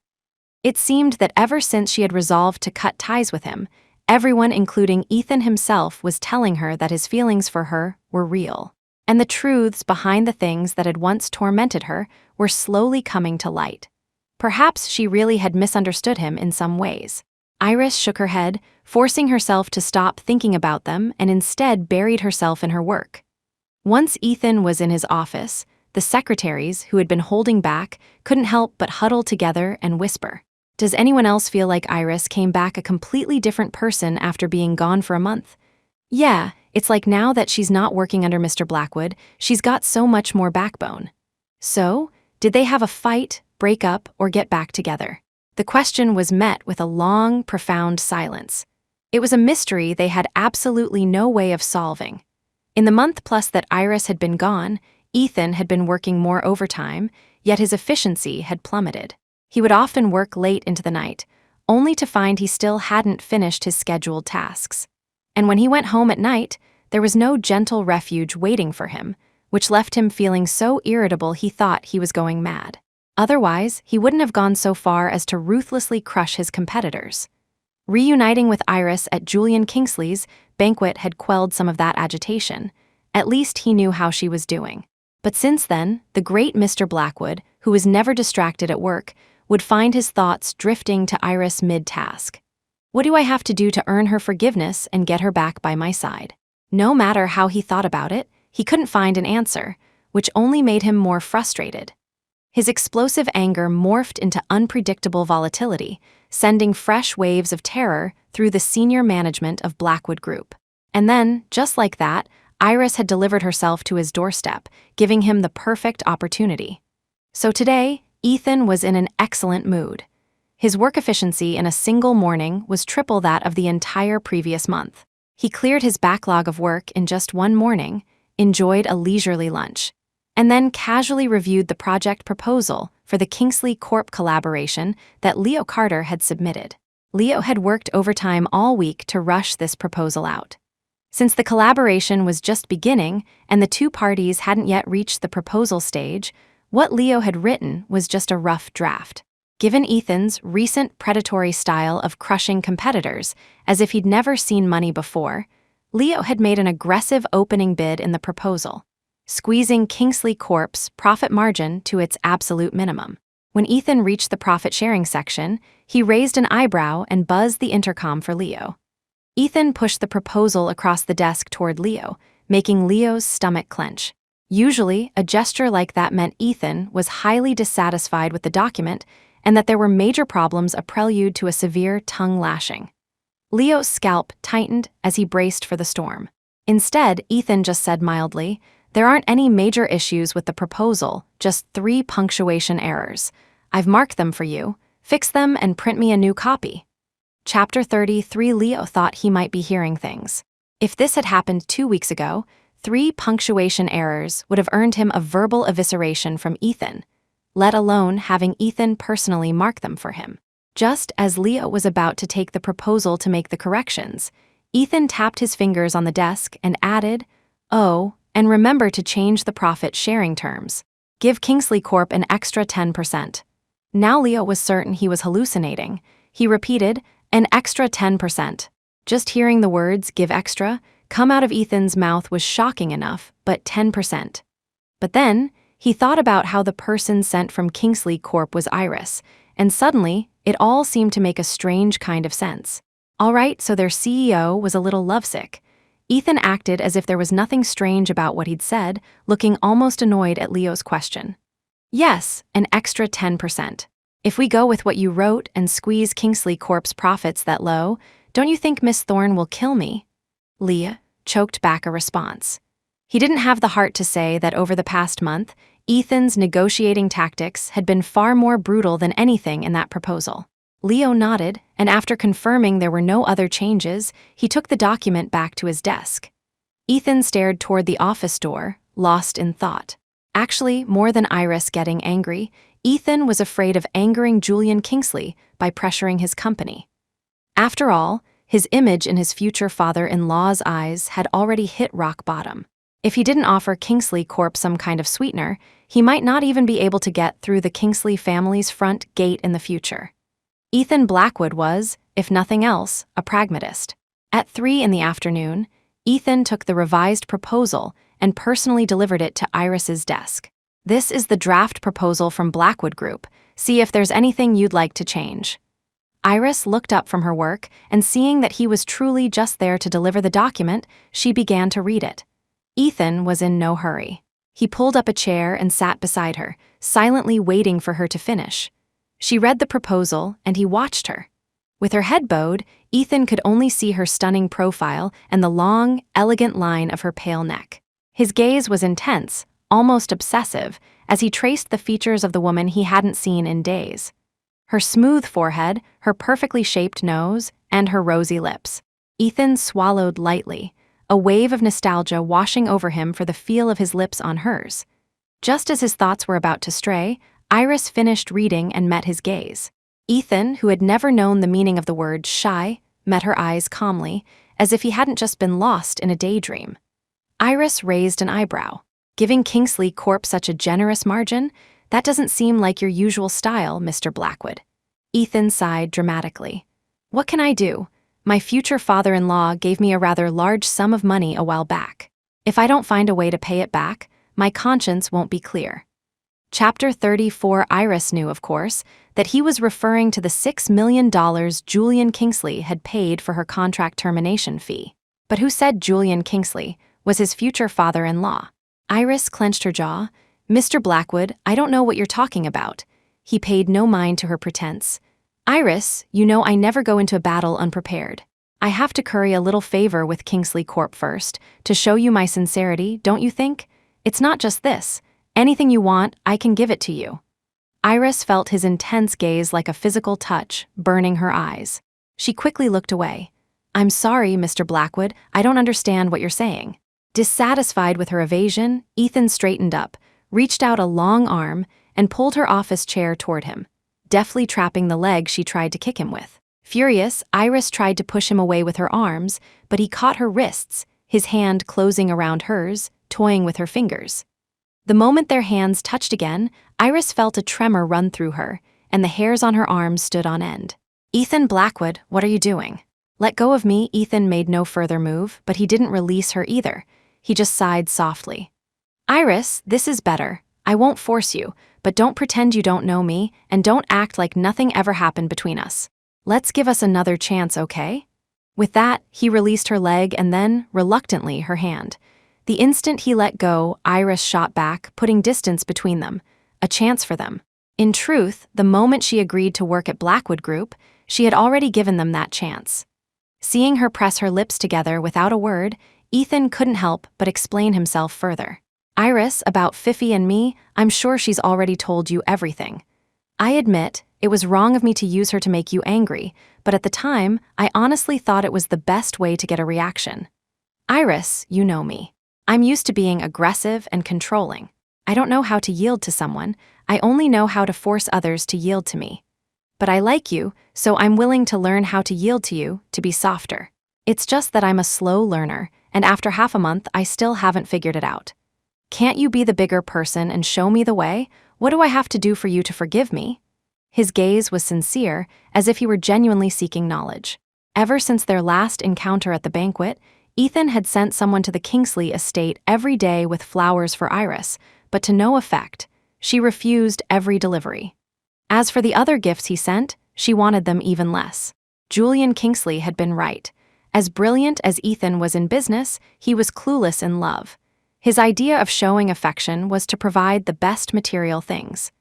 It seemed that ever since she had resolved to cut ties with him, everyone, including Ethan himself, was telling her that his feelings for her were real, and the truths behind the things that had once tormented her were slowly coming to light. Perhaps she really had misunderstood him in some ways. Iris shook her head, forcing herself to stop thinking about them and instead buried herself in her work. Once Ethan was in his office, the secretaries, who had been holding back, couldn't help but huddle together and whisper, "Does anyone else feel like Iris came back a completely different person after being gone for a month? Yeah, it's like now that she's not working under Mr. Blackwood, she's got so much more backbone." So, did they have a fight, break up, or get back together? The question was met with a long, profound silence. It was a mystery they had absolutely no way of solving. In the month plus that Iris had been gone, Ethan had been working more overtime, yet his efficiency had plummeted. He would often work late into the night, only to find he still hadn't finished his scheduled tasks. And when he went home at night, there was no gentle refuge waiting for him, which left him feeling so irritable he thought he was going mad. Otherwise, he wouldn't have gone so far as to ruthlessly crush his competitors. Reuniting with Iris at Julian Kingsley's banquet had quelled some of that agitation. At least he knew how she was doing. But since then, the great Mr. Blackwood, who was never distracted at work, would find his thoughts drifting to Iris mid-task. What do I have to do to earn her forgiveness and get her back by my side? No matter how he thought about it, he couldn't find an answer, which only made him more frustrated. His explosive anger morphed into unpredictable volatility, sending fresh waves of terror through the senior management of Blackwood Group. And then, just like that, Iris had delivered herself to his doorstep, giving him the perfect opportunity. So today, Ethan was in an excellent mood. His work efficiency in a single morning was triple that of the entire previous month. He cleared his backlog of work in just one morning, enjoyed a leisurely lunch, and then casually reviewed the project proposal for the Kingsley Corp collaboration that Leo Carter had submitted. Leo had worked overtime all week to rush this proposal out. Since the collaboration was just beginning and the two parties hadn't yet reached the proposal stage, what Leo had written was just a rough draft. Given Ethan's recent predatory style of crushing competitors, as if he'd never seen money before, Leo had made an aggressive opening bid in the proposal, squeezing Kingsley Corp's profit margin to its absolute minimum. When Ethan reached the profit-sharing section, he raised an eyebrow and buzzed the intercom for Leo. Ethan pushed the proposal across the desk toward Leo, making Leo's stomach clench. Usually, a gesture like that meant Ethan was highly dissatisfied with the document and that there were major problems, a prelude to a severe tongue lashing. Leo's scalp tightened as he braced for the storm. Instead, Ethan just said mildly, "There aren't any major issues with the proposal, just 3 punctuation errors. I've marked them for you. Fix them and print me a new copy." Chapter 33. Leo thought he might be hearing things. If this had happened 2 weeks ago, 3 punctuation errors would have earned him a verbal evisceration from Ethan, let alone having Ethan personally mark them for him. Just as Leo was about to take the proposal to make the corrections, Ethan tapped his fingers on the desk and added, "Oh, and remember to change the profit sharing terms. Give Kingsley Corp an extra 10%. Now Leo was certain he was hallucinating. He repeated, "An extra 10%. Just hearing the words, "give extra," come out of Ethan's mouth was shocking enough, but 10%. But then, he thought about how the person sent from Kingsley Corp was Iris, and suddenly, it all seemed to make a strange kind of sense. All right, so their CEO was a little lovesick. Ethan acted as if there was nothing strange about what he'd said, looking almost annoyed at Leo's question. "Yes, an extra 10%. If we go with what you wrote and squeeze Kingsley Corp's profits that low, don't you think Miss Thorne will kill me?" Leo choked back a response. He didn't have the heart to say that over the past month, Ethan's negotiating tactics had been far more brutal than anything in that proposal. Leo nodded, and after confirming there were no other changes, he took the document back to his desk. Ethan stared toward the office door, lost in thought. Actually, more than Iris getting angry, Ethan was afraid of angering Julian Kingsley by pressuring his company. After all, his image in his future father-in-law's eyes had already hit rock bottom. If he didn't offer Kingsley Corp some kind of sweetener, he might not even be able to get through the Kingsley family's front gate in the future. Ethan Blackwood was, if nothing else, a pragmatist. At 3 in the afternoon, Ethan took the revised proposal and personally delivered it to Iris's desk. "This is the draft proposal from Blackwood Group. See if there's anything you'd like to change." Iris looked up from her work, and seeing that he was truly just there to deliver the document, she began to read it. Ethan was in no hurry. He pulled up a chair and sat beside her, silently waiting for her to finish. She read the proposal, and he watched her. With her head bowed, Ethan could only see her stunning profile and the long, elegant line of her pale neck. His gaze was intense, almost obsessive, as he traced the features of the woman he hadn't seen in days. Her smooth forehead, her perfectly shaped nose, and her rosy lips. Ethan swallowed lightly, a wave of nostalgia washing over him for the feel of his lips on hers. Just as his thoughts were about to stray, Iris finished reading and met his gaze. Ethan, who had never known the meaning of the word shy, met her eyes calmly, as if he hadn't just been lost in a daydream. Iris raised an eyebrow. "Giving Kingsley Corp such a generous margin? That doesn't seem like your usual style, Mr. Blackwood." Ethan sighed dramatically. "What can I do? My future father-in-law gave me a rather large sum of money a while back. If I don't find a way to pay it back, my conscience won't be clear." Chapter 34. Iris knew, of course, that he was referring to the $6 million Julian Kingsley had paid for her contract termination fee. But who said Julian Kingsley was his future father-in-law? Iris clenched her jaw. "Mr. Blackwood, I don't know what you're talking about." He paid no mind to her pretense. "Iris, you know I never go into a battle unprepared. I have to curry a little favor with Kingsley Corp first, to show you my sincerity, don't you think? It's not just this. Anything you want, I can give it to you." Iris felt his intense gaze like a physical touch, burning her eyes. She quickly looked away. "I'm sorry, Mr. Blackwood, I don't understand what you're saying." Dissatisfied with her evasion, Ethan straightened up, reached out a long arm, and pulled her office chair toward him, deftly trapping the leg she tried to kick him with. Furious, Iris tried to push him away with her arms, but he caught her wrists, his hand closing around hers, toying with her fingers. The moment their hands touched again, Iris felt a tremor run through her, and the hairs on her arms stood on end. "Ethan Blackwood, what are you doing?" "Let go of me." Ethan made no further move, but he didn't release her either. He just sighed softly. "Iris, this is better. I won't force you, but don't pretend you don't know me, and don't act like nothing ever happened between us. Let's give us another chance, okay?" With that, he released her leg and then, reluctantly, her hand. The instant he let go, Iris shot back, putting distance between them, a chance for them. In truth, the moment she agreed to work at Blackwood Group, she had already given them that chance. Seeing her press her lips together without a word, Ethan couldn't help but explain himself further. Iris, about Fifi and me, I'm sure she's already told you everything. I admit, it was wrong of me to use her to make you angry, but at the time, I honestly thought it was the best way to get a reaction. Iris, you know me. I'm used to being aggressive and controlling. I don't know how to yield to someone, I only know how to force others to yield to me. But I like you, so I'm willing to learn how to yield to you, to be softer. It's just that I'm a slow learner, and after half a month, I still haven't figured it out. Can't you be the bigger person and show me the way? What do I have to do for you to forgive me? His gaze was sincere, as if he were genuinely seeking knowledge. Ever since their last encounter at the banquet, Ethan had sent someone to the Kingsley estate every day with flowers for Iris, but to no effect. She refused every delivery. As for the other gifts he sent, she wanted them even less. Julian Kingsley had been right. As brilliant as Ethan was in business, he was clueless in love. His idea of showing affection was to provide the best material things.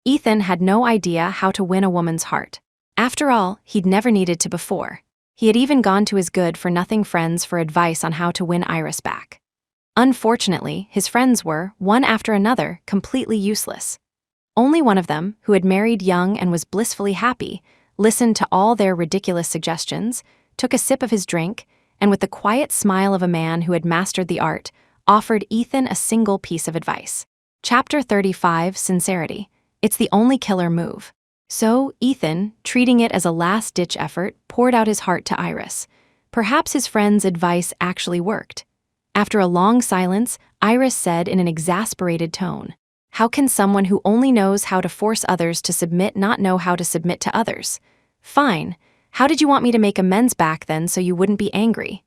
Ethan had no idea how to win a woman's heart. After all, he'd never needed to before. He had even gone to his good-for-nothing friends for advice on how to win Iris back. Unfortunately, his friends were, one after another, completely useless. Only one of them, who had married young and was blissfully happy, listened to all their ridiculous suggestions, took a sip of his drink, and with the quiet smile of a man who had mastered the art, offered Ethan a single piece of advice. Chapter 35, Sincerity. It's the only killer move. So, Ethan, treating it as a last-ditch effort, poured out his heart to Iris. Perhaps his friend's advice actually worked. After a long silence, Iris said in an exasperated tone, "How can someone who only knows how to force others to submit not know how to submit to others? Fine. How did you want me to make amends back then so you wouldn't be angry?"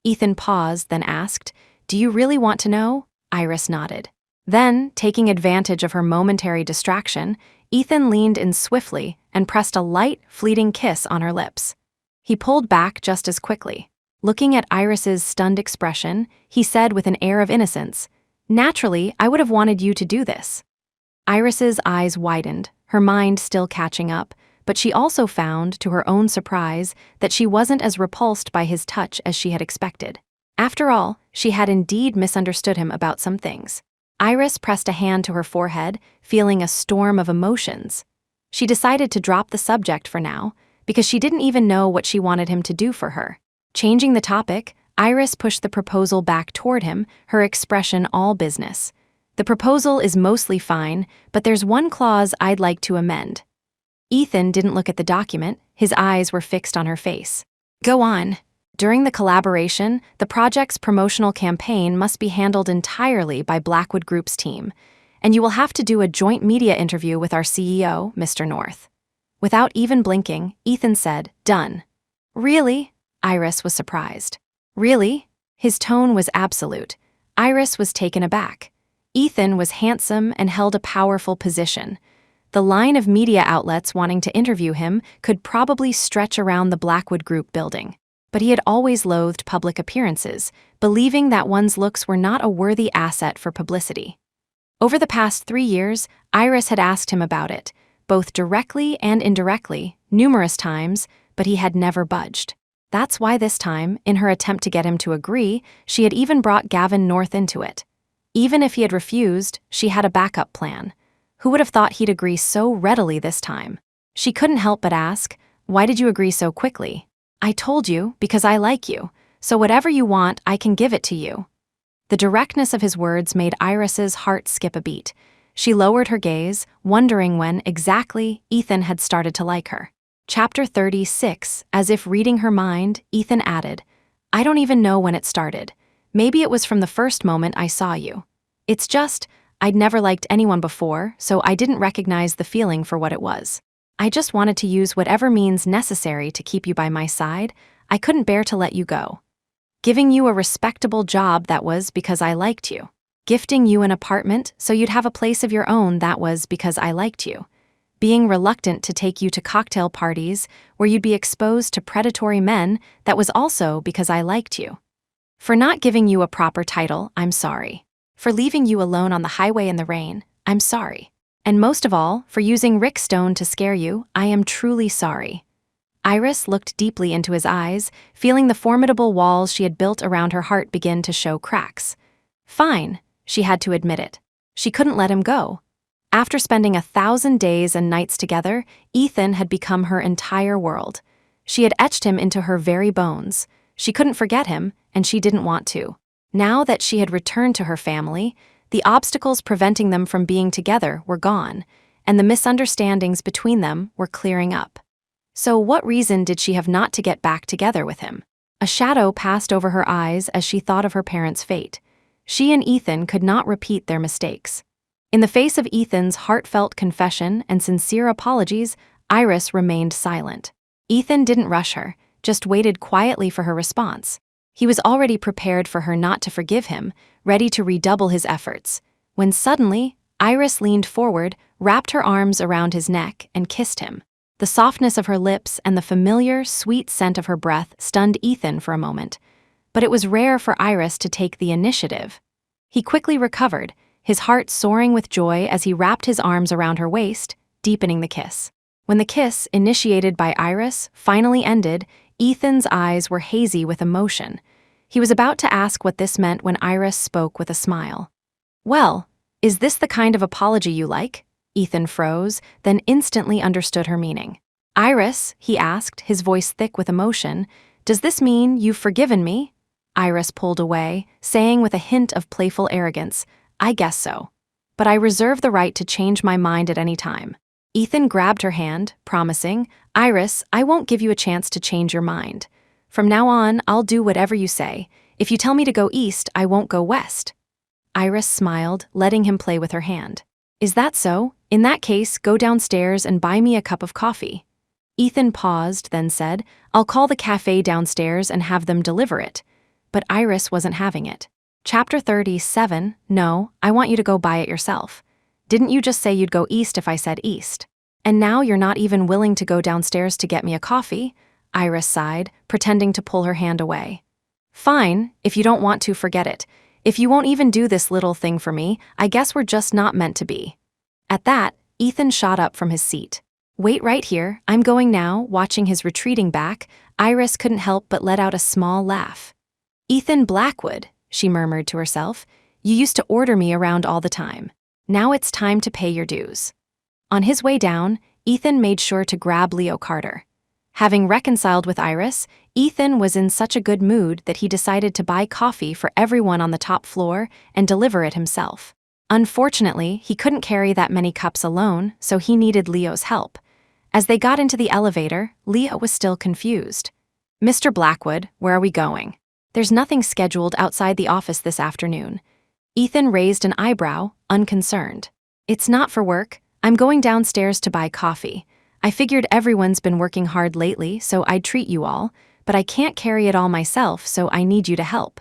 Ethan paused, then asked, "Do you really want to know?" Iris nodded. Then, taking advantage of her momentary distraction, Ethan leaned in swiftly and pressed a light, fleeting kiss on her lips. He pulled back just as quickly. Looking at Iris's stunned expression, he said with an air of innocence, "Naturally, I would have wanted you to do this." Iris's eyes widened, her mind still catching up, but she also found, to her own surprise, that she wasn't as repulsed by his touch as she had expected. After all, she had indeed misunderstood him about some things. Iris pressed a hand to her forehead, feeling a storm of emotions. She decided to drop the subject for now, because she didn't even know what she wanted him to do for her. Changing the topic, Iris pushed the proposal back toward him, her expression all business. "The proposal is mostly fine, but there's one clause I'd like to amend." Ethan didn't look at the document, his eyes were fixed on her face. "Go on." During the collaboration, the project's promotional campaign must be handled entirely by Blackwood Group's team, and you will have to do a joint media interview with our CEO, Mr. North. Without even blinking, Ethan said, "Done." "Really?" Iris was surprised. "Really?" His tone was absolute. Iris was taken aback. Ethan was handsome and held a powerful position. The line of media outlets wanting to interview him could probably stretch around the Blackwood Group building. But he had always loathed public appearances, believing that one's looks were not a worthy asset for publicity. Over the past 3 years, Iris had asked him about it, both directly and indirectly, numerous times, but he had never budged. That's why this time, in her attempt to get him to agree, she had even brought Gavin North into it. Even if he had refused, she had a backup plan. Who would have thought he'd agree so readily this time? She couldn't help but ask, "Why did you agree so quickly?" "I told you, because I like you, so whatever you want, I can give it to you." The directness of his words made Iris's heart skip a beat. She lowered her gaze, wondering when, exactly, Ethan had started to like her. Chapter 36, as if reading her mind, Ethan added, "I don't even know when it started. Maybe it was from the first moment I saw you. It's just, I'd never liked anyone before, so I didn't recognize the feeling for what it was. I just wanted to use whatever means necessary to keep you by my side. I couldn't bear to let you go. Giving you a respectable job, that was because I liked you. Gifting you an apartment so you'd have a place of your own, that was because I liked you. being reluctant to take you to cocktail parties where you'd be exposed to predatory men. That was also because I liked you. For not giving you a proper title, I'm sorry. For leaving you alone on the highway in the rain, I'm sorry. And most of all, for using Rick Stone to scare you, I am truly sorry. Iris looked deeply into his eyes, feeling the formidable walls she had built around her heart begin to show cracks. Fine, she had to admit it. She couldn't let him go. After spending 1,000 days and nights together, Ethan had become her entire world. She had etched him into her very bones. She couldn't forget him, and she didn't want to. Now that she had returned to her family, the obstacles preventing them from being together were gone, and the misunderstandings between them were clearing up. So what reason did she have not to get back together with him? A shadow passed over her eyes as she thought of her parents' fate. She and Ethan could not repeat their mistakes. In the face of Ethan's heartfelt confession and sincere apologies, Iris remained silent. Ethan didn't rush her, just waited quietly for her response. He was already prepared for her not to forgive him, ready to redouble his efforts, when suddenly, Iris leaned forward, wrapped her arms around his neck, and kissed him. The softness of her lips and the familiar, sweet scent of her breath stunned Ethan for a moment, but it was rare for Iris to take the initiative. He quickly recovered, his heart soaring with joy as he wrapped his arms around her waist, deepening the kiss. When the kiss, initiated by Iris, finally ended, Ethan's eyes were hazy with emotion. He was about to ask what this meant when Iris spoke with a smile. "Well, is this the kind of apology you like?" Ethan froze, then instantly understood her meaning. "Iris," he asked, his voice thick with emotion, "does this mean you've forgiven me?" Iris pulled away, saying with a hint of playful arrogance, "I guess so. But I reserve the right to change my mind at any time." Ethan grabbed her hand, promising, "Iris, I won't give you a chance to change your mind. From now on, I'll do whatever you say. If you tell me to go east, I won't go west." Iris smiled, letting him play with her hand. "Is that so? In that case, go downstairs and buy me a cup of coffee." Ethan paused, then said, "I'll call the cafe downstairs and have them deliver it." But Iris wasn't having it. Chapter 37, "No, I want you to go buy it yourself. Didn't you just say you'd go east if I said east? And now you're not even willing to go downstairs to get me a coffee?" Iris sighed, pretending to pull her hand away. "Fine, if you don't want to, forget it. If you won't even do this little thing for me, I guess we're just not meant to be." At that, Ethan shot up from his seat. "Wait right here, I'm going now." Watching his retreating back, Iris couldn't help but let out a small laugh. "Ethan Blackwood," she murmured to herself, "you used to order me around all the time. Now it's time to pay your dues." On his way down, Ethan made sure to grab Leo Carter. Having reconciled with Iris, Ethan was in such a good mood that he decided to buy coffee for everyone on the top floor and deliver it himself. Unfortunately, he couldn't carry that many cups alone, so he needed Leo's help. As they got into the elevator, Leo was still confused. "Mr. Blackwood, where are we going?" "There's nothing scheduled outside the office this afternoon." Ethan raised an eyebrow, unconcerned. "It's not for work. I'm going downstairs to buy coffee. I figured everyone's been working hard lately, so I'd treat you all, but I can't carry it all myself, so I need you to help."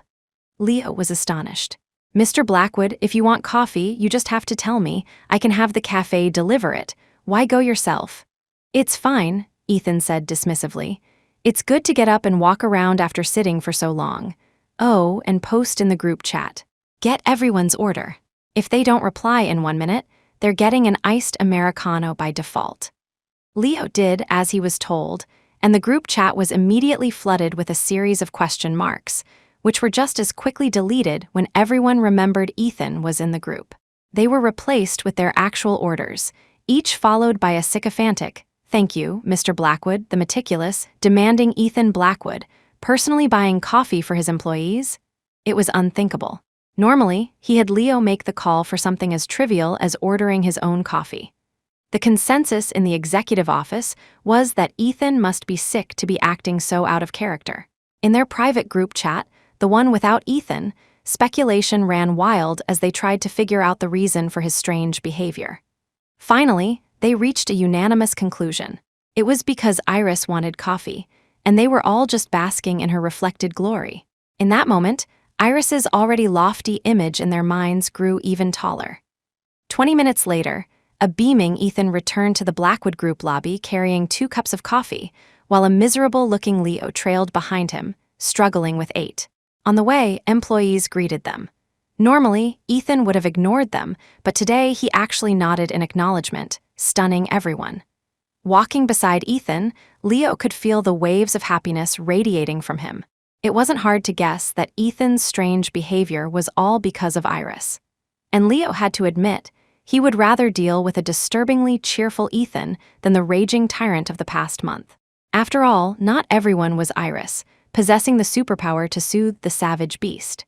Leo was astonished. "Mr. Blackwood, if you want coffee, you just have to tell me. I can have the cafe deliver it. Why go yourself?" "It's fine," Ethan said dismissively. "It's good to get up and walk around after sitting for so long. Oh, and post in the group chat. Get everyone's order. If they don't reply in 1 minute, they're getting an iced Americano by default." Leo did as he was told, and the group chat was immediately flooded with a series of question marks, which were just as quickly deleted when everyone remembered Ethan was in the group. They were replaced with their actual orders, each followed by a sycophantic, "Thank you, Mr. Blackwood, the meticulous," demanding Ethan Blackwood, personally buying coffee for his employees. It was unthinkable. Normally, he had Leo make the call for something as trivial as ordering his own coffee. The consensus in the executive office was that Ethan must be sick to be acting so out of character. In their private group chat, the one without Ethan, speculation ran wild as they tried to figure out the reason for his strange behavior. Finally, they reached a unanimous conclusion. It was because Iris wanted coffee, and they were all just basking in her reflected glory. In that moment, Iris's already lofty image in their minds grew even taller. 20 minutes later, A beaming Ethan returned to the Blackwood Group lobby carrying 2 cups of coffee, while a miserable-looking Leo trailed behind him, struggling with 8. On the way, employees greeted them. Normally, Ethan would have ignored them, but today he actually nodded in acknowledgement, stunning everyone. Walking beside Ethan, Leo could feel the waves of happiness radiating from him. It wasn't hard to guess that Ethan's strange behavior was all because of Iris. And Leo had to admit, he would rather deal with a disturbingly cheerful Ethan than the raging tyrant of the past month. After all, not everyone was Iris, possessing the superpower to soothe the savage beast.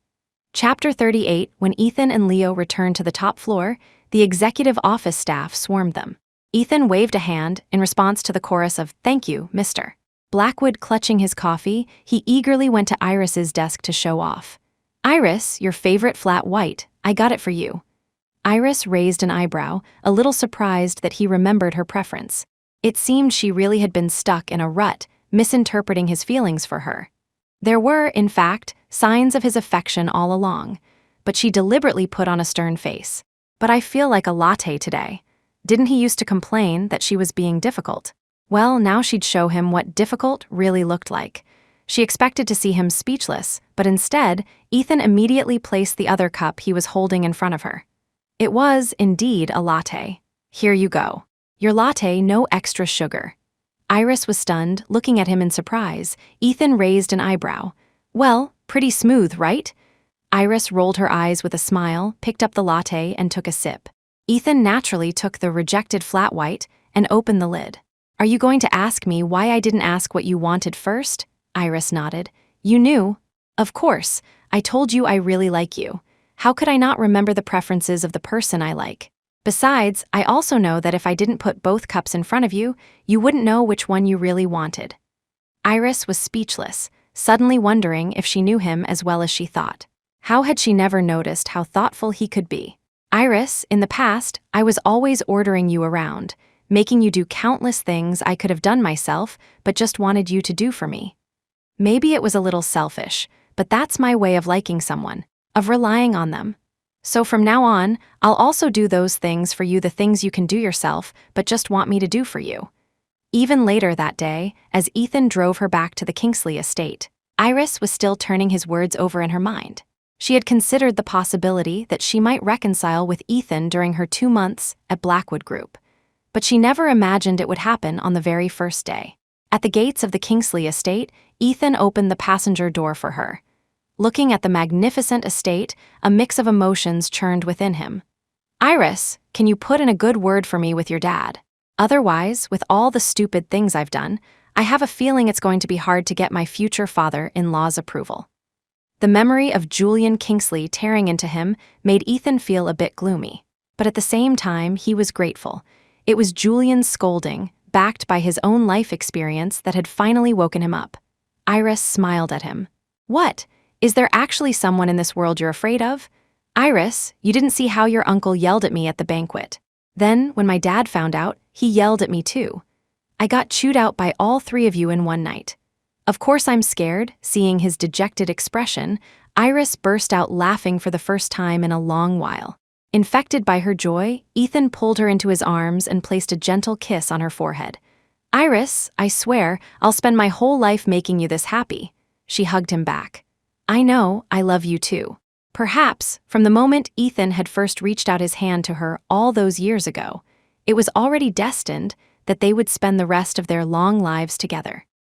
Chapter 38. When Ethan and Leo returned to the top floor, the executive office staff swarmed them. Ethan waved a hand in response to the chorus of "Thank you, Mr." Blackwood clutching his coffee, he eagerly went to Iris's desk to show off. "Iris, your favorite flat white, I got it for you." Iris raised an eyebrow, a little surprised that he remembered her preference. It seemed she really had been stuck in a rut, misinterpreting his feelings for her. There were, in fact, signs of his affection all along, but she deliberately put on a stern face. "But I feel like a latte today." Didn't he used to complain that she was being difficult? Well, now she'd show him what difficult really looked like. She expected to see him speechless, but instead, Ethan immediately placed the other cup he was holding in front of her. It was, indeed, a latte. "Here you go. Your latte, no extra sugar." Iris was stunned, looking at him in surprise. Ethan raised an eyebrow. "Well, pretty smooth, right?" Iris rolled her eyes with a smile, picked up the latte, and took a sip. Ethan naturally took the rejected flat white and opened the lid. "Are you going to ask me why I didn't ask what you wanted first?" Iris nodded. "You knew." "Of course. I told you I really like you. How could I not remember the preferences of the person I like? Besides, I also know that if I didn't put both cups in front of you, you wouldn't know which one you really wanted." Iris was speechless, suddenly wondering if she knew him as well as she thought. How had she never noticed how thoughtful he could be? "Iris, in the past, I was always ordering you around, making you do countless things I could have done myself, but just wanted you to do for me. Maybe it was a little selfish, but that's my way of liking someone, of relying on them. So from now on, I'll also do those things for you, the things you can do yourself, but just want me to do for you." Even later that day, as Ethan drove her back to the Kingsley estate, Iris was still turning his words over in her mind. She had considered the possibility that she might reconcile with Ethan during her 2 months at Blackwood Group, but she never imagined it would happen on the very first day. At the gates of the Kingsley estate, Ethan opened the passenger door for her. Looking at the magnificent estate, a mix of emotions churned within him. "Iris, can you put in a good word for me with your dad? Otherwise, with all the stupid things I've done, I have a feeling it's going to be hard to get my future father-in-law's approval." The memory of Julian Kingsley tearing into him made Ethan feel a bit gloomy. But at the same time, he was grateful. It was Julian's scolding, backed by his own life experience, that had finally woken him up. Iris smiled at him. "What? Is there actually someone in this world you're afraid of? Iris, you didn't see how your uncle yelled at me at the banquet. Then, when my dad found out, he yelled at me too. I got chewed out by all 3 of you in one night. Of course I'm scared." Seeing his dejected expression, Iris burst out laughing for the first time in a long while. Infected by her joy, Ethan pulled her into his arms and placed a gentle kiss on her forehead. "Iris, I swear, I'll spend my whole life making you this happy." She hugged him back. "I know, I love you too." Perhaps, from the moment Ethan had first reached out his hand to her all those years ago, it was already destined that they would spend the rest of their long lives together.